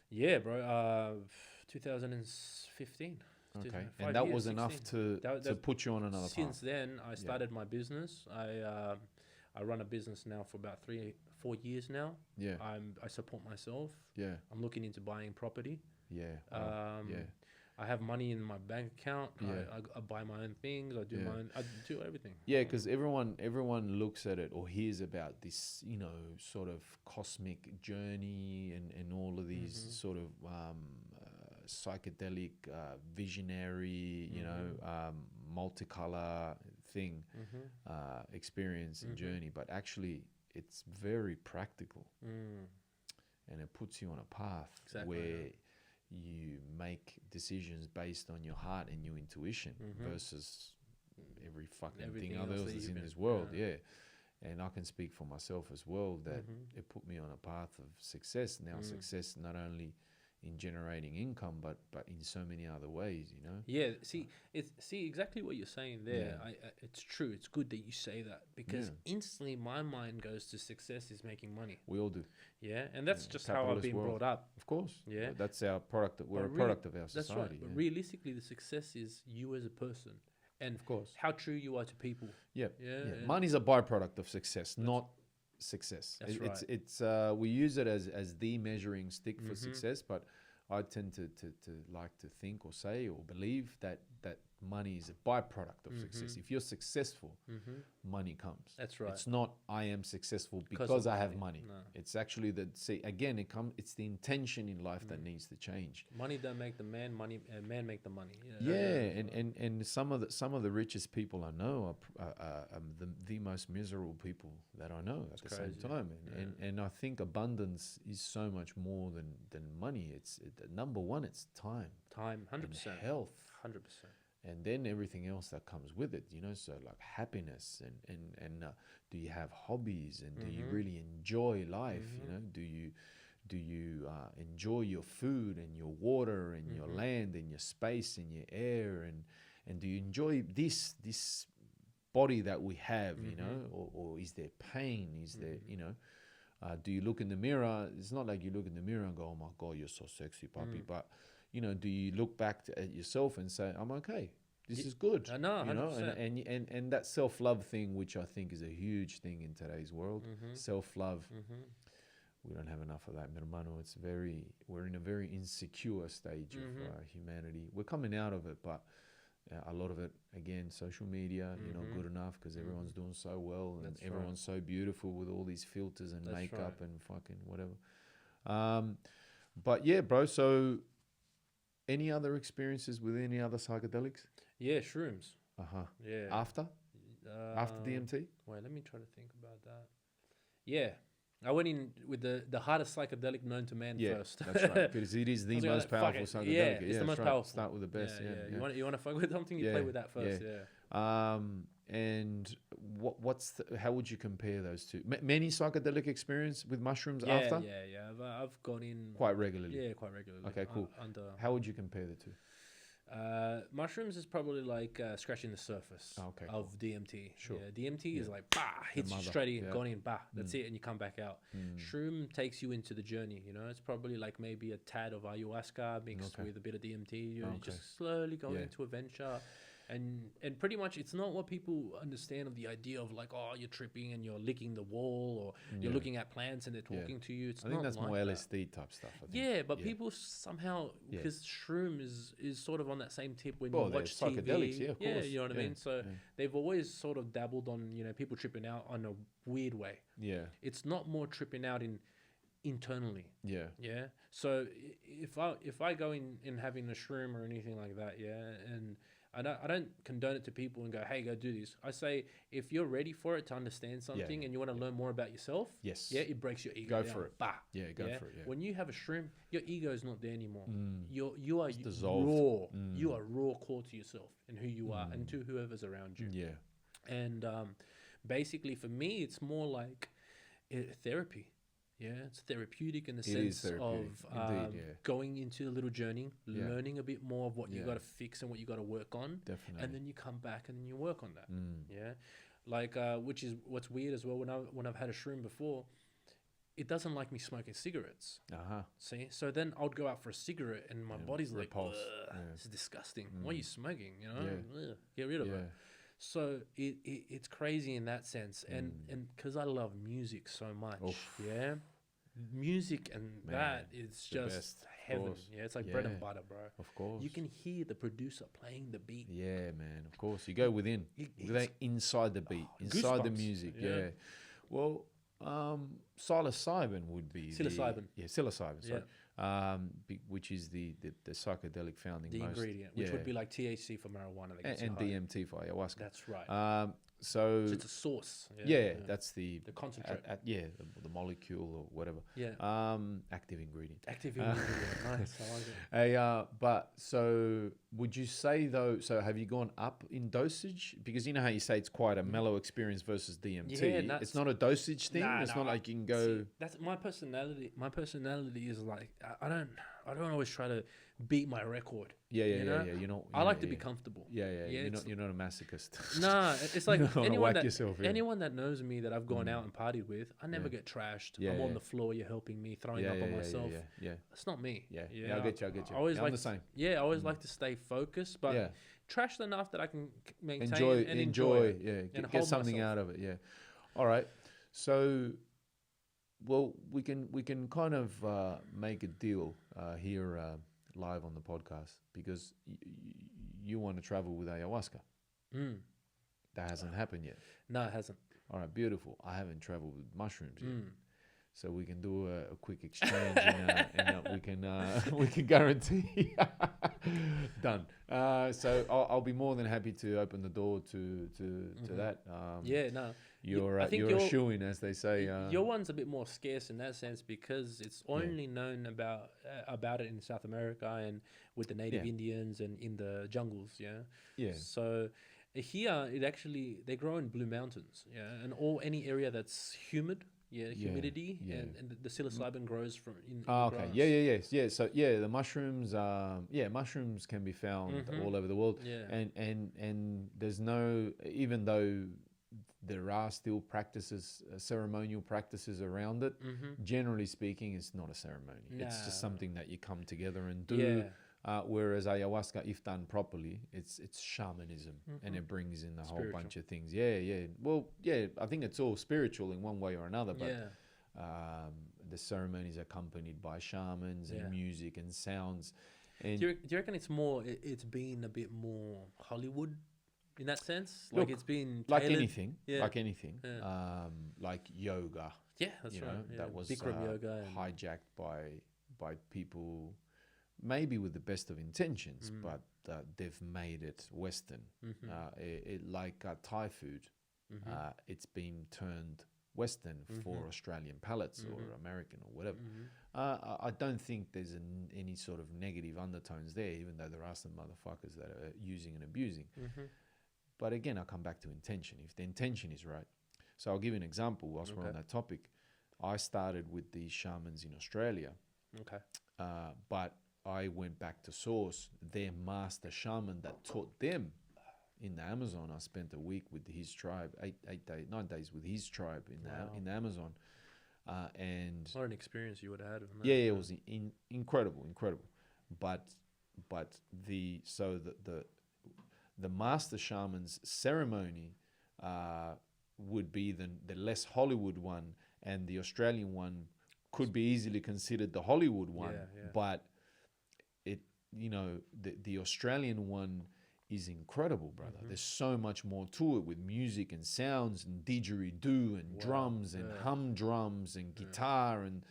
Yeah, bro. 2015. Okay, 5 and that years, was 16. enough to put you on another path. Since then, I started my business. I run a business now for about 3-4 years now. Yeah. I support myself. Yeah. I'm looking into buying property. Yeah. Yeah. I have money in my bank account. Yeah. I buy my own things. I do I do everything. Yeah, because everyone looks at it or hears about this, sort of cosmic journey and all of these sort of psychedelic, visionary, multicolor thing, experience and journey. But actually, it's very practical, and it puts you on a path where you make decisions based on your heart and your intuition versus every fucking Everything thing else else that that's you've in been- this world. Yeah. And I can speak for myself as well that it put me on a path of success. Now success not only in generating income, but in so many other ways, Yeah, see exactly what you're saying there. It's true. It's good that you say that, because instantly my mind goes to success is making money. We all do. Yeah, and that's just how I've Capitalist been world. brought up. Of course. Yeah. That's our product. We're a But product of our That's society. right. But realistically, the success is you as a person, and of course, how true you are to people. Yeah. Yeah. Money's a byproduct of success, not success. That's right. It's we use it as the measuring stick for success, but I tend to like to think or say or believe that money is a byproduct of success. If you're successful, money comes. That's right. It's not I am successful Because because of I have money. money. No. It's actually it's the intention in life that needs to change. Money don't make the man. Man make the money. And some of the richest people I know are the most miserable people that I know at the same time. And I think abundance is so much more than money. Number one, it's time. Time, 100%. And health. 100%. And then everything else that comes with it, so like happiness and do you have hobbies, and do you really enjoy life? Do you enjoy your food and your water and your land and your space and your air, and do you enjoy this body that we have, or is there pain? Is there, do you look in the mirror? It's not like you look in the mirror and go, oh my God, you're so sexy, puppy. But, do you look back at yourself and say, I'm okay. This is good. I know, 100%. And that self-love thing, which I think is a huge thing in today's world, self-love. We don't have enough of that, mi hermano. We're in a very insecure stage of humanity. We're coming out of it, but a lot of it, again, social media, good enough because everyone's doing so well, and everyone's so beautiful with all these filters and makeup and fucking whatever. But yeah, bro, so any other experiences with any other psychedelics? Yeah, shrooms. Yeah. After DMT? Wait, let me try to think about that. Yeah. I went in with the hardest psychedelic known to man first. That's right, because it is the most powerful psychedelic. Yeah, it's the most powerful. Start with the best. Yeah. You want to fuck with something, you play with that first. Yeah. And how would you compare those two? Many psychedelic experience with mushrooms after? Yeah. I've gone in quite regularly. Yeah, quite regularly. Okay, cool. How would you compare the two? Mushrooms is probably like scratching the surface of DMT. Sure. Yeah, DMT is like, bah, hits you straight in, gone in, bah, that's it, and you come back out. Shroom takes you into the journey, you know. It's probably like maybe a tad of ayahuasca mixed with a bit of DMT. You know, you just slowly go into a venture. And pretty much it's not what people understand of the idea of like, oh, you're tripping and you're licking the wall or you're looking at plants and they're talking to you. It's I think not that's like more that. LSD type stuff. I think. Yeah, but people somehow, because shroom is sort of on that same tip when you watch TV. Psychedelics, yeah, of course. You know what I mean? So they've always sort of dabbled on, you know, people tripping out on a weird way. Yeah. It's not more tripping out internally. Yeah. Yeah. So if I go in having a shroom or anything like that, and I don't condone it to people and go, hey, go do this. I say, if you're ready for it to understand something and you want to learn more about yourself, it breaks your ego. Go for it. Bah. Yeah, go for it. Yeah. When you have a shroom, your ego is not there anymore. You are dissolved. raw. You are raw core to yourself and who you are and to whoever's around you. Yeah. And basically, for me, it's more like therapy. Yeah, it's therapeutic in the sense of going into a little journey, learning a bit more of what you got to fix and what you got to work on. Definitely. And then you come back and then you work on that. Yeah, like which is what's weird as well. When I've had a shroom before, it doesn't like me smoking cigarettes. See, so then I'd go out for a cigarette and my body's like, this is disgusting. Why are you smoking? You know, get rid of it. So it's crazy in that sense, and because I love music so much, music and that is just heaven. Yeah, it's like bread and butter, bro. Of course, you can hear the producer playing the beat. Yeah, man. Of course, you go within, inside the beat, inside the music. Yeah. Well, psilocybin would be psilocybin. Psilocybin. Sorry. Which is the psychedelic found in most ingredient, which would be like THC for marijuana, and DMT for ayahuasca. That's right. So it's a source. That's the concentrate. The molecule or whatever. Active ingredient. Active ingredient. Nice. I like it. But so would you say though? So have you gone up in dosage? Because you know how you say it's quite a mellow experience versus DMT. Yeah, it's not a dosage thing. It's not like you can go. See, that's my personality. My personality is like I don't always try to beat my record. You know, I like to be comfortable. You're not a masochist. Nah, it's like anyone that knows me that I've gone out and partied with, I never get trashed. I'm on the floor, you're helping me, throwing up on myself. That's not me. I get you. I always like the same. I always like to stay focused, but trashed enough that I can maintain and enjoy. And get something out of it. Yeah. All right. So, well, we can kind of make a deal here live on the podcast because you want to travel with ayahuasca. That hasn't happened yet. No, it hasn't. All right, beautiful. I haven't traveled with mushrooms yet. So we can do a quick exchange and we can guarantee done. So I'll be more than happy to open the door to that. You're a shoo-in, as they say. Your one's a bit more scarce in that sense because it's only known about it in South America and with the native Indians and in the jungles. Yeah. So here they grow in blue mountains. Yeah, and any area that's humid. Humidity and the psilocybin grows from in the grass. Yeah. So the mushrooms, mushrooms can be found all over the world. And there's no, even though there are still practices, ceremonial practices around it. Generally speaking, it's not a ceremony. It's just something that you come together and do. Whereas ayahuasca, if done properly, it's shamanism, and it brings in a whole bunch of things. Well, I think it's all spiritual in one way or another, but the ceremonies are accompanied by shamans and music and sounds. And do you reckon it's been a bit more Hollywood in that sense? Like it's been like anything, like yoga. Yeah, that's right. That was Bikram yoga hijacked by people. Maybe with the best of intentions, but they've made it Western. Like Thai food, it's been turned Western for Australian palates or American or whatever. I don't think there's any sort of negative undertones there, even though there are some motherfuckers that are using and abusing. But again, I come back to intention. If the intention is right. So I'll give you an example whilst we're on that topic. I started with these shamans in Australia. But I went back to source, their master shaman that taught them in the Amazon. I spent a week with his tribe, 9 days with his tribe in the Amazon. And what an experience you would have had. Yeah, it was incredible. But the master shaman's ceremony would be the less Hollywood one, and the Australian one could be easily considered the Hollywood one. But it, the Australian one is incredible, brother. There's so much more to it, with music and sounds and didgeridoo and drums and humdrums and guitar, and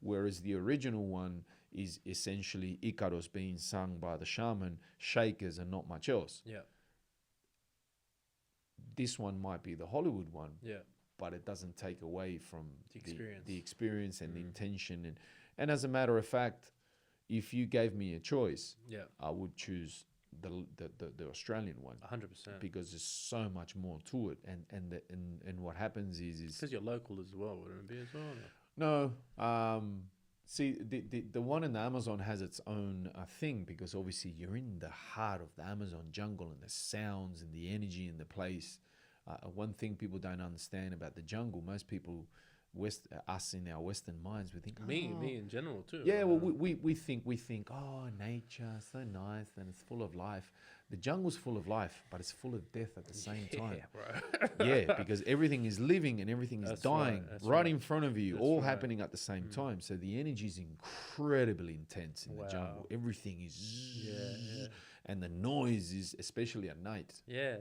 whereas the original one is essentially Icaros being sung by the shaman, shakers, and not much else. Yeah. This one might be the Hollywood one. Yeah. But it doesn't take away from the experience and the intention. And as a matter of fact, if you gave me a choice, I would choose the Australian one. 100%. Because there's so much more to it. And what happens is because you're local as well, wouldn't it be as well? No. See, the one in the Amazon has its own thing, because obviously you're in the heart of the Amazon jungle, and the sounds and the energy in the place. One thing people don't understand about the jungle, most people, us in our Western minds, we think, me in general too. Yeah, well, we think, oh, nature, so nice, and it's full of life. The jungle's full of life, but it's full of death at the same time. Bro. Yeah, because everything is living and everything is dying right in front of you, all happening at the same time. So the energy is incredibly intense in the jungle. Everything is, and the noise is, especially at night.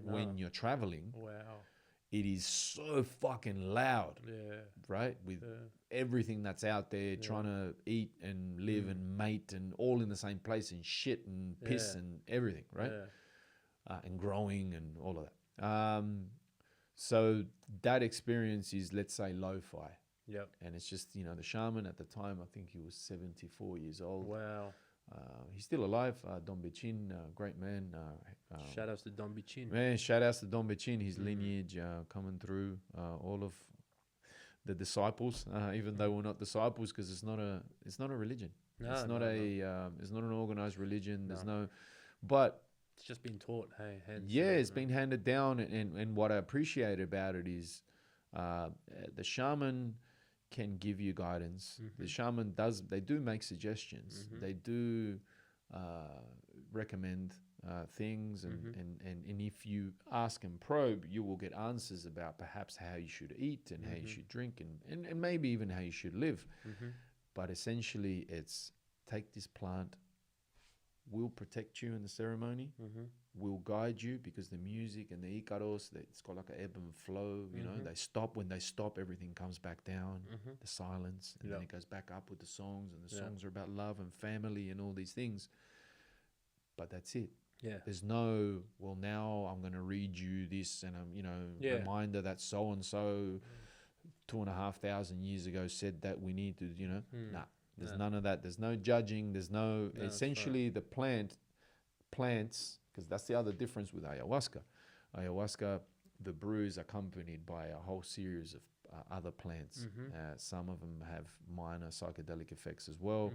When you're traveling. It is so fucking loud, right? With everything that's out there trying to eat and live and mate and all in the same place, and shit and piss and everything, right? And growing and all of that. So that experience is, let's say, lo-fi. Yep. And it's just, the shaman at the time, I think he was 74 years old. Wow. He's still alive, Don Bechin, great man. Shout outs to Don Bechin. Man, shout outs to Don Bechin, his lineage coming through, all of the disciples, even though we're not disciples, because it's not a religion. It's not an organized religion. There's but it's just been taught. Hey, it's been handed down, and what I appreciate about it is the shaman can give you guidance. The shaman they do make suggestions. They do recommend things, and if you ask and probe, you will get answers about perhaps how you should eat and how you should drink, and maybe even how you should live. But essentially, it's take this plant, we'll protect you in the ceremony, we'll guide you, because the music and the Icaros, it's got like an ebb and flow, they stop. When they stop, everything comes back down, the silence, and then it goes back up with the songs, and the songs are about love and family and all these things. But that's it. There's no, well, now I'm going to read you this, and reminder that so-and-so 2,500 years ago said that we need to, nah. There's none of that. There's no judging. There's no essentially the plants, because that's the other difference with ayahuasca. Ayahuasca, the brew is accompanied by a whole series of other plants. Some of them have minor psychedelic effects as well.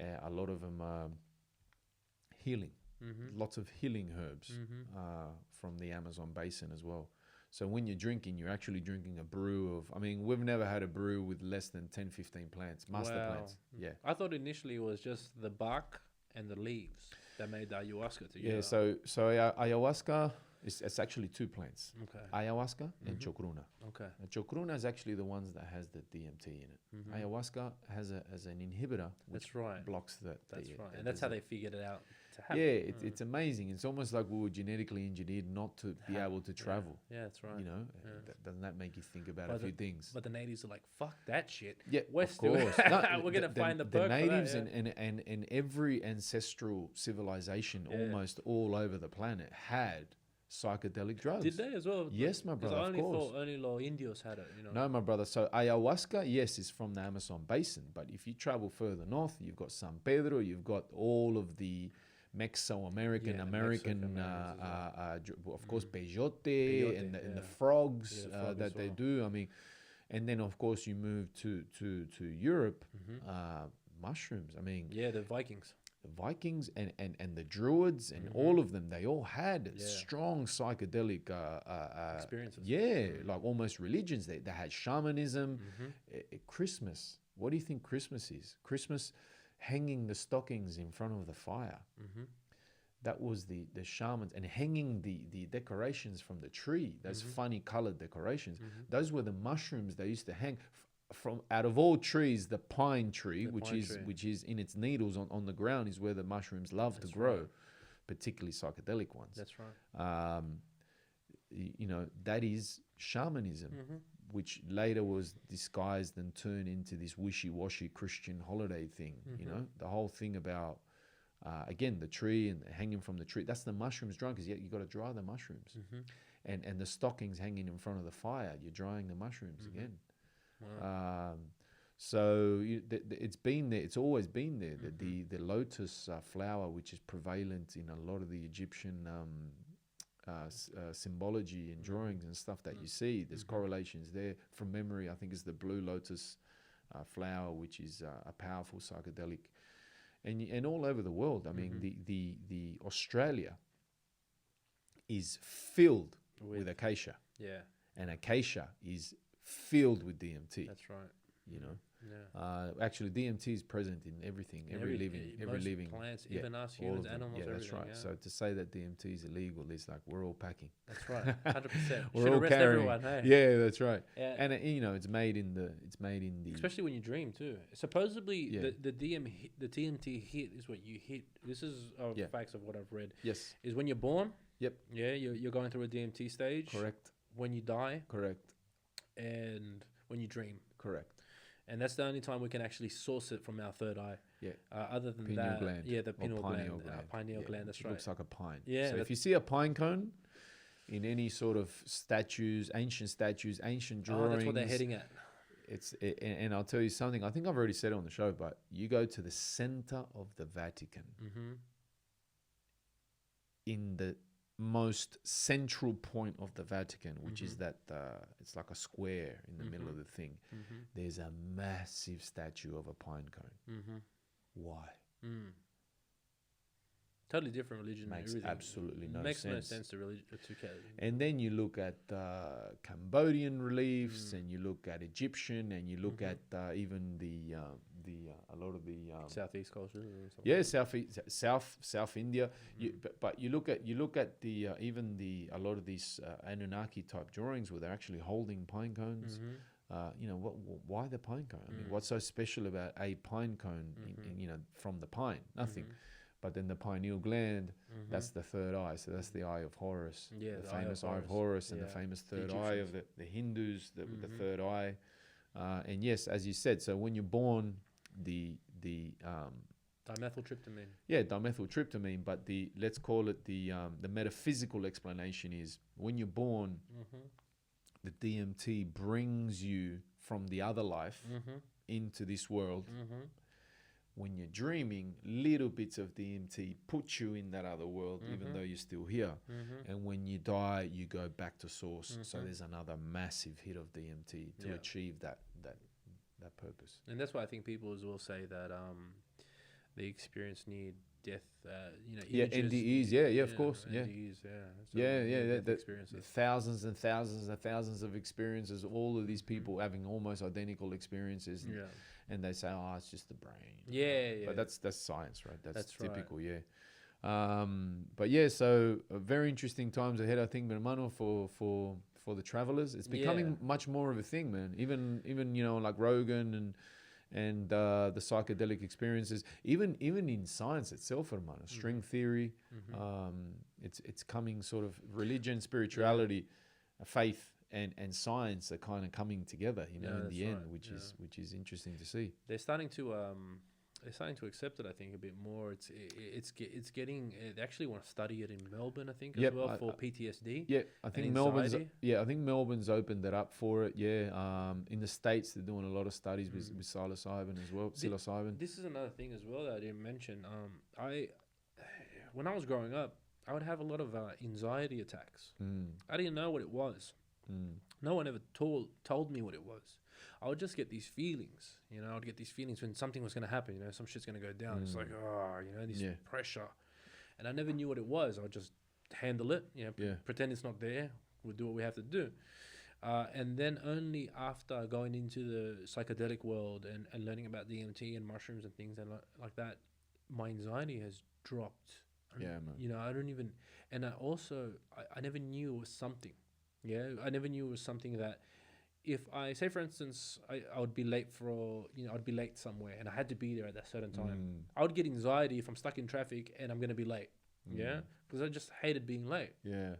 A lot of them are healing. Lots of healing herbs from the Amazon basin as well. So when you're drinking, you're actually drinking a brew of, we've never had a brew with less than 10, 15 plants, master plants. Yeah. I thought initially it was just the bark and the leaves that made the ayahuasca together. Yeah, so ayahuasca, it's actually two plants. Okay. Ayahuasca and chocruna. Okay. And chocruna is actually the ones that has the DMT in it. Ayahuasca has an inhibitor which blocks that. That's right. And that's how they figured it out to happen. Yeah, it's amazing. It's almost like we were genetically engineered not to be able to travel. Yeah, that's right. Doesn't that make you think about a few things? But the natives are like, fuck that shit. Yeah, of course. We're going to find the perk natives for that, and every ancestral civilization almost all over the planet had psychedelic drugs. Did they as well? Yes, my brother, of course. I only thought only los Indios had it. No, my brother. So ayahuasca, yes, is from the Amazon basin. But if you travel further north, you've got San Pedro, you've got all of the Mesoamerican, of course, peyote and the frogs that they do. And then, of course, you move to Europe. mushrooms. I mean, the Vikings. the Vikings and the Druids and all of them, they all had strong psychedelic Experiences. Yeah, like almost religions. They had shamanism. Christmas. What do you think Christmas is? Christmas, hanging the stockings in front of the fire. That was the shamans, and hanging the decorations from the tree, those funny colored decorations. Those were the mushrooms they used to hang from out of all trees. The pine tree, which is in its needles on the ground, is where the mushrooms love to grow, particularly psychedelic ones. That's right. You know, that is shamanism, which later was disguised and turned into this wishy-washy Christian holiday thing. You know, the whole thing about again, the tree and hanging from the tree, that's the mushrooms drying, because you got to dry the mushrooms. And the stockings hanging in front of the fire, you're drying the mushrooms again. Wow. So it's been there, it's always been there. The lotus flower, which is prevalent in a lot of the Egyptian symbology and drawings and stuff that you see, there's correlations there. From memory, I think it's the blue lotus flower, which is a powerful psychedelic. And all over the world, I mean, the Australia is filled with acacia. Yeah. And acacia is filled with DMT. That's right. You know? Yeah. Actually, DMT is present in everything, every living plants, even us, humans, animals, everything. That's right. Yeah. So to say that DMT is illegal is like we're all packing. That's right, 100%. We're all carrying. Everyone, hey? Yeah, that's right. Yeah. And you know, it's made in the. Especially when you dream too. Supposedly, the DMT hit is what you hit. This is facts of what I've read. Yes. Is when you're born. Yep. Yeah, you're going through a DMT stage. Correct. When you die. Correct. And when you dream. Correct. And that's the only time we can actually source it from our third eye. Yeah. Other than pineal that, gland. the pineal gland. Pineal yeah. gland. That's right. It looks like a pine. Yeah. So if you see a pine cone in any sort of statues, ancient drawings, that's what they're heading at. And I'll tell you something. I think I've already said it on the show, but you go to the center of the Vatican, in the most central point of the Vatican, which is that it's like a square in the middle of the thing. There's a massive statue of a pine cone. Why? Totally different religion. Makes absolutely no makes sense. No sense to religion. And then you look at Cambodian reliefs, and you look at Egyptian, and you look at even a lot of the Southeast culture. Yeah, South India. But you look at the even a lot of these Anunnaki type drawings where they're actually holding pine cones. You know, why the pine cone? I mean, what's so special about a pine cone? You know, from the pine, nothing. But then the pineal gland, that's the third eye. So that's the eye of Horus, the famous eye of Horus, and the famous third eye of the Hindus, the third eye. And yes, as you said, so when you're born, the dimethyltryptamine. Yeah, dimethyltryptamine. But let's call it the metaphysical explanation is when you're born, the DMT brings you from the other life into this world. When you're dreaming, little bits of DMT put you in that other world, even though you're still here. And when you die, you go back to source. So there's another massive hit of DMT to achieve that purpose. And that's why I think people as well say that they experience near death. NDEs, of course, NDEs, experiences. Thousands and thousands and thousands of experiences. All of these people having almost identical experiences. And they say, "Oh, it's just the brain." But that's science, right? That's typical, right. But yeah, so very interesting times ahead, I think, hermano, for the travelers. It's becoming much more of a thing, man. Even you know, like Rogan and the psychedelic experiences. Even in science itself, hermano, string theory. It's coming sort of religion, spirituality, faith. And science are kind of coming together, you know, in the end, which is interesting to see. They're starting to accept it, I think, a bit more. It's getting. They actually want to study it in Melbourne, I think, as well for PTSD. Yeah, I think Melbourne's opened that up for it. Yeah, in the States they're doing a lot of studies with psilocybin as well. Psilocybin. This is another thing as well that I didn't mention. When I was growing up, I would have a lot of anxiety attacks. I didn't know what it was. No one ever told me what it was. I would just get these feelings. You know, I'd get these feelings when something was going to happen. You know, some shit's going to go down. It's like, this pressure, and I never knew what it was. I would just handle it. You know, pretend it's not there. We'll do what we have to do. And then only after going into the psychedelic world and learning about DMT and mushrooms and things and like that, my anxiety has dropped. Yeah, man. You know, I don't even, and I also, I never knew it was something. Yeah, I never knew it was something that if I, say for instance, I would be late I'd be late somewhere and I had to be there at that certain time. I would get anxiety if I'm stuck in traffic and I'm going to be late. Yeah, because I just hated being late. Yeah.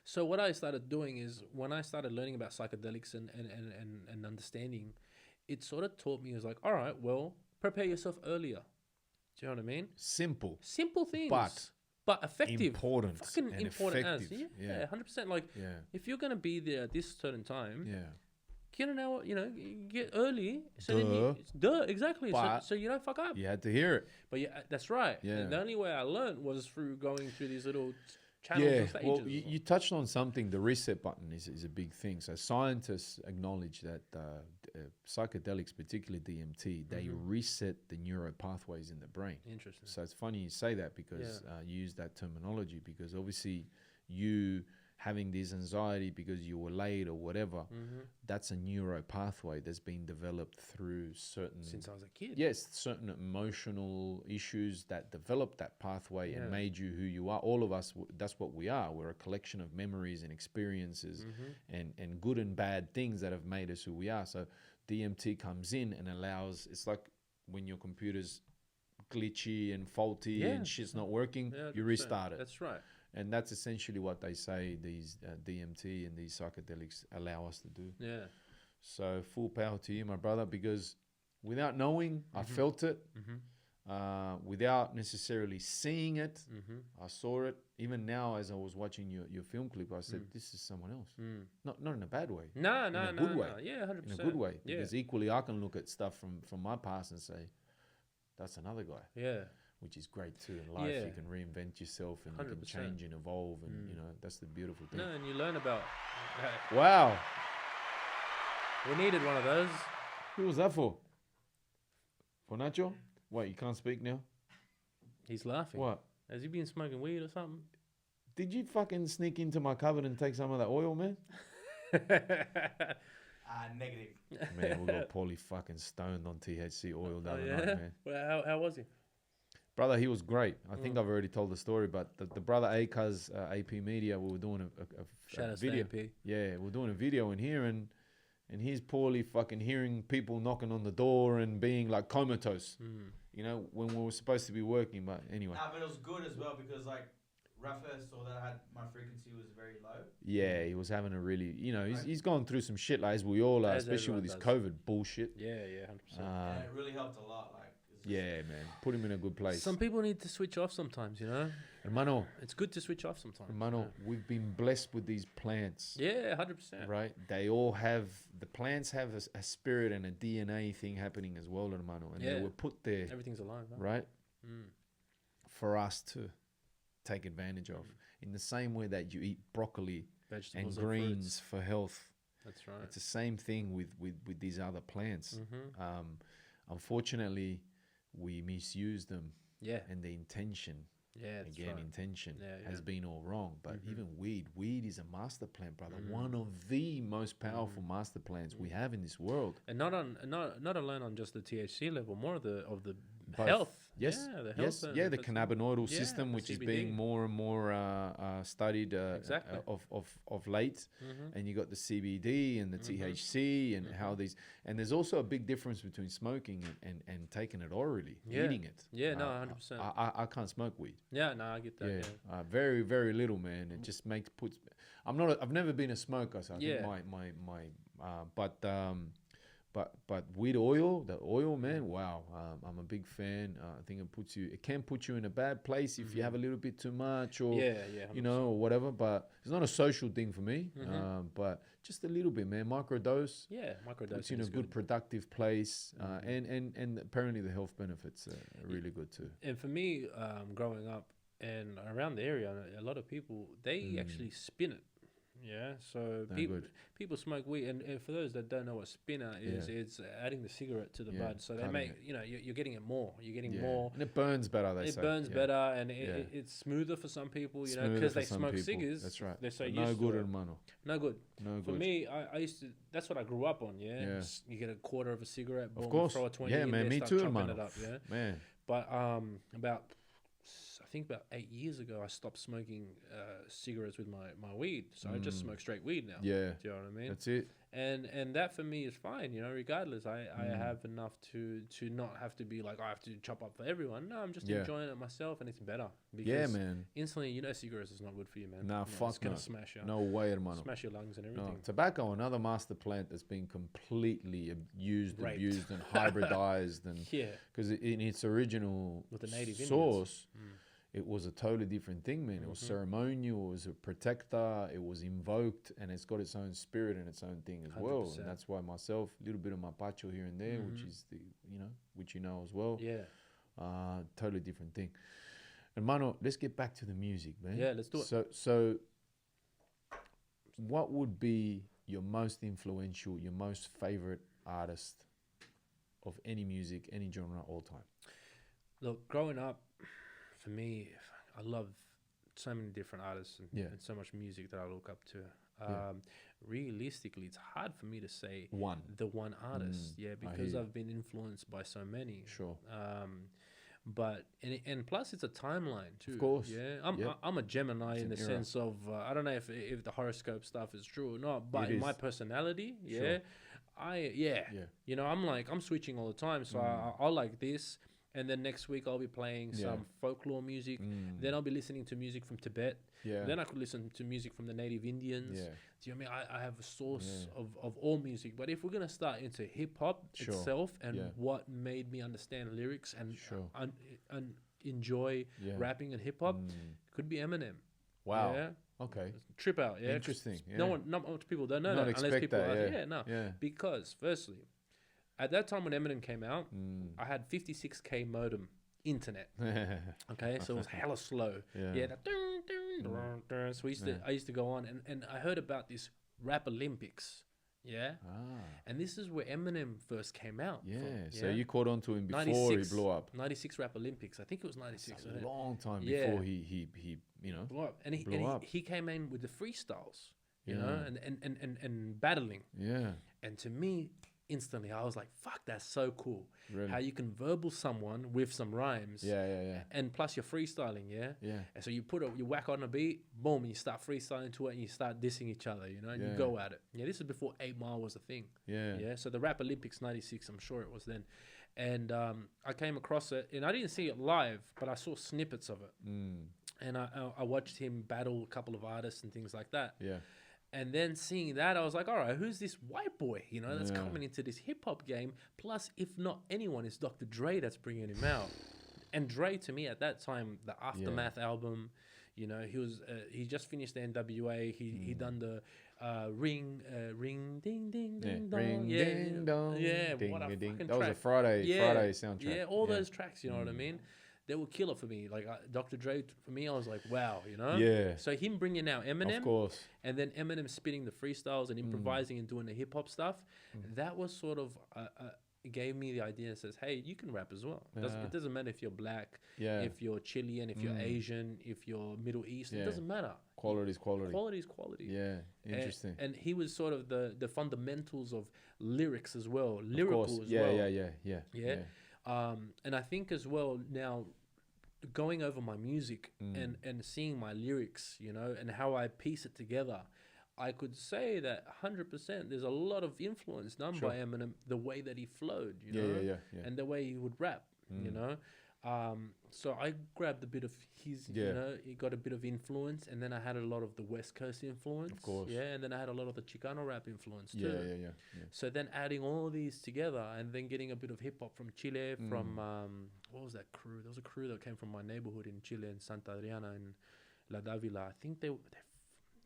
So what I started doing is when I started learning about psychedelics and understanding, it sort of taught me, it was like, all right, well, prepare yourself earlier. Do you know what I mean? Simple things. But effective. Important. Fucking and important effective. as. Yeah, 100%. Like, if you're going to be there at this certain time, get an hour, get early. So exactly. So you don't fuck up. You had to hear it. But yeah, that's right. Yeah. And the only way I learned was through going through these little channels and stages. Well, you touched on something. The reset button is a big thing. So scientists acknowledge that psychedelics, particularly DMT, they reset the neuro pathways in the brain. Interesting. So it's funny you say that because you use that terminology, because obviously you having this anxiety because you were late or whatever, that's a neuro pathway that's been developed through certain... Since I was a kid. Yes, certain emotional issues that developed that pathway and made you who you are. All of us, that's what we are. We're a collection of memories and experiences and good and bad things that have made us who we are. So DMT comes in and allows... It's like when your computer's glitchy and faulty and shit's not working, you restart it. That's right. And that's essentially what they say these DMT and these psychedelics allow us to do. Yeah. So full power to you, my brother, because without knowing, I felt it. Without necessarily seeing it, I saw it. Even now, as I was watching your film clip, I said, this is someone else. Not in a bad way. No. In a good way. Yeah, 100%. In a good way. Because equally, I can look at stuff from my past and say, that's another guy. Yeah. Which is great too in life. You can reinvent yourself and 100%. You can change and evolve, and that's the beautiful thing. No, and you learn about. Wow, we needed one of those. Who was that for? For Nacho? Wait, you can't speak now? He's laughing. What? Has he been smoking weed or something? Did you fucking sneak into my cupboard and take some of that oil, man? Negative. Man, we got Paulie fucking stoned on THC oil the other night, man. Well, how was he? Brother, he was great. I think I've already told the story, but the brother Acaz, AP Media, we were doing a video. AP. Yeah, we're doing a video in here, and he's poorly fucking hearing people knocking on the door and being like comatose, when we were supposed to be working. But anyway. Nah, but it was good as well because like Rafa saw that my frequency was very low. Yeah, he was having a really, he's gone through some shit, like, as we all are, especially with this COVID bullshit. Yeah, 100%. And it really helped a lot. Yeah, man. Put him in a good place. Some people need to switch off sometimes, Hermano. It's good to switch off sometimes. Hermano, we've been blessed with these plants. Yeah, 100%. Right? They all have, the plants have a spirit and a DNA thing happening as well, hermano. And they were put there. Everything's alive, huh? Right? For us to take advantage of. In the same way that you eat broccoli vegetables and greens for health. That's right. It's the same thing with these other plants. Unfortunately, we misuse them. Yeah. And the intention, intention has been all wrong. But even weed is a master plant, brother. One of the most powerful master plants we have in this world. And not alone on just the THC level, more of the health. Yes, the health. The cannabinoidal system, which is being more and more studied of late. And you got the CBD and the THC and how these, and there's also a big difference between smoking and taking it orally, eating it. Yeah, no, 100%. I can't smoke weed. Yeah, no, I get that. Yeah. Very, very little, man. It just puts. I've never been a smoker, so I think but weed oil, the oil, man, wow. I'm a big fan. I think it can put you in a bad place if you have a little bit too much or, or whatever. But it's not a social thing for me. But just a little bit, man. Microdose. Yeah, microdose. Puts you in a good, productive place. And apparently the health benefits are really good too. And for me, growing up and around the area, a lot of people, they actually spin it. Yeah, so No people good. people smoke weed, and for those that don't know what spinner is, Yeah. it's adding the cigarette to the Yeah, bud. So they cutting make it. you're getting it more. You're getting Yeah. more. And it burns better, they It say. burns Yeah. better, and Yeah. it's smoother for some people. You know, Smoother because for they some smoke people. cigars. That's right. They're so But used no to good, it. hermano. No good. No For good. me, I used to. That's what I grew up on. Yeah. Yeah. You get a quarter of a cigarette. Boom, course. Throw a 20 Yeah, in man, there, me start too, chopping hermano. it up. Yeah. Man. But I think about 8 years ago, I stopped smoking cigarettes with my weed. So I just smoke straight weed now. Yeah. Do you know what I mean? That's it. And that for me is fine, you know, regardless. I have enough to not have to be like, I have to chop up for everyone. No, I'm just Yeah. enjoying it myself, and it's better. Because Yeah, man. instantly, you know, cigarettes is not good for you, man. Nah, No, fuck it's gonna no. smash you. No way, hermano. Smash your lungs and No. everything. Tobacco, another master plant that's been completely used, Raped. abused, and hybridized, and Yeah. because in its original With the native source, it was a totally different thing, man. It was ceremonial, it was a protector, it was invoked, and it's got its own spirit and its own thing as well. 100%. And that's why myself, a little bit of mapacho here and there, which is the, which you know as well. Yeah. Totally different thing. And Mano, let's get back to the music, man. Yeah, let's do it. So what would be your most influential, your most favorite artist of any music, any genre, all time? Look, growing up, for me, I love so many different artists and so much music that I look up to. Realistically, it's hard for me to say the one artist, because I've been influenced by so many. Sure. But and plus it's a timeline too. Of course. Yeah, I'm a Gemini in the sense of I don't know if the horoscope stuff is true or not, but in my personality, Sure. you know, I'm switching all the time, so I like this. And then next week I'll be playing some folklore music. Then I'll be listening to music from Tibet. Yeah. Then I could listen to music from the native Indians. Yeah. Do you know what I mean? I have a source of all music. But if we're going to start into hip-hop Sure. itself and what made me understand lyrics and Sure. enjoy rapping and hip-hop, could be Eminem. Wow. Yeah. Okay. Trip out. Yeah. Interesting. Yeah. Not much people don't know Not that unless expect people that, are. yeah. No. Yeah. Because firstly, at that time when Eminem came out, I had 56K modem internet. Okay, so it was hella slow. Yeah. That so I used to go on and I heard about this Rap Olympics. Yeah. And this is where Eminem first came out. Yeah. From, So you caught on to him before 96, he blew up. 96 Rap Olympics. I think it was 96. It's a long time before he blew up. And he came in with the freestyles, you know, and battling. Yeah. And to me, instantly, I was like, fuck, that's so cool. Really? How you can verbal someone with some rhymes. Yeah. And plus you're freestyling, yeah? Yeah. And so you whack on a beat, boom, and you start freestyling to it and you start dissing each other, you know, and you go at it. Yeah, this is before 8 Mile was a thing. Yeah. Yeah, so the Rap Olympics 96, I'm sure it was then. And I came across it, and I didn't see it live, but I saw snippets of it. And I watched him battle a couple of artists and things like that. Yeah. And then seeing that, I was like, all right, who's this white boy, you know, that's coming into this hip-hop game? Plus, if not anyone, it's Dr. Dre that's bringing him out. And Dre, to me, at that time, the Aftermath album, you know, he just finished the NWA. He done the ring, ding, ding, ding, dong. Ring, ding, dong. Yeah, ding, what a ding. fucking That was a track. Friday soundtrack. Yeah, all those tracks, you know what I mean? They were killer for me. Like Dr. Dre, for me, I was like, wow, you know? Yeah. So him bringing out Eminem. Of course. And then Eminem spitting the freestyles and improvising and doing the hip hop stuff. That was sort of, it gave me the idea that says, hey, you can rap as well. It doesn't matter if you're black, if you're Chilean, if you're Asian, if you're Middle East. It doesn't matter. Quality is quality. Quality is quality. Yeah. Interesting. And he was sort of the fundamentals of lyrics as well. Lyrical as well. Yeah. And I think as well now, going over my music and seeing my lyrics, you know, and how I piece it together, I could say that 100% there's a lot of influence done by Eminem, the way that he flowed, you know, and the way he would rap, you know. So I grabbed a bit of his, you know, he got a bit of influence, and then I had a lot of the West Coast influence, of course, and then I had a lot of the Chicano rap influence too. Yeah. So then adding all these together, and then getting a bit of hip hop from Chile, from what was that crew? There was a crew that came from my neighborhood in Chile, in Santa Adriana, in La Davila. I think they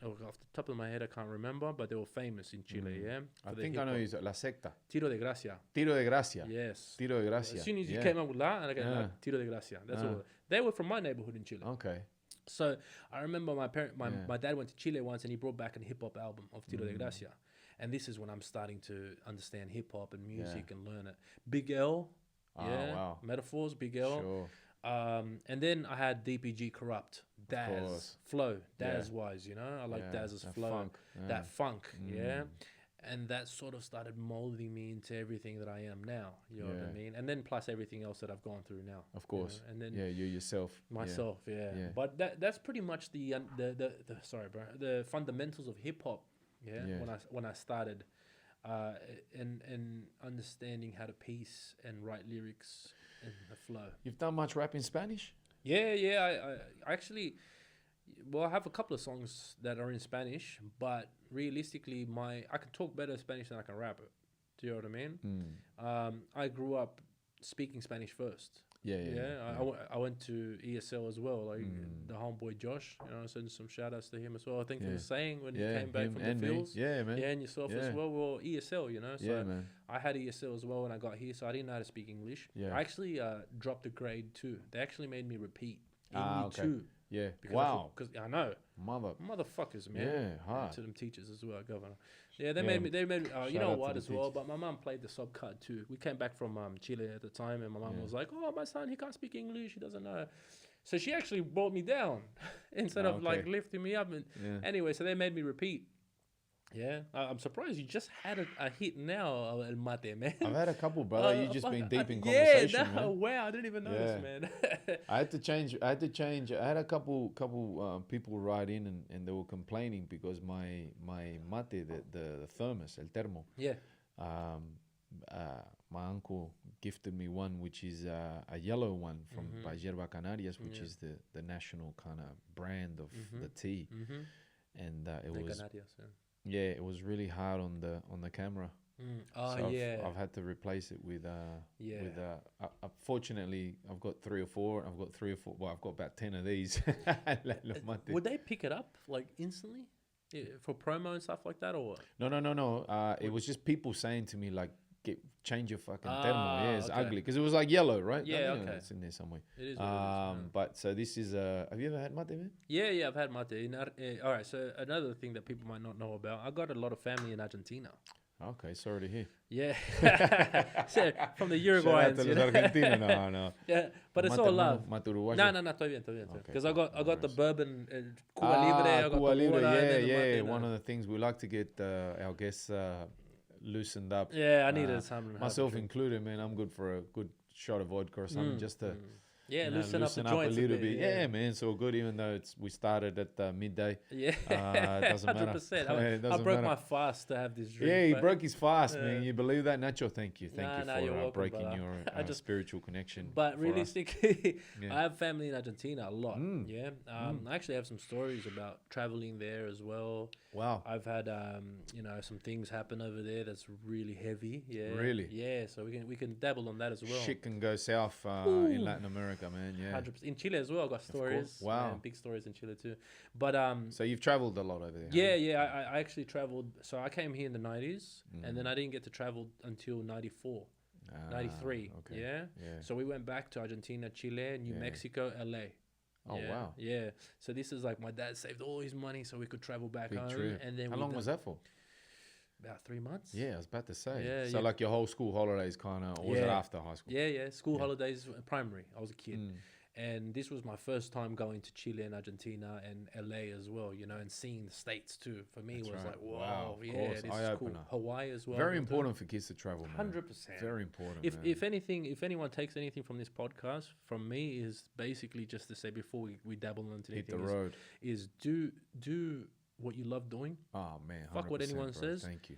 off the top of my head, I can't remember, but they were famous in Chile, I think I know is La Secta. Tiro de Gracia. Tiro de Gracia. Yes. Tiro de Gracia. As soon as you came up with that, and I go, Tiro de Gracia. That's all. They were from my neighborhood in Chile. Okay. So I remember my dad went to Chile once and he brought back a hip hop album of Tiro de Gracia. And this is when I'm starting to understand hip hop and music and learn it. Big L, Metaphors, Big L. Sure. And then I had DPG Corrupt, Daz, Flow, Daz wise, you know? I like Daz's flow, funk, that funk, And that sort of started molding me into everything that I am now, you know what I mean? And then plus everything else that I've gone through now. Of course. You know? And then you yourself. Myself, But that's pretty much the sorry, bro, the fundamentals of hip hop. When I started, and understanding how to piece and write lyrics and the flow. You've done much rap in Spanish? I actually, well, I have a couple of songs that are in Spanish, but realistically, I can talk better Spanish than I can rap it. Do you know what I mean? I grew up speaking Spanish first. I went to ESL as well, like the homeboy Josh, you know, send some shout outs to him as well. I think he was saying when he came back from the fields. Man. And yourself as well. Well, ESL, you know. So I had ESL as well when I got here, so I didn't know how to speak English. I actually dropped a grade 2. They actually made me repeat in year 2. Yeah. Because I know. Motherfuckers, man. Yeah, hard. To them teachers as well, governor. Yeah, they made me, you know what, as well, but my mum played the sub card too. We came back from Chile at the time, and my mum was like, oh, my son, he can't speak English, he doesn't know. So she actually brought me down instead of like lifting me up. And anyway, so they made me repeat. Yeah, I'm surprised you just had a hit now, El Mate, man. I've had a couple, brother. You've just been deep in conversation, man. Wow, I didn't even notice, man. I had to change. I had a couple people write in and they were complaining because my mate, the thermos, el termo. Yeah. My uncle gifted me one, which is a yellow one from by Yerba Canarias, which is the national kind of brand of the tea, and it was. Canarias, yeah, it was really hard on the camera. I've had to replace it with fortunately I've got 3 or 4. Well, I've got about 10 of these. Would they pick it up like instantly for promo and stuff like that, or what? No. It was just people saying to me like, change your fucking termo. Yeah, it's ugly because it was like yellow, right? Yeah, okay. It's in there somewhere. It is. What it is, but so this is. Have you ever had mate, man? Yeah, I've had mate. All right. So another thing that people might not know about, I got a lot of family in Argentina. Okay, sorry to hear. Yeah, so, from the Uruguayans. No. Yeah, but it's all love. No, estoy bien. Because I got the bourbon, Cuba Libre. I got Cuba Libre. Mate, one of the things we like to get our guests loosened up. Yeah, I needed something. Myself included, man. I'm good for a good shot of vodka or something just to. Yeah, loosen up the joints a little bit. Yeah, man, it's all good. Even though we started at midday. Yeah, it doesn't matter. 100%. I broke my fast to have this drink. Yeah, he broke his fast, man. You believe that, Nacho? Thank you for welcome, breaking brother. your spiritual connection. But realistically, I have family in Argentina a lot. Yeah, I actually have some stories about traveling there as well. Wow, I've had some things happen over there that's really heavy. Yeah, really. Yeah, so we can dabble on that as well. Shit can go south in Latin America. Man, yeah. 100%. In Chile as well, I got stories. Wow. Big stories in Chile too. But so you've traveled a lot over there. Yeah. I actually traveled. So I came here in the 90s, and then I didn't get to travel until 94, 93. Okay. Yeah. So we went back to Argentina, Chile, New Mexico, LA. Oh wow. Yeah. So this is like my dad saved all his money so we could travel back home. Trip. And then how long was that for? About 3 months. Yeah, I was about to say. Yeah, so like your whole school holidays kind of, or was it after high school? Yeah. School holidays, primary. I was a kid. And this was my first time going to Chile and Argentina and LA as well, you know, and seeing the States too. For me, it was like, wow, this is cool. Hawaii as well. Very important for kids to travel, man. 100%. Very important, if anyone takes anything from this podcast, from me, is basically just to say before we dabble into anything. Hit the road. Is do what you love doing. Oh man, fuck what anyone says. Thank you.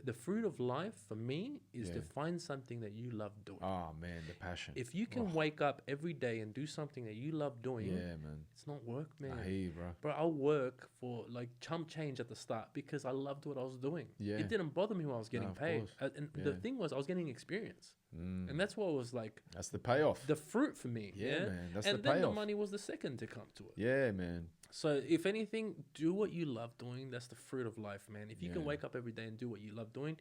The fruit of life for me is to find something that you love doing. Oh man, the passion. If you can wake up every day and do something that you love doing, man, it's not work, man. I hear you, bro. Bro, I'll work for like chump change at the start because I loved what I was doing. Yeah, it didn't bother me when I was getting paid. And the thing was, I was getting experience. And that's what was like. That's the payoff. The fruit for me. Yeah, man. That's and the payoff. And then the money was the second to come to it. Yeah, man. So if anything, do what you love doing. That's the fruit of life, man. If you can wake up every day and do what you love doing,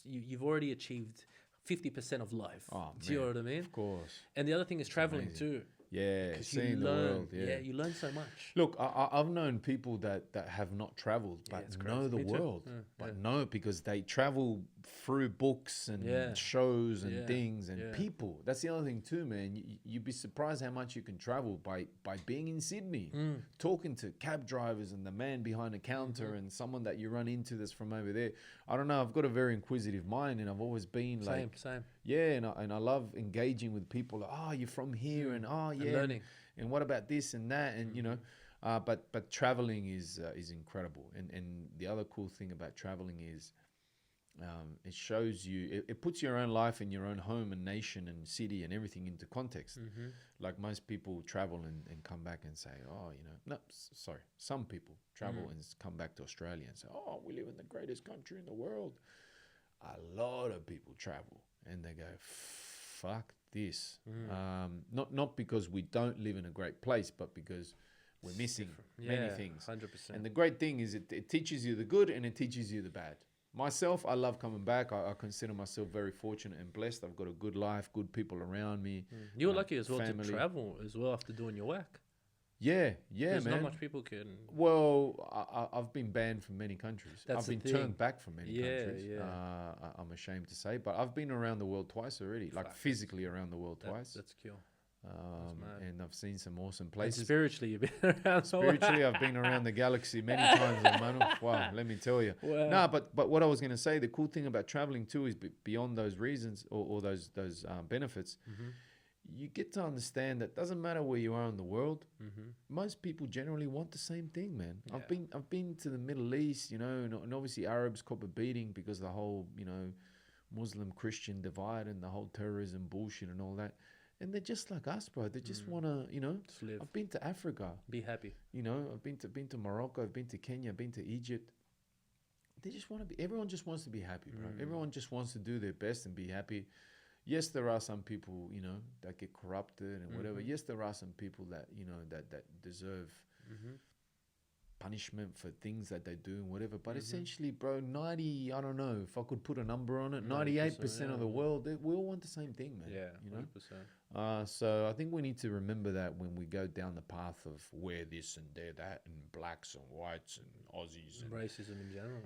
you've already achieved 50% of life. Oh, do you know what I mean? Of course. And the other thing is traveling too. Yeah, 'Cause seeing the world. Yeah. you learn so much. Look, I've known people that have not traveled but it's know crazy. the Me too. world, Yeah, but know because they travel through books and Yeah. shows and Yeah, things and yeah. people. That's the other thing too, man. You'd be surprised how much you can travel by being in Sydney, talking to cab drivers and the man behind the counter and someone that you run into that's from over there. I don't know. I've got a very inquisitive mind, and I've always been like, Same. yeah, and I love engaging with people. Like, oh, you're from here, and oh, yeah, learning. and what about this and that, and you know, but traveling is incredible, and the other cool thing about traveling is it shows you, it puts your own life and your own home and nation and city and everything into context. Like most people travel and come back and say, oh, you know, no, sorry, some people travel and come back to Australia and say, oh, we live in the greatest country in the world. A lot of people travel and they go, fuck this. Not because we don't live in a great place, but because we're missing many things. 100%. And the great thing is it teaches you the good and it teaches you the bad. Myself, I love coming back. I consider myself very fortunate and blessed. I've got a good life, good people around me. You were lucky as well family. to travel as well after doing your work. Yeah, There's man. not much people can. Well, I've been banned from many countries. That's I've the been thing. turned back from many countries. Yeah. I'm ashamed to say, but I've been around the world twice already, like physically around the world twice. That's cool. And I've seen some awesome And places. spiritually, you've been around. Spiritually, I've been around the galaxy many times, Manu. Wow, let me tell you. Wow. No, but what I was going to say, the cool thing about traveling too is beyond those reasons or those benefits, you get to understand that doesn't matter where you are in the world. Most people generally want the same thing, man. Yeah. I've been to the Middle East, you know, and obviously Arabs cop a beating because the whole, you know, Muslim Christian divide and the whole terrorism bullshit and all that. And they're just like us, bro. They just want to, you know. Just live. I've been to Africa. Be happy. You know, I've been to Morocco. I've been to Kenya. I've been to Egypt. They just want to be. Everyone just wants to be happy, bro. Everyone just wants to do their best and be happy. Yes, there are some people, you know, that get corrupted and whatever. Yes, there are some people that, you know, that deserve punishment for things that they do and whatever. But essentially, bro, I don't know if I could put a number on it, 98% of the world, we all want the same thing, man. Yeah, you know? 100%. So I think we need to remember that when we go down the path of wear this and wear that and blacks and whites and Aussies and racism in general.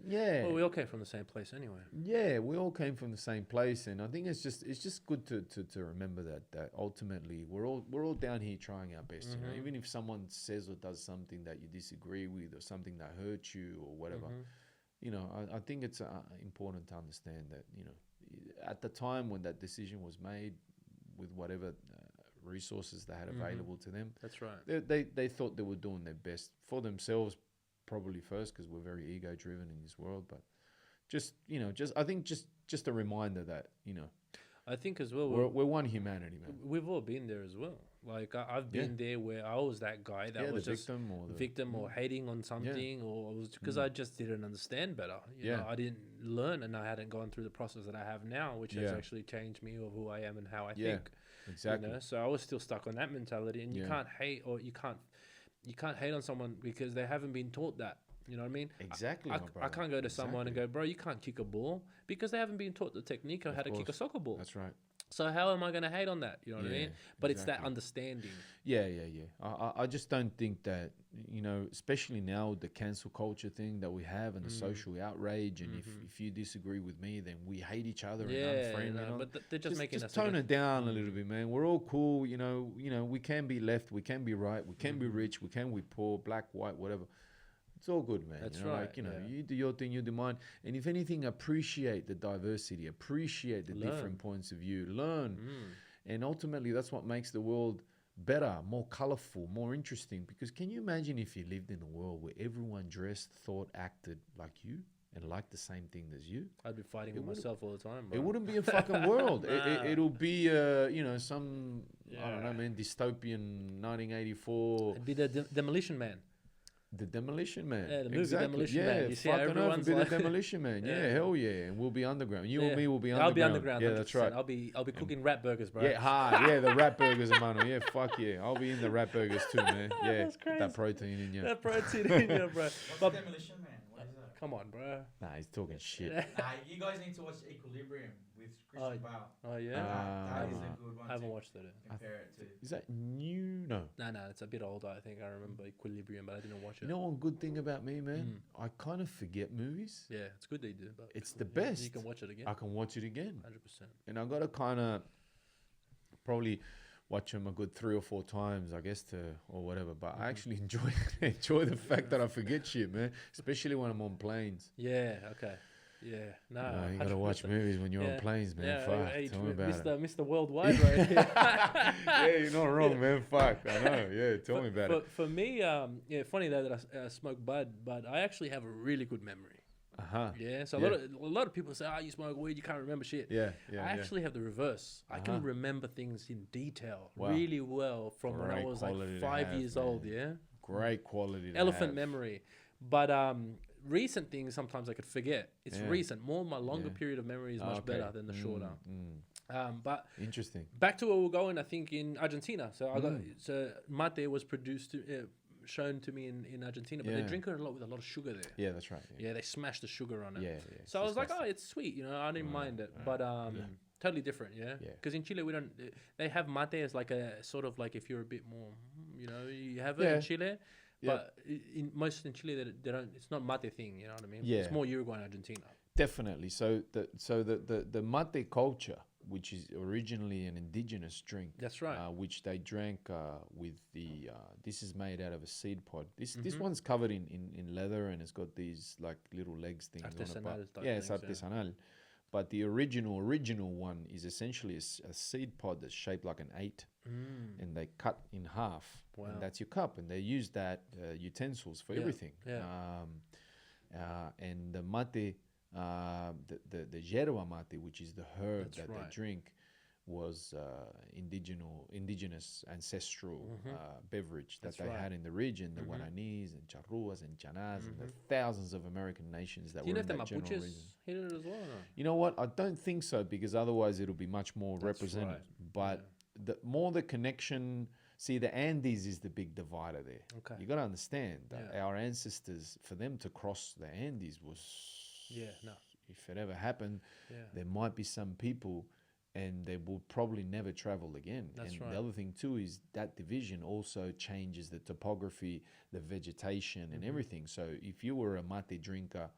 Yeah. Well, we all came from the same place anyway. Yeah, we all came from the same place, and I think it's just good to remember that ultimately we're all down here trying our best. You know, even if someone says or does something that you disagree with or something that hurts you or whatever, you know, I think it's important to understand that, you know, at the time when that decision was made, with whatever resources they had available to them, that's right. They thought they were doing their best for themselves. Probably first because we're very ego driven in this world, but I think just a reminder that, you know, I think as well we're one humanity, man. We've all been there as well. Like I've been there where I was that guy that was the just victim or hating on something or it was because I just didn't understand better. You know, I didn't learn and I hadn't gone through the process that I have now, which has actually changed me of who I am and how I think. Exactly. You know? So I was still stuck on that mentality, and you can't hate or you can't hate on someone because they haven't been taught that. You know what I mean? Exactly. I can't go to someone and go, bro, you can't kick a ball because they haven't been taught the technique of how to kick a soccer ball. That's right. So how am I going to hate on that? You know what I mean? But it's that understanding. Yeah. I just don't think that, you know, especially now the cancel culture thing that we have and the social outrage, and if you disagree with me, then we hate each other and unfriend. You know? But they're just making us tone it down a little bit, man. We're all cool, you know. We can be left, we can be right, we can be rich, we can be poor, black, white, whatever. It's all good, man. That's you know, right. Like, you know, you do your thing, you do mine. And if anything, appreciate the diversity, appreciate the different points of view, learn. And ultimately, that's what makes the world better, more colorful, more interesting. Because can you imagine if you lived in a world where everyone dressed, thought, acted like you and liked the same thing as you? I'd be fighting with myself all the time, bro. It wouldn't be a fucking world. It'll be, you know, some, I don't know, man, dystopian 1984. It'd be the Demolition Man. The Demolition Man. Yeah, the movie Demolition Man. You see how everyone's be like... the Demolition Man. Yeah, hell yeah. And we'll be underground. You and me will be underground. I'll be underground. Yeah, that's right. I'll be cooking rat burgers, bro. Yeah, hard. Yeah, the rat burgers, mano. Yeah, fuck yeah. I'll be in the rat burgers too, man. Yeah, That's crazy. that protein in you. That protein in you, bro. What's Demolition Man? What is come on, bro. Nah, he's talking shit. Nah, you guys need to watch Equilibrium with Christian Bale. Oh yeah. That is a good one. I haven't to watched it. Compare it to. Is that new? No. No, it's a bit older. I think I remember Equilibrium, but I didn't watch it. You know one good thing about me, man? I kind of forget movies. Yeah, it's good they do, but It's the best. You can watch it again. I can watch it again. 100%. And I got to kind of probably watch them a good 3 or 4 times, I guess, or whatever. But I actually enjoy the fact that I forget shit, man. Especially when I'm on planes. Yeah. Okay. Yeah. No. You got to watch movies when you're on planes, man. Yeah. Fuck. Hey, Tell me about it. Mr. Worldwide, right here. Yeah, you're not wrong, man. Fuck. I know. Yeah, tell me about it. For me, funny though that I smoke bud, but I actually have a really good memory. Yeah, so a lot of people say, "Oh, you smoke weed, you can't remember shit." Yeah. I actually have the reverse. I can remember things in detail Wow. really well from when I Great was like quality to 5 have, years man. old. Yeah, Great quality. To elephant have. memory. But recent things sometimes I could forget. It's recent. My longer period of memory is much better than the shorter. But Interesting. back to where we're going, I think in Argentina. So I got mate was shown to me in Argentina, but they drink it a lot with a lot of sugar there. Yeah, that's right. Yeah, they smash the sugar on it. Yeah. So I was like, oh, it's sweet, I didn't mind it, but totally different, yeah. Because in Chile we don't. They have mate as like a sort of like if you're a bit more, you have it in Chile, but in Chile they don't. It's not mate thing, you know what I mean? Yeah. It's more Uruguay and Argentina. Definitely. So the mate culture, which is originally an indigenous drink. That's right. Which they drank with the. This is made out of a seed pod. This one's covered in leather and it's got these like little legs things on it. But, it's artisanal. But the original one is essentially a seed pod that's shaped like an 8, and they cut in half, and that's your cup, and they use that utensils for everything. Yeah. And the mate. The yerba mate, which is the herb that they drink, was indigenous ancestral beverage that they had in the region. The Guaranis and Charruas and Chanas and the thousands of American nations that were in that general region. Hit it as well? Or no? You know what? I don't think so, because otherwise it'll be much more represented. Right. But the connection. See, the Andes is the big divider there. Okay. You got to understand that our ancestors, for them to cross the Andes was. If it ever happened, there might be some people and they will probably never travel again. The other thing too is that division also changes the topography, the vegetation and everything. So if you were a mate drinker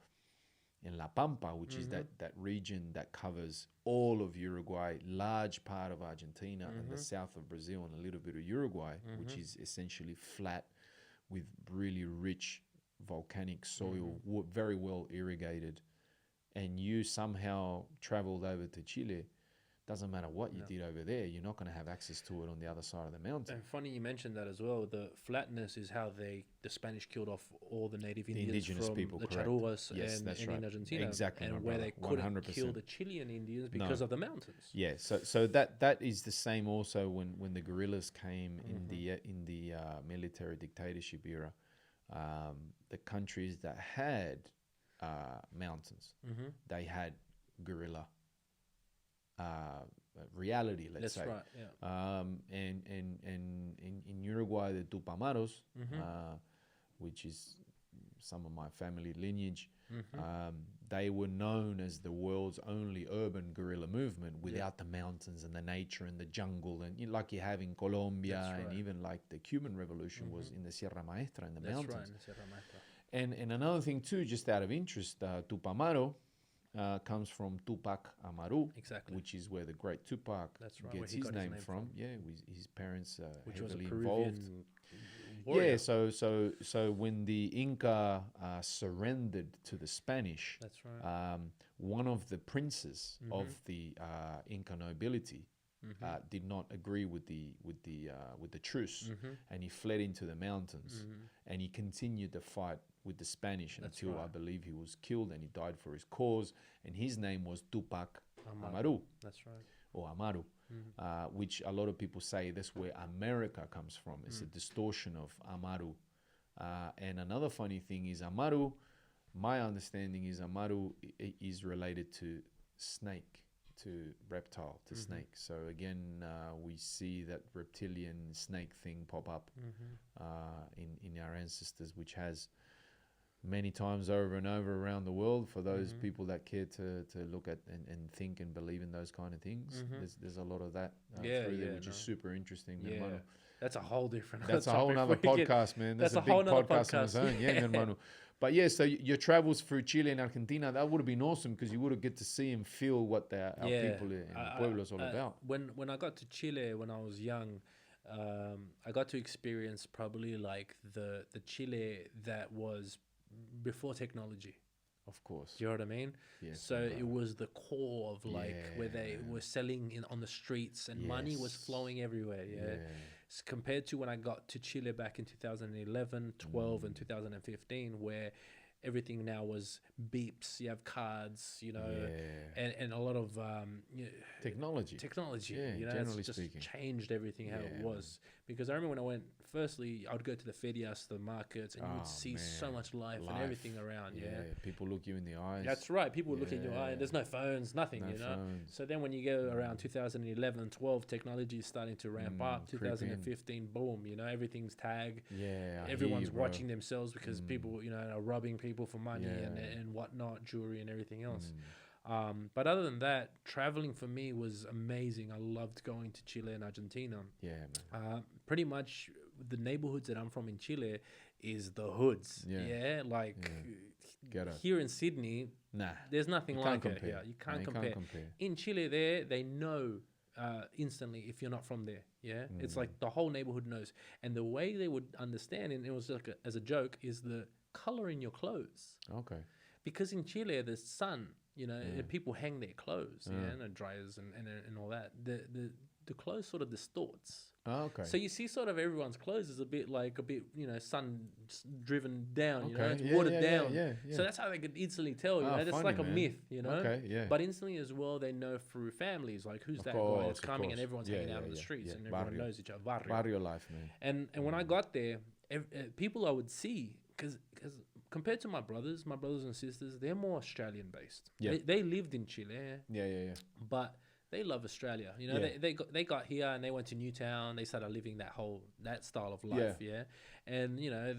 in La Pampa, which is that region that covers all of Uruguay, large part of Argentina and the south of Brazil and a little bit of Uruguay, which is essentially flat with really rich volcanic soil, very well irrigated, and you somehow traveled over to Chile, doesn't matter what you did over there, you're not going to have access to it on the other side of the mountain. And funny you mentioned that as well. The flatness is how the Spanish killed off all the native Indians, indigenous from people, the correct. Charruas Yes, that's right. in Argentina. Exactly, and my where brother. they couldn't 100%. kill the Chilean Indians because of the mountains. Yeah, so that is the same also when the guerrillas came in the military dictatorship era. The countries that had mountains, they had guerrilla reality, let's say. That's right, yeah. And in Uruguay, the Tupamaros, which is some of my family lineage, they were known as the world's only urban guerrilla movement without the mountains and the nature and the jungle, and like you have in Colombia, and even like the Cuban Revolution was in the Sierra Maestra and the mountains. That's right, in the Sierra Maestra. And another thing too, just out of interest, Tupamaro comes from Tupac Amaru, Exactly. which is where the great Tupac gets his name from. Yeah, his parents which was a heavily Peruvian involved. warrior. Yeah, so when the Inca surrendered to the Spanish, That's right. one of the princes of the Inca nobility did not agree with the truce, and he fled into the mountains, and he continued the fight with the Spanish until I believe he was killed, and he died for his cause, and his name was Tupac Amaru. That's right. Or Amaru, which a lot of people say that's where America comes from. It's a distortion of Amaru. And another funny thing is Amaru, my understanding is Amaru is related to snake, to reptile, to snake. So again, we see that reptilian snake thing pop up in our ancestors, which has many times over and over around the world for those people that care to look at and think and believe in those kind of things. There's a lot of that through there, which is super interesting. Yeah. Manu. That's a whole different. That's a whole nother podcast, man. That's a big whole nother podcast on its own. Yeah, man, Manu. But yeah, so your travels through Chile and Argentina, that would have been awesome because you would have get to see and feel what our people in Pueblo's all about. When I got to Chile when I was young, I got to experience probably like the Chile that was before technology. Of course. Do you know what I mean? Yes. So it was the core of like where they were selling on the streets and money was flowing everywhere. Yeah. Compared to when I got to Chile back in 2011, 12, and 2015, where everything now was beeps. You have cards, you know, and a lot of technology. Yeah, you know, generally it's just speaking, changed everything how it was. Because I remember when I went, firstly, I would go to the ferias, the markets, and you would see so much life and everything around. Yeah, people look you in the eyes. That's right. People would look in your eye. There's no phones, nothing, you know. Phones. So then when you go around 2011, 12, technology is starting to ramp up. 2015, boom, you know, everything's tagged. Yeah, everyone's watching themselves because people, you know, are robbing people for money and whatnot, jewelry and everything else. But other than that, traveling for me was amazing. I loved going to Chile and Argentina. Yeah, man. Pretty much the neighborhoods that I'm from in Chile is the hoods. Yeah, like here in Sydney, there's nothing like it. Yeah, you can't compare. In Chile, they know instantly if you're not from there. Yeah, it's like the whole neighborhood knows. And the way they would understand, and it was like as a joke, is the color in your clothes. Okay. Because in Chile, the sun, you know, people hang their clothes, and dryers and all that. The clothes sort of distorts. Oh, okay. So you see sort of everyone's clothes is a bit, you know, sun driven down, you know, it's watered down. Yeah. So that's how they could instantly tell, you know, that's like a myth, you know. Okay, yeah. But instantly as well, they know through families, like who's that guy that's coming and everyone's hanging out on the streets and everyone knows each other. Barrio life, man. And when I got there, people I would see, because compared to my brothers and sisters, they're more Australian based. Yeah. They lived in Chile. Yeah. But they love Australia. You know, they got here and they went to Newtown. They started living that style of life. Yeah. And you know,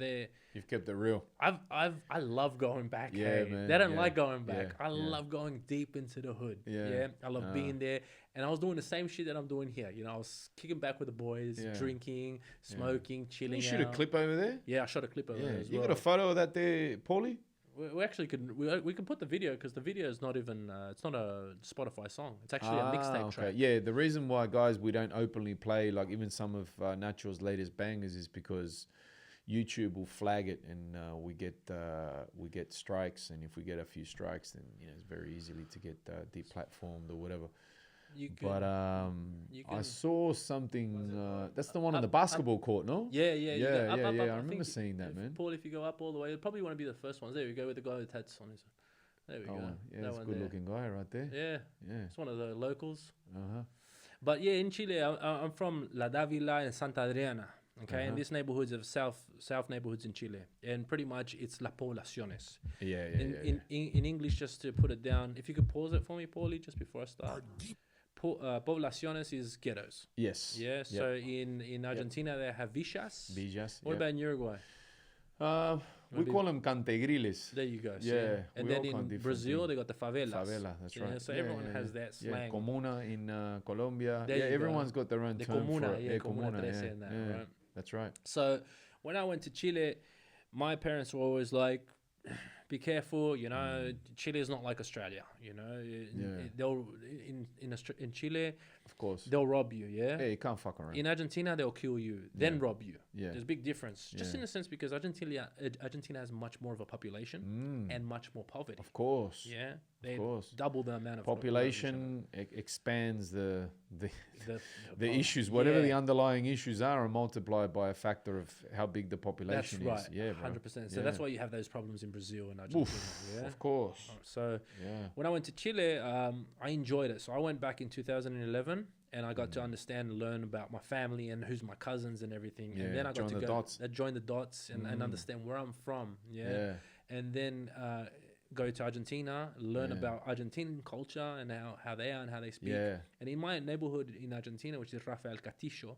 you've kept it real. I love going back. Yeah, man. They don't like going back. I love going deep into the hood. Yeah. I love being there. And I was doing the same shit that I'm doing here. You know, I was kicking back with the boys, drinking, smoking, chilling. You shoot a clip over there? Yeah, I shot a clip over there as well. You got a photo of that there, Paulie? We actually could we can put the video because the video is not even it's not a Spotify song. It's actually a mixtape track. Yeah, the reason why, guys, we don't openly play like even some of Nacho's latest bangers is because YouTube will flag it and we get strikes, and if we get a few strikes, then you know it's very easily to get deplatformed or whatever. I saw something. That's the one on the basketball court, no? Yeah. I remember seeing that, man. Paul, if you go up all the way, it'll probably want to be the first ones. There we go with the guy with tats on his. There we go. Yeah, that's a good-looking guy right there. Yeah. It's one of the locals. But yeah, in Chile, I'm from La Dávila and Santa Adriana. Okay, and these neighborhoods of south neighborhoods in Chile, and pretty much it's las poblaciones. In English, just to put it down, if you could pause it for me, Paulie, just before I start. Poblaciones is ghettos. Yes. Yeah. So in Argentina they have villas. What about in Uruguay? We call them cantegriles. There you go. Yeah. And then in Brazil they got the favelas. Favela, that's right. So everyone has that slang. Comuna in Colombia. Everyone's got their own term comuna, for it. Comuna 13 right? That's right. So when I went to Chile, my parents were always like, be careful, you know, Chile is not like Australia, you know. They'll in Chile, of course, they'll rob you, Yeah, you can't fuck around. In Argentina, they'll kill you, then rob you. Yeah. There's a big difference. Just in a sense because Argentina has much more of a population and much more poverty. Of course. Yeah. They double the amount of population expands the issues, whatever the underlying issues are multiplied by a factor of how big the population is. That's right. Yeah, 100%. So that's why you have those problems in Brazil and Argentina. Of course. So when I went to Chile, I enjoyed it. So I went back in 2011 and I got to understand and learn about my family and who's my cousins and everything. And then I got to join the dots and understand where I'm from. And then go to Argentina, learn about Argentine culture and how they are and how they speak. Yeah. And in my neighborhood in Argentina, which is Rafael Castillo,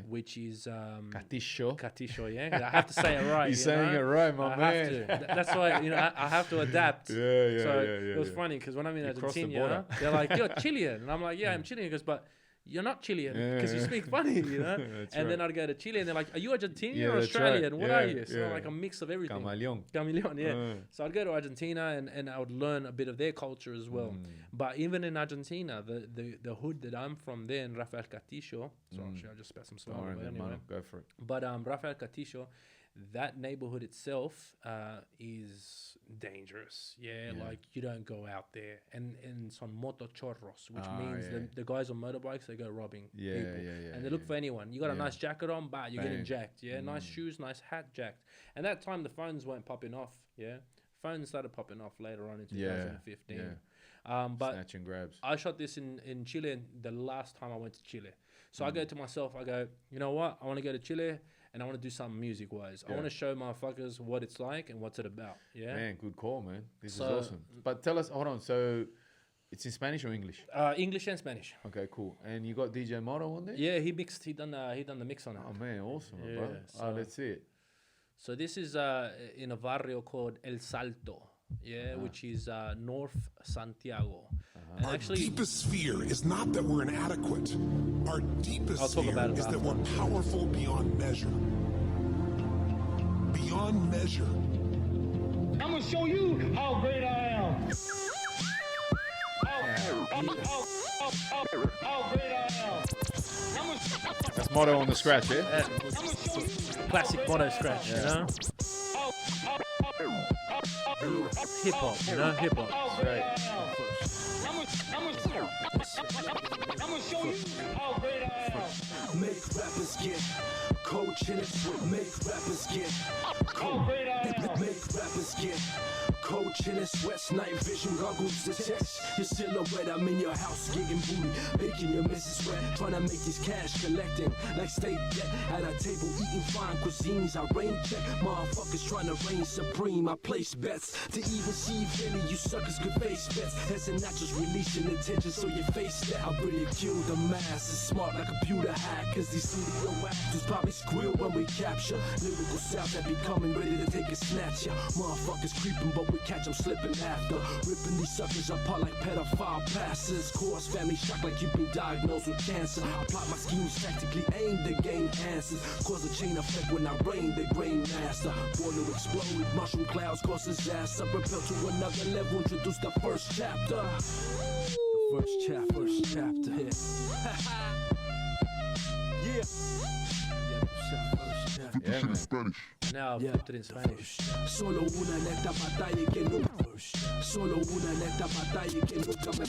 which is Castillo, yeah. I have to say it right. You're saying it right, my man. That's why I have to adapt. So it was funny because when I'm in Argentina, they're like, "You're Chilean," and I'm like, "Yeah, I'm Chilean." He goes, "But you're not Chilean because you speak funny, you know." Then I'd go to Chile and they're like, "Are you Argentinian or Australian? What are you?" So like a mix of everything. Camaleón, yeah. So I'd go to Argentina and I would learn a bit of their culture as well. But even in Argentina, the hood that I'm from there in Rafael Castillo, so actually I just spat some smoke. Anyway. Go for it. But Rafael Castillo, that neighborhood itself is dangerous. Like you don't go out there, and son motochorros, which means the guys on motorbikes, they go robbing people, and they look for anyone. You got a nice jacket on, but you're getting jacked. Nice shoes, nice hat, jacked. And that time the phones weren't popping off. Phones started popping off later on in 2015. But snatch and grabs. I shot this in Chile the last time I went to Chile. So I go to myself, I go, you know what? I want to go to Chile and I want to do something music-wise. I want to show motherfuckers what it's like and what's it about. Yeah, man, good call, man. This is awesome. But tell us, hold on. So it's in Spanish or English? English and Spanish. Okay, cool. And you got DJ Moro on there? Yeah, he mixed. He done the mix on it. Oh man, awesome, bro. So, let's see it. So this is in a barrio called El Salto. Which is North Santiago. Our deepest fear is not that we're inadequate. Our deepest fear is that we're powerful beyond measure. Beyond measure. I'm gonna show you how great I am. How great I am. That's Motto on the scratch, yeah? Classic Motto scratch, you know? Hip hop, you know? Hip hop. Right. I'm gonna show you how great I am. Make rappers get coach in it. Make rappers get cold. Make rappers get coach in it. Sweats, night vision goggles to test your silhouette. I'm in your house getting booty, making your missus sweat. Trying to make this cash collecting like state debt. At a table eating fine cuisines. I rain check. Motherfuckers trying to reign supreme. I place bets to even see if any you suckers could face bets. Ese Nacho's releasing attention so you face that. I really kill the mass. It's smart like computer hackers. These studio actors probably squeal when we capture lyrical sounds that be coming ready to take a snatch. Yeah, motherfuckers creeping, but we catch them slipping after. Ripping these suckers apart like pedophile passes. Course family shock like you've been diagnosed with cancer. I plot my schemes tactically aimed to gain answers. Cause a chain effect when I reign the grain master. Born to explode, mushroom clouds cause disaster. Propel to another level, introduce the first chapter. First chapter. Yeah. Yeah, man. Now I've flipped it in Spanish. Solo una neta batalla que nunca. Solo una neta batalla que nunca me.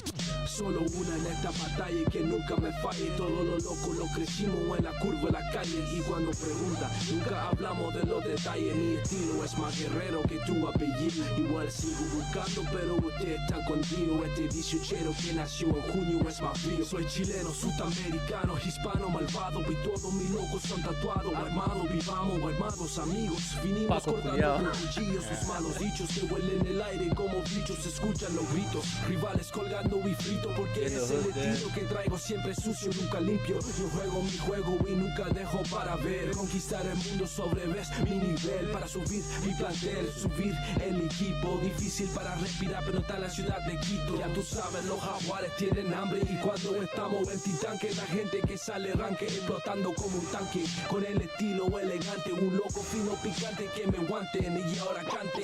Solo una neta batalla que nunca me falle. Todo lo loco lo crecimos en la curva de la calle. Y cuando pregunta, nunca hablamos de los detalles. Mi estilo es más guerrero que tu apellido. Igual sigo buscando, pero usted está contigo. Este 18 que nació en junio es más frío. Soy chileno, sudamericano, hispano, malvado. Y todos mis locos son tatuados, armados. Vivamos armados, amigos. Vinimos cortando con cuchillos. Sus malos dichos que huelen el aire como bichos. Se escuchan los gritos. Rivales colgando y frito. Porque es el estilo que traigo siempre sucio, nunca limpio. Yo juego mi juego y nunca dejo para ver. Conquistar el mundo sobre ves mi nivel. Para subir mi plantel, subir el equipo. Difícil para respirar, pero está en la ciudad de Quito. Ya tú sabes, los jaguares tienen hambre. Y cuando estamos en Titanque, la gente que sale ranque, explotando como un tanque. Con el estilo elegante, un loco fino picante que me aguanten y ahora canten.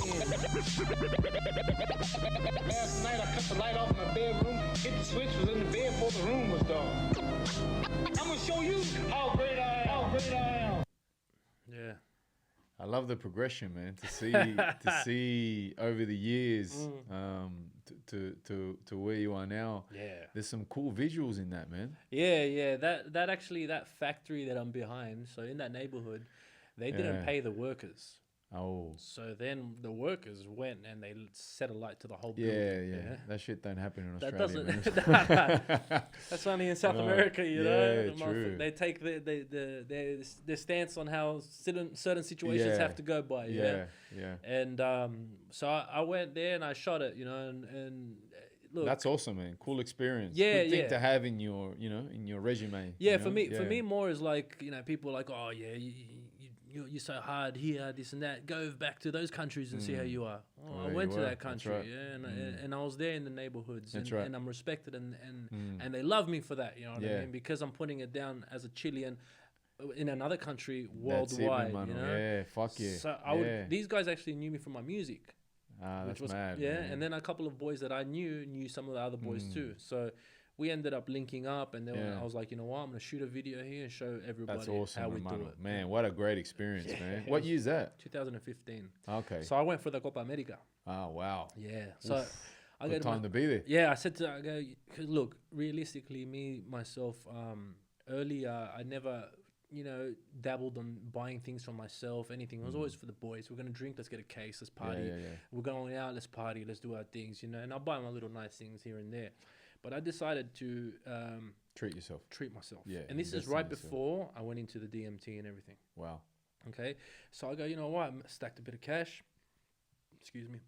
Last night I cut the light off in my bedroom, hit the switch, was in the bed before the room was dark. I'm gonna show you how great I am. How great I am. Yeah. I love the progression, man. To see over the years, to where you are now. Yeah. There's some cool visuals in that, man. Yeah. That factory that I'm behind. So in that neighborhood, they didn't pay the workers. Oh. So then the workers went and they set a light to the whole Yeah, building. yeah. That shit don't happen in That Australia. doesn't. That's only in South America, you know. Yeah, true. They take their stance on how certain situations have to go by. Yeah, yeah. And so I went there and I shot it, you know, and look, that's awesome, man. Cool experience. Yeah, Good thing to have in your, you know, in your resume. Yeah, you know? for me, more is like, you know, people are like, oh yeah, you're so hard here, this and that. Go back to those countries and see how you are. Oh, I went to that country, and I was there in the neighborhoods, and I'm respected, and they love me for that. You know what I mean? Because I'm putting it down as a Chilean in another country worldwide. You know? Yeah, fuck yeah. So these guys actually knew me from my music. That's mad. Yeah, man. and then a couple of boys that I knew some of the other boys too. So we ended up linking up, and then I was like, you know what, I'm gonna shoot a video here and show everybody how we do it. Man, what a great experience, man. What year is that? 2015. Okay. So I went for the Copa America. Oh wow. Yeah. So I Good got time to be there. Yeah, I said to I go, 'cause look, realistically, myself, earlier I never, you know, dabbled on buying things for myself, anything. It was always for the boys. We're going to drink, let's get a case, let's party. Yeah. We're going out, let's party, let's do our things, you know. And I'll buy my little nice things here and there. But I decided to treat yourself. Treat myself. Yeah. And this is right before I went into the DMT and everything. Wow. Okay. So I go, you know what? I stacked a bit of cash. Excuse me.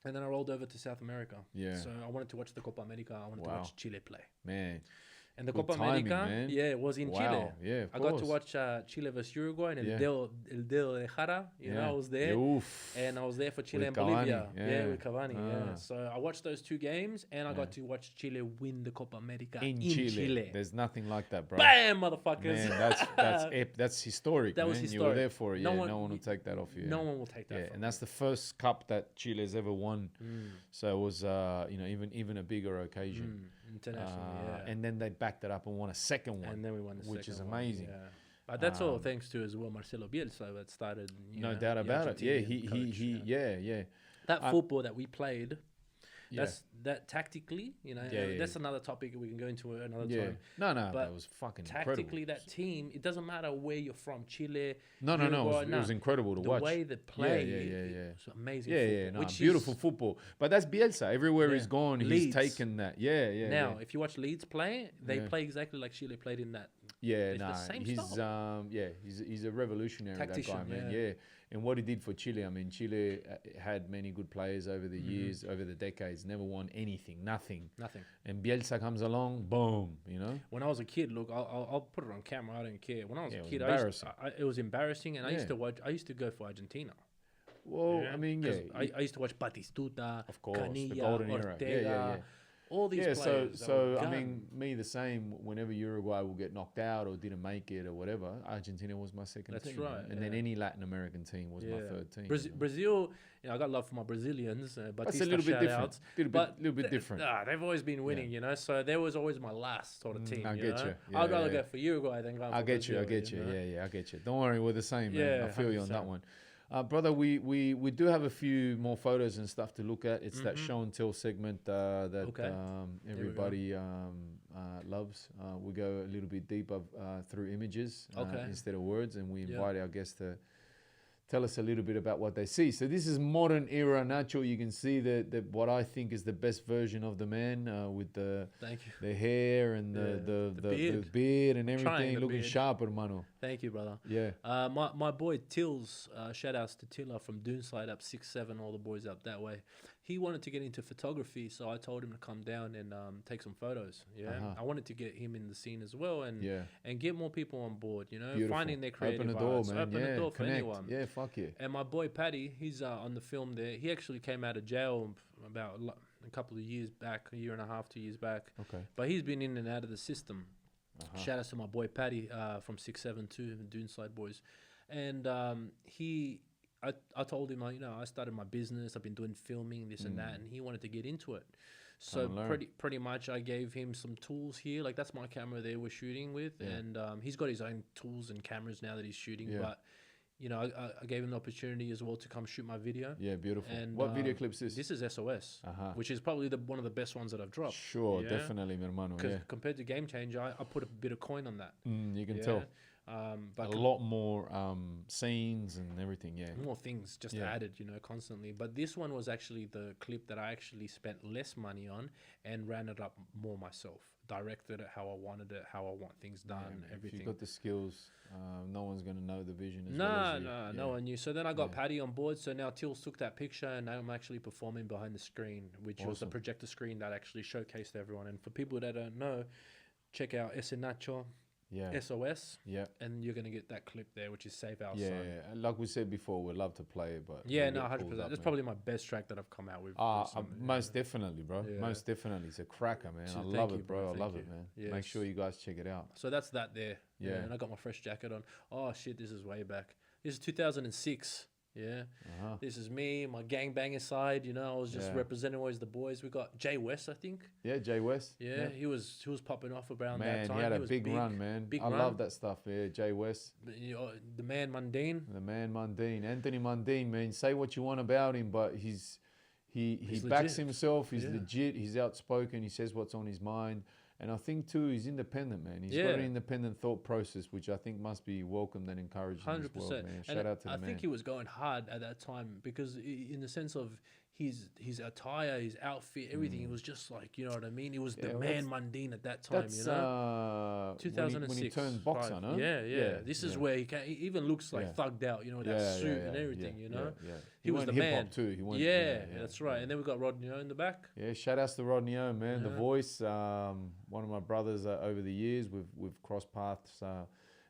And then I rolled over to South America. Yeah. So I wanted to watch the Copa America. I wanted to watch Chile play. Man. And the Good Copa timing, America, man. it was in Chile. Yeah, I got to watch Chile versus Uruguay and El Dedo de Jara. You know, I was there. And I was there for Chile and Bolivia. With Cavani. So I watched those two games, and I got to watch Chile win the Copa America in Chile. There's nothing like that, bro. Bam, motherfuckers. Man, that's historic. That was man. historic. You were there for it. No one will take that off you. No one will take that. Yeah, and that's the first cup that Chile has ever won. So it was, you know, even a bigger occasion. International, and then they backed it up and won a second one. And then we won the second one. which is amazing. Yeah. But that's all thanks to as well Marcelo Bielsa that started. No doubt about it. Yeah, he That football that we played. That tactically, you know, that's another topic we can go into another time. No, but it was fucking tactically, incredible. that team, it doesn't matter where you're from, Chile. No, it was incredible to watch. The way they play, it's amazing. Football, which beautiful football. But that's Bielsa. Everywhere he's gone, he's taken that. Now, if you watch Leeds play, they play exactly like Chile played in that. Yeah, he's he's a revolutionary, tactician, that guy, man. And what he did for Chile, I mean, Chile had many good players over the years, over the decades, never won anything, nothing. And Bielsa comes along, boom, you know. When I was a kid, look, I'll put it on camera. I don't care. When I was a kid, it was embarrassing, and I used to watch. I used to go for Argentina. Well, I mean, I used to watch Batistuta, of course, Canilla, the golden Ortega, era. all these players. So I mean, me the same. Whenever Uruguay will get knocked out or didn't make it or whatever, Argentina was my second team. That's right. And then any Latin American team was my third team. Brazil, you know, I got love for my Brazilians. But it's a little bit different. Little bit different. They've always been winning, you know. So there was always my last sort of team. I get you. I'd rather go for Uruguay than go for Brazil. I get you. Yeah, I get you. Don't worry, we're the same, man. I feel 100%. You on that one. Brother, we do have a few more photos and stuff to look at. It's that show and tell segment that everybody loves. We go a little bit deeper through images instead of words, and we invite our guests to tell us a little bit about what they see. So this is modern era Nacho. You can see the what I think is the best version of the man with the hair and the beard and everything, looking sharp, hermano. Thank you, brother. Yeah. My boy Tills, shout outs to Tilla from Doonside up 6'7", all the boys up that way. He wanted to get into photography, so I told him to come down and take some photos. I wanted to get him in the scene as well and get more people on board, you know, finding their creative Open the door, man. Open the door for anyone. Yeah, fuck yeah. And my boy Paddy, he's on the film there. He actually came out of jail about a couple of years back, a year and a half, 2 years back. Okay. But he's been in and out of the system. Shout out to my boy Paddy from 672, the Doonside boys. And I told him, you know, I started my business. I've been doing filming, this and that, and he wanted to get into it. So pretty much, I gave him some tools here. Like that's my camera there we're shooting with, and he's got his own tools and cameras now that he's shooting. But you know, I gave him the opportunity as well to come shoot my video. Yeah, beautiful. And what video clip is this? This is SOS, which is probably one of the best ones that I've dropped. Sure, definitely, mi hermano. Because compared to Game Changer, I put a bit of coin on that. You can tell. But a lot more scenes and everything. Yeah, more things just added, you know, constantly. But this one was actually the clip that I actually spent less money on and ran it up more myself. Directed it how I wanted it, how I want things done, everything. If you've got the skills, no one's going to know the vision as no, well as you. No, no one knew. So then I got Paddy on board. So now Tills took that picture and now I'm actually performing behind the screen, which was the projector screen that actually showcased everyone. And for people that don't know, check out Ese Nacho. SOS, and you're gonna get that clip there, which is Save Our Son. Yeah, like we said before, we'd love to play it, but 100%. That's probably my best track that I've come out with. Most definitely, bro. Most definitely, it's a cracker, man. I love it, bro. I love it, man. Yes. Make sure you guys check it out. So that's that there. Yeah, and I got my fresh jacket on. Oh shit, this is way back. This is 2006. Yeah, this is me, my gangbanger side. You know, I was just representing always the boys. We got Jay West, I think. Yeah, Jay West. Yeah, he was popping off around that time. He had a big run, man. I love that stuff. Yeah, Jay West. You know, the man Mundine. Anthony Mundine, man. Say what you want about him, but he backs himself. He's legit. He's outspoken. He says what's on his mind. And I think too, he's independent, man. He's got an independent thought process, which I think must be welcomed and encouraged 100%. In this world, man. Shout out to the man. I think he was going hard at that time because, in the sense of his attire, his outfit, everything, it was just like, you know what I mean. It was the man Mundine at that time, you know. 2006 when he turned boxer, no? Yeah. This is where he even looks like thugged out, you know, with that suit and everything, you know. He was the man too. That's right. And then we got Rodney O in the back. Yeah, shout outs to Rodney O, man. The voice, one of my brothers over the years. We've crossed paths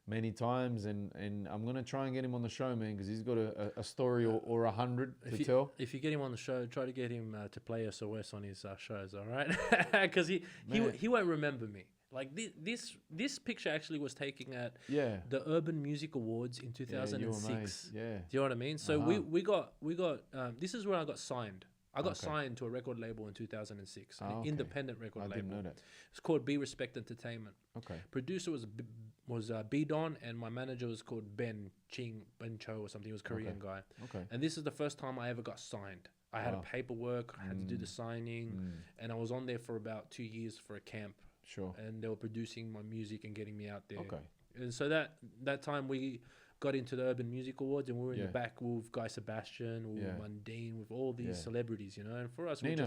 many times, and I'm going to try and get him on the show, man, because he's got a story or 100 to tell. If you get him on the show, try to get him to play SOS on his shows, all right? Because he won't remember me. Like this picture actually was taken at the Urban Music Awards in 2006. Yeah, do you know what I mean? So we got this is where I got signed. I got signed to a record label in 2006, an independent record label. I didn't know that. It's called Be Respect Entertainment. Okay. Producer was B Don, and my manager was called Ben Cho or something. He was a Korean guy. Okay. And this is the first time I ever got signed. I had a paperwork. I had to do the signing, and I was on there for about 2 years for a camp. Sure. And they were producing my music and getting me out there. Okay. And so that time we got into the Urban Music Awards, and we were in the back with Guy Sebastian, with Mundine, with all these celebrities, you know. And for us, Nino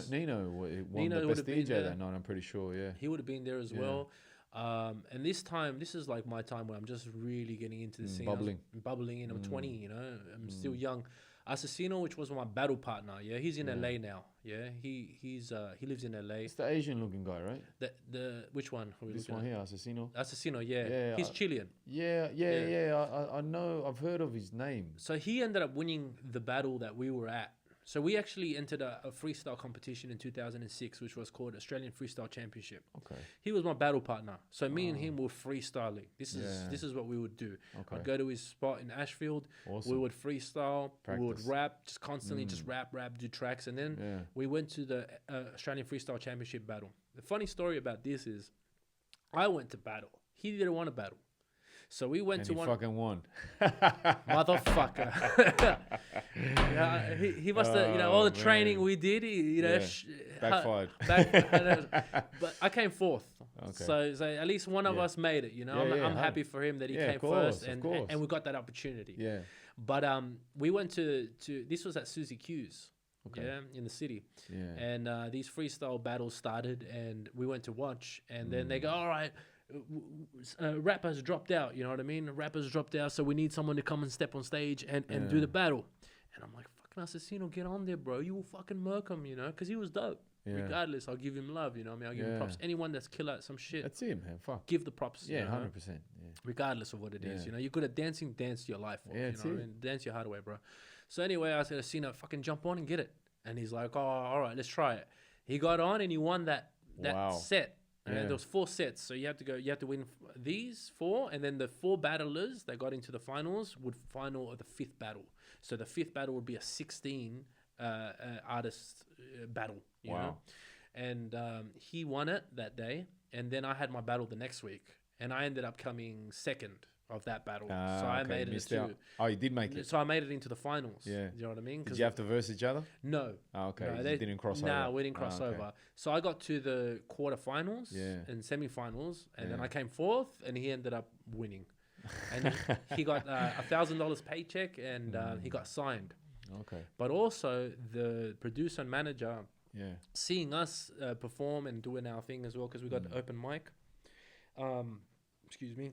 won the best DJ that night, I'm pretty sure. Yeah, he would have been there as well. And this is like my time where I'm just really getting into the scene, bubbling in. I'm 20, you know. I'm still young. Assassino, which was my battle partner, he's in LA now. He lives in LA. It's the Asian looking guy, right? The which one? This one here, Assassino. Assassino, he's Chilean. I know. I've heard of his name. So he ended up winning the battle that we were at. So we actually entered a freestyle competition in 2006, which was called Australian Freestyle Championship. Okay. He was my battle partner. So me and him were freestyling. This is what we would do. Okay. I'd go to his spot in Ashfield. Awesome. We would freestyle. Practice. We would rap, just constantly just rap, do tracks. And then we went to the Australian Freestyle Championship battle. The funny story about this is I went to battle. He didn't want to battle. So we went to one. Fucking won, motherfucker. He must have, all the training we did, backfired. But I came fourth, so at least one of us made it. I'm happy for him that he came first, and we got that opportunity. Yeah. But we went to this was at Susie Q's. Okay. In the city. Yeah. And these freestyle battles started, and we went to watch, and then they go, all right. Rappers dropped out, you know what I mean? Rappers dropped out, so we need someone to come and step on stage and do the battle. And I'm like, fucking Assassino, get on there, bro. You will fucking murk him, because he was dope. Yeah. Regardless, I'll give him love, I'll give him props. Anyone that's killer at some shit. That's him, man. Fuck. Give the props. Yeah, 100%. Yeah. Regardless of what it is, you're good at dancing, dance your life off. You know what I mean? Dance your heart away, bro. So anyway, I said, Assassino, fucking jump on and get it. And he's like, oh, all right, let's try it. He got on and he won that set. And there was 4 sets, so you have to win these 4, and then the 4 battlers that got into the finals would final the 5th battle. So the 5th battle would be a 16 artist battle. You know? And he won it that day, and then I had my battle the next week, and I ended up coming second of that battle. So I made it too. Oh, you did make it. So I made it into the finals. Yeah. You know what I mean? Did you have to verse each other? No. Oh, okay. No, they didn't cross over. No, we didn't cross over. So I got to the quarterfinals and semifinals, and then I came 4th, and he ended up winning. and he got $1,000 paycheck, and he got signed. Okay. But also the producer and manager, seeing us perform and doing our thing as well, because we got open mic. Excuse me.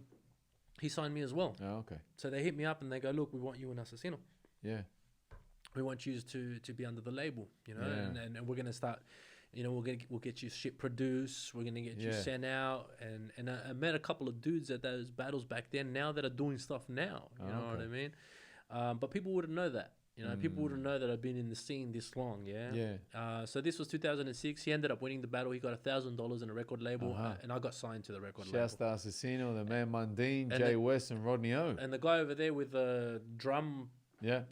He signed me as well. Oh, okay. So they hit me up and they go, look, we want you in Assassino. Yeah. We want you to be under the label, you know, and we're gonna start, you know, we'll get you shit produced. We're gonna get you sent out, and I met a couple of dudes at those battles back then. Now that are doing stuff now, you know what I mean. But people wouldn't know that. You know, people wouldn't know that I've been in the scene this long, so this was 2006. He ended up winning the battle. He got $1,000 in a record label, and I got signed to the record label. Shouts to Assassino, the man Mundine, Jay West, and Rodney O. And the guy over there with the drum,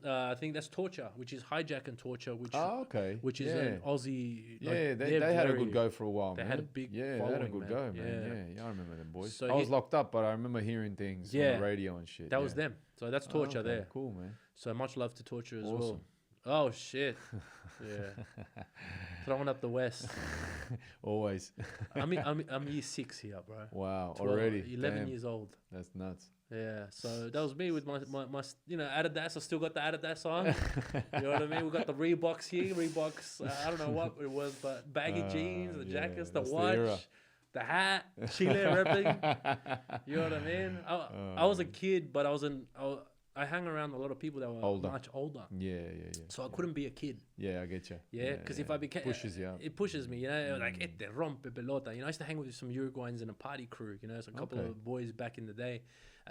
I think that's Torture, which is Hijack and Torture, which which is an Aussie. Like, they had a good go for a while. They man. had a big they following, had a good go, man. Yeah, I remember them boys. So I was locked up, but I remember hearing things on the radio and shit. That was them. So that's Torture there. Cool, man. So much love to Torture as well. Oh shit! Throwing up the West. Always. I'm year 6 here, bro. Wow, 12, already 11 years old. That's nuts. Yeah, so that was me with my you know, Adidas. I still got the Adidas on. You know what I mean? We got the Reeboks here. Reeboks. I don't know what it was, but baggy jeans, the jackets, the watch, the hat, Chile repping. You know what I mean? I was a kid, but I hung around a lot of people that were much older. Yeah. So I couldn't be a kid. Yeah, I get you. Yeah, because if I became... Pushes you up. It pushes me, you know, like, te rompe pelota. You know, I used to hang with some Uruguayans in a party crew, you know, so a couple of boys back in the day.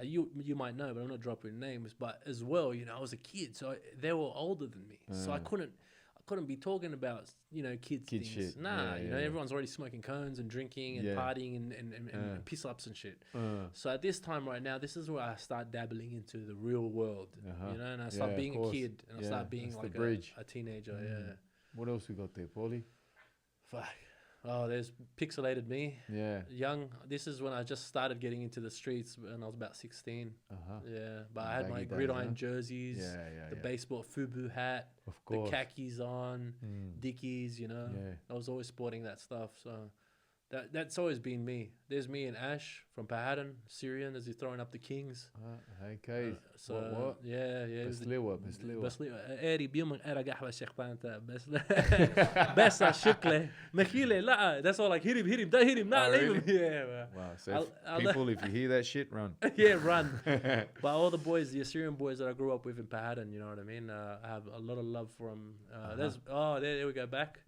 You might know, but I'm not dropping names. But as well, you know, I was a kid, so they were older than me. So I couldn't be talking about, you know, kids things. Shit. Nah, you know, everyone's already smoking cones and drinking and partying and piss ups and shit. So at this time right now, this is where I start dabbling into the real world, you know, and I start being a kid and I start being like a teenager. What else we got there, Paulie? Fuck. Oh, there's Pixelated Me. Yeah. Young. This is when I just started getting into the streets when I was about 16. Yeah. But I had my gridiron jerseys, the baseball FUBU hat, of course, the khakis on, Dickies, you know. I was always sporting that stuff. So that's always been me. There's me and Ash from Pahadan, Syrian, as he's throwing up the Kings. Okay. So what? Yeah. بسلوة. بس قاري بيوم قرا قحوة شيخطانتا بس شكله مخيله لا. That's all like hit him, don't hit him, not leave him. Yeah. Wow. So people, if you hear that shit, run. Run. But all the boys, the Assyrian boys that I grew up with in Pahadan, you know what I mean? I have a lot of love for them. There we go back.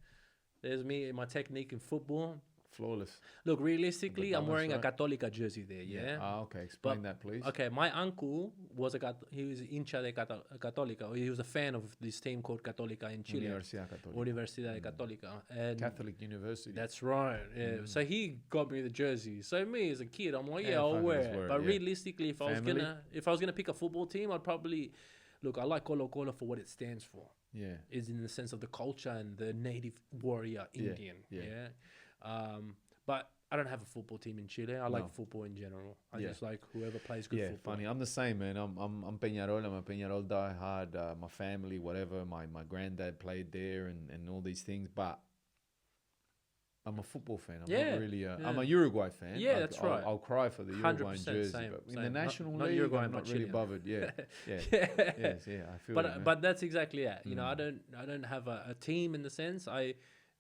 There's me, my technique in football. Flawless. Look, realistically, I'm wearing a Católica jersey there, yeah? Okay. Explain that, please. Okay, my uncle was he was hincha de Católica. He was a fan of this team called Católica in Chile. Universidad Católica. And Catholic University. That's right, yeah. So he got me the jersey. So me as a kid, I'm like, I'll wear it. But realistically, if I was gonna pick a football team, I'd probably... Look, I like Colo Colo for what it stands for. Yeah. Is in the sense of the culture and the native warrior Indian, but I don't have a football team in Chile. I like football in general. I just like whoever plays good football. Funny. I'm the same, man. I'm Peñarol. I'm a Peñarol diehard. My family, whatever. My granddad played there and all these things. But I'm a football fan. I'm not really. I'm a Uruguay fan. Yeah, that's right. I'll cry for the Uruguayan jersey. Same. In the national league, Uruguay, I'm not really bothered. Yeah. I feel. But that's exactly it. You know, I don't have a team in the sense. I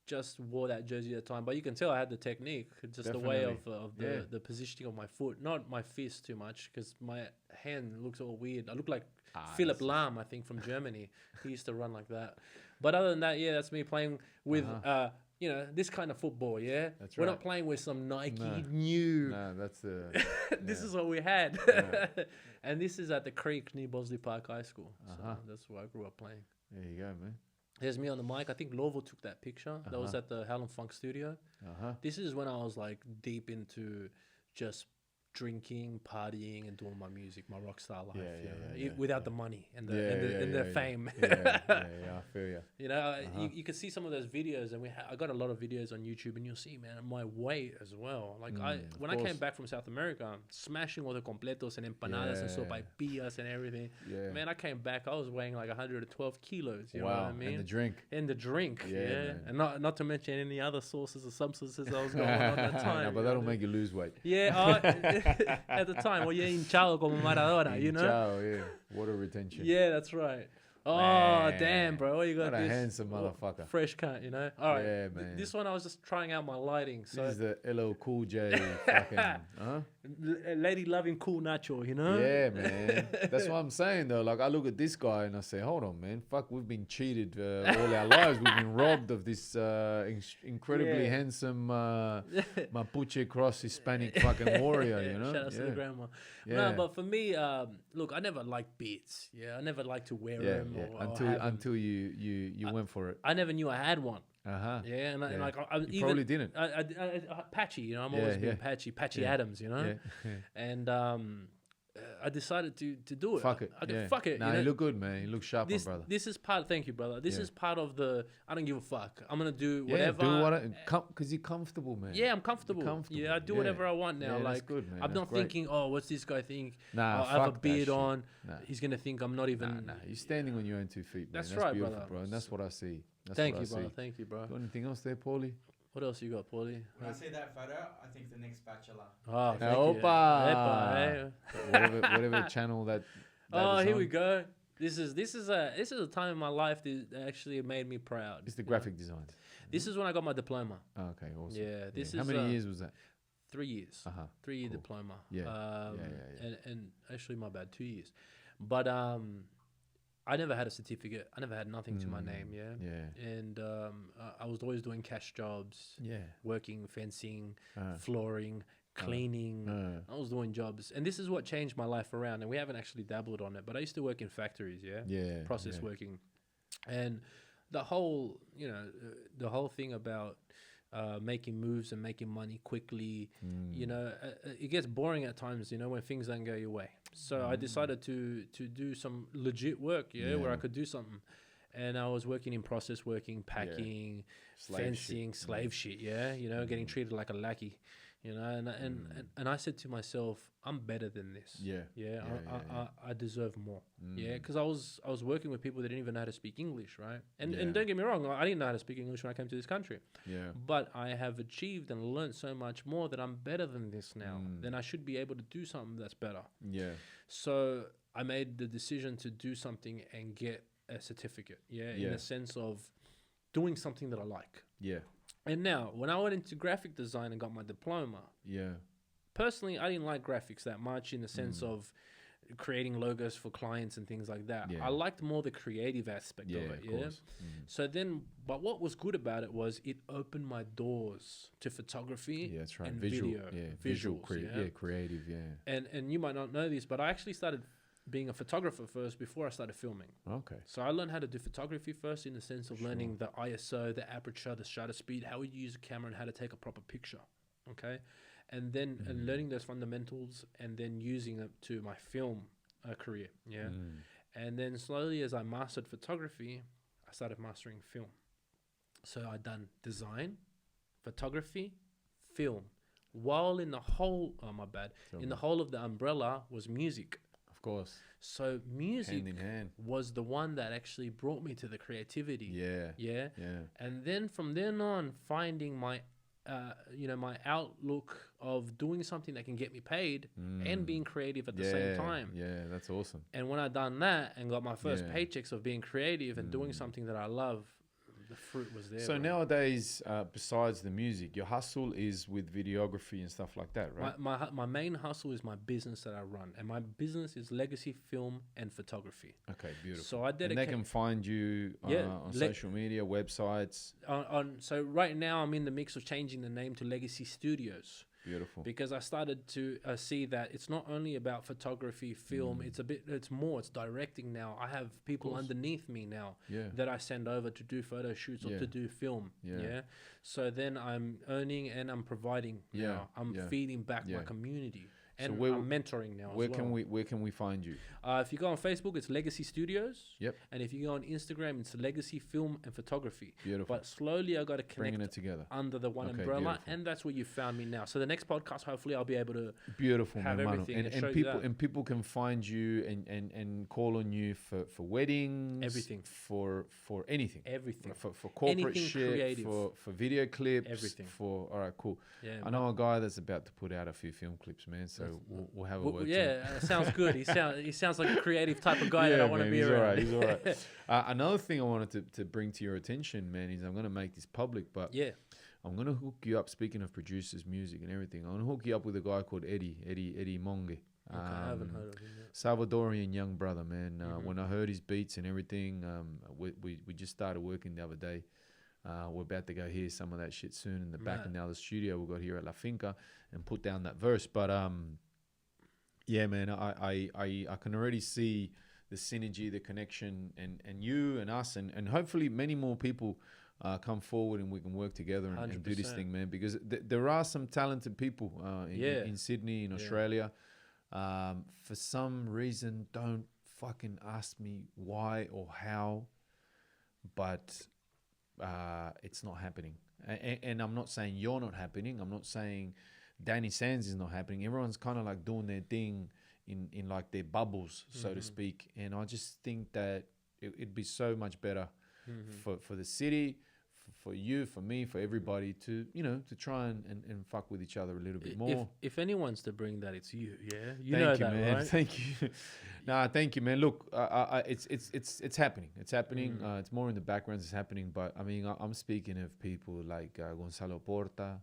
just wore that jersey at the time, but you can tell I had the technique, just the way of the positioning of my foot, not my fist too much, because my hand looks all weird. I look like Philipp Lahm, I think, from Germany. He used to run like that. But other than that, that's me playing with you know, this kind of football. That's We're not playing with some Nike new. No, that's the. This is what we had, and this is at the Creek near Bosley Park High School. So that's where I grew up playing. There you go, man. There's me on the mic. I think Lovo took that picture. That was at the Howlin' Funk studio. This is when I was like deep into just drinking, partying, and doing my music, my rock star life. Without the money and the fame. I feel you. You know, you can see some of those videos, and I got a lot of videos on YouTube, and you'll see, man, my weight as well. Like when I came back from South America, smashing all the completos and empanadas and sopaipillas and everything. Man, I came back, I was weighing like 112 kilos. You know what I mean? And the drink. And not to mention any other sources or substances I was going on that time. But that'll make you lose weight. at the time. Well, you're hinchado como Maradona, you know? Hinchado, yeah. Water retention. Yeah, that's right. Oh, Man. damn, bro. You got What a this handsome motherfucker. fresh cut, you know? All right. Yeah, man. This one I was just trying out my lighting. So This is the LL Cool J fucking, huh? lady loving cool Nacho, you know? Yeah, man. That's what I'm saying, though. Like, I look at this guy and I say, hold on, man. Fuck, we've been cheated all our lives. We've been robbed of this incredibly handsome Mapuche cross Hispanic fucking warrior, you know? Shout out to the grandma. Yeah. No, but for me, look, I never liked beards. Yeah, I never liked to wear them. Yeah. Or have them. Until you went for it. I never knew I had one. Uh-huh. Yeah, and I, like I You even, probably didn't. I patchy, you know. I'm always been patchy Adams, you know. Yeah. And I decided to do it. Fuck it. Fuck it. Nah, you look good, man. You look sharp, my brother. This is part. Thank you, brother. This is part of the. I don't give a fuck. I'm gonna do Yeah, whatever. do what because you're comfortable, man. Yeah, I'm comfortable. Yeah, I do whatever I want now. Yeah, like, that's good, man. I'm That's not great. thinking, oh, what's this guy think? Nah, I have a fuck that beard shit. on. Nah. He's gonna think I'm not even. Nah, you're standing on your own 2 feet, man. That's right, beautiful, brother. bro. And that's what I see. That's Thank what you, I see. brother. Thank you, bro. Got anything else there, Paulie? What else you got, Paulie? When I say that photo, I think the next Bachelor. Oh, thank you. Opa! Epa, whatever channel that Oh, is here on. we go. This is a time in my life that actually made me proud. It's the graphic design. This is when I got my diploma. Oh, okay, awesome. Yeah, this How is, many years was that? 3 years. Uh-huh. 3-year Cool. diploma. Yeah. And actually, my bad, 2 years. But I never had a certificate. I never had nothing to my name. Yeah. Yeah. And I was always doing cash jobs. Yeah. Working, fencing, Uh. flooring, cleaning. I was doing jobs, and this is what changed my life around. And we haven't actually dabbled on it, but I used to work in factories. Yeah. Process yeah. working, and the whole the whole thing about making moves and making money quickly, it gets boring at times, when things don't go your way. So I decided to do some legit work, where I could do something. And I was working in process working, packing, fencing, slave shit, getting treated like a lackey, and I said to myself, I'm better than this. I deserve more. Because I was working with people that didn't even know how to speak English, right? And don't get me wrong, I didn't know how to speak English when I came to this country. But I have achieved and learned so much more that I'm better than this now. Then I should be able to do something that's better. So I made the decision to do something and get a certificate, in the sense of doing something that I like. And now, when I went into graphic design and got my diploma, personally, I didn't like graphics that much in the sense of creating logos for clients and things like that. I liked more the creative aspect of it. So then, but what was good about it was it opened my doors to photography. That's right. And Visual, video, visual, visuals, creative, And you might not know this, but I actually started being a photographer first before I started filming. Okay. So I learned how to do photography first in the sense of learning the ISO, the aperture, the shutter speed, how you use a camera and how to take a proper picture. Okay. And then and learning those fundamentals and then using it to my film career. And then slowly as I mastered photography, I started mastering film. So I done design, photography, film. While in the whole, in the whole of the umbrella was music. Of course. So music hand in hand was the one that actually brought me to the creativity. Yeah. And then from then on, finding my my outlook of doing something that can get me paid and being creative at the same time. Yeah, that's awesome. And when I done that and got my first paychecks of being creative and doing something that I love, the fruit was there. So nowadays, besides the music, your hustle is with videography and stuff like that, right? My main hustle is my business that I run, and my business is legacy film and photography. Okay, beautiful. So I dedicate. And they can find you on social media, websites. So right now I'm in the mix of changing the name to Legacy Studios. Beautiful. Because I started to see that it's not only about photography, film. It's more. It's directing now. I have people underneath me now that I send over to do photo shoots or to do film. So then I'm earning and I'm providing. Now. I'm feeding back my community. And I'm mentoring now where can we find you? If you go on Facebook, it's Legacy Studios. Yep. And if you go on Instagram, it's Legacy Film and Photography. Beautiful. But slowly I got to connect Bringing it together under the one umbrella, beautiful. and that's where you found me now. So the next podcast, hopefully, I'll be able to have everything and people can find you and call on you for weddings, everything, for anything, everything, for corporate anything shit, creative. for video clips, everything. All right, cool. Yeah, I know a guy that's about to put out a few film clips, man. So So we'll have a word. Sounds good. He sounds like a creative type of guy that I want to be around. He's all right. Another thing I wanted to bring to your attention, man, is I'm going to make this public, but I'm going to hook you up. Speaking of producers, music, and everything, I'm going to hook you up with a guy called Eddie Monge. I haven't heard of him yet. Salvadorian young brother, man. When I heard his beats and everything, we just started working the other day. We're about to go hear some of that shit soon in the back of now the studio we got here at La Finca and put down that verse. But yeah, man, I can already see the synergy, the connection, and you and us, and hopefully many more people come forward and we can work together and do this thing, man. Because there are some talented people in Sydney, in Australia. For some reason, don't fucking ask me why or how, but it's not happening. And I'm not saying you're not happening. I'm not saying Danny Sands is not happening. Everyone's kind of like doing their thing in like their bubbles, so to speak. And I just think that it'd be so much better for the city, for you, for me, for everybody to, to try and fuck with each other a little bit more. If anyone's to bring that, it's you, yeah? Thank you, man. Right? Thank you. Thank you, man. Look, it's happening. It's happening. It's more in the background. It's happening. But, I mean, I'm speaking of people like Gonzalo Porta,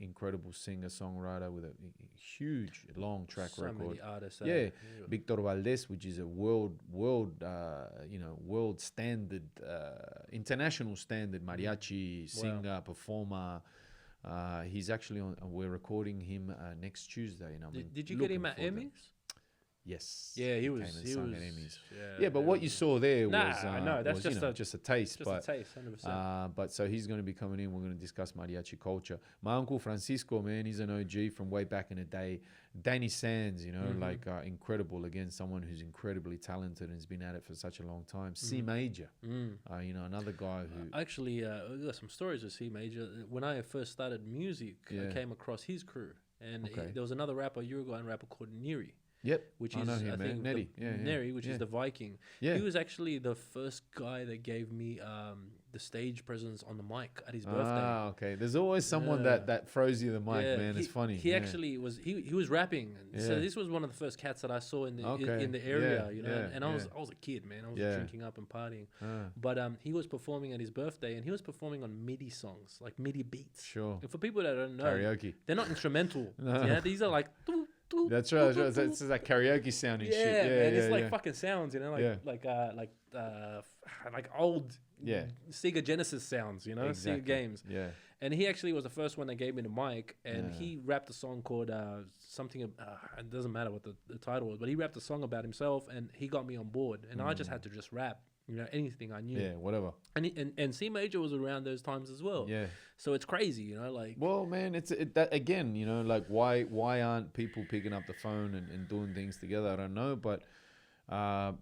incredible singer-songwriter with a huge, long track record. So many artists. Victor Valdez, which is a world standard, international standard mariachi singer, performer. He's actually on. We're recording him next Tuesday. And did you get him at Emmys? Yes. Yeah, he was. But what you saw there was. I know that's just a taste. Just a taste, 100%. But so he's going to be coming in. We're going to discuss mariachi culture. My uncle Francisco, man, he's an OG from way back in the day. Danny Sands, incredible. Again, someone who's incredibly talented and has been at it for such a long time. C Major, another guy who. Actually, there's some stories with C Major. When I first started music, I came across his crew, and there was another Uruguayan rapper called Neri. Yep, which is I think Neri, Neri, which is the Viking. Yeah. He was actually the first guy that gave me the stage presence on the mic at his birthday. Ah, okay. There's always someone that throws you the mic, man. It's funny. He actually was he was rapping, so this was one of the first cats that I saw in the area, And I was a kid, man. I was drinking up and partying, but he was performing at his birthday, and he was performing on MIDI songs, like MIDI beats. Sure. And for people that don't know, karaoke. They're not instrumental. Yeah, these are like. That's right. It's like karaoke sounding shit. Yeah, man. It's like fucking sounds, like old Sega Genesis sounds, exactly. Sega games. Yeah. And he actually was the first one that gave me the mic, and he rapped a song called something. It doesn't matter what the title was, but he rapped a song about himself, and he got me on board, and I just had to just rap. Anything I knew. Yeah, whatever. And C Major was around those times as well. Yeah. So it's crazy, like. Well, man, that again, like why aren't people picking up the phone and doing things together? I don't know, but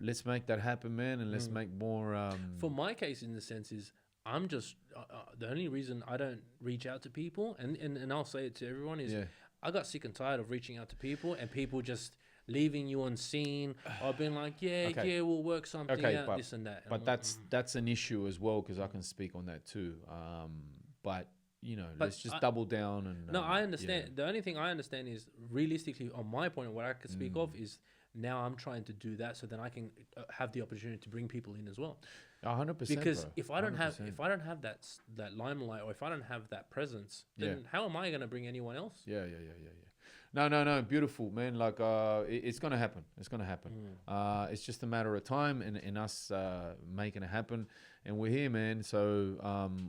let's make that happen, man, and let's make more. For my case, in the sense is, I'm just the only reason I don't reach out to people, and I'll say it to everyone is, I got sick and tired of reaching out to people and people just leaving you on scene or being like, we'll work something out, this and that. But that's an issue as well, because I can speak on that too. But let's just double down and. No, I understand. The only thing I understand is realistically, on my point, what I could speak of is now I'm trying to do that so then I can have the opportunity to bring people in as well. 100%. Because bro. if I don't have that limelight, or if I don't have that presence, then how am I going to bring anyone else? Yeah. No, beautiful, man. Like, it's gonna happen. It's gonna happen. It's just a matter of time and us making it happen. And we're here, man. So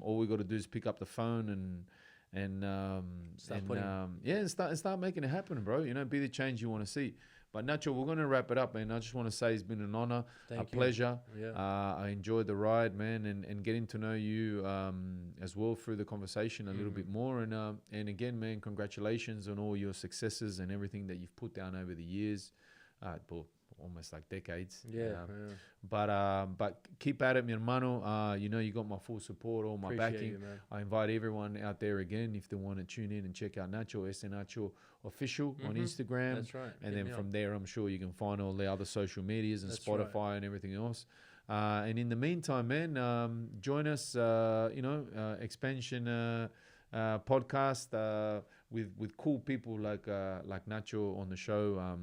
all we got to do is pick up the phone and start making it happen, bro. Be the change you want to see. But Nacho, we're gonna wrap it up, man. I just want to say it's been an honor, a pleasure. Yeah. I enjoyed the ride, man, and getting to know you as well through the conversation a little bit more. And again, man, congratulations on all your successes and everything that you've put down over the years, almost like decades. But keep at it, mi hermano. You got my full support, all my Appreciate backing. you, man. I invite everyone out there again if they want to tune in and check out Nacho, Ese Nacho Official on Instagram. That's right. And then from there, I'm sure you can find all the other social medias and That's Spotify right. and everything else. And in the meantime, man, join us, Expansion podcast with cool people like Nacho on the show.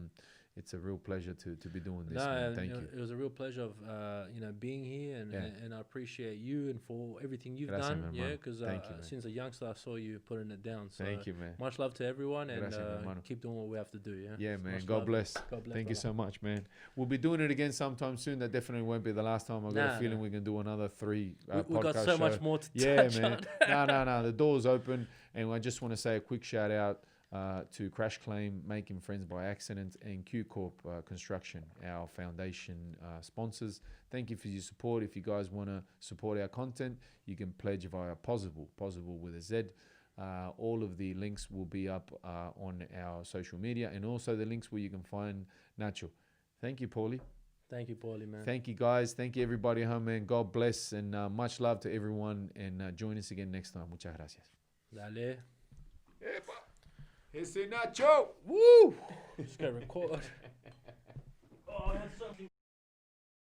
It's a real pleasure to be doing this. Man. Thank you. It was a real pleasure of being here, and I appreciate you and for everything you've done. Man, because since a youngster I saw you putting it down. So thank you, man. Much love to everyone, and keep doing what we have to do. Yeah, man. God bless. Thank you so much, man. We'll be doing it again sometime soon. That definitely won't be the last time. I've got a feeling we can do another 3 We've got so much more to touch man. No. The door's open, and I just want to say a quick shout out to Crash Claim, Making Friends by Accident, and Q Corp Construction, our foundation sponsors. Thank you for your support. If you guys want to support our content, you can pledge via Possible with a Z. All of the links will be up on our social media, and also the links where you can find Nacho. Thank you, Paulie. Thank you, Paulie, man. Thank you, guys. Thank you, everybody at home, man. God bless, and much love to everyone, and join us again next time. Muchas gracias. Dale. Epa. Ese Nacho. Woo! Just got record. Oh, that's something.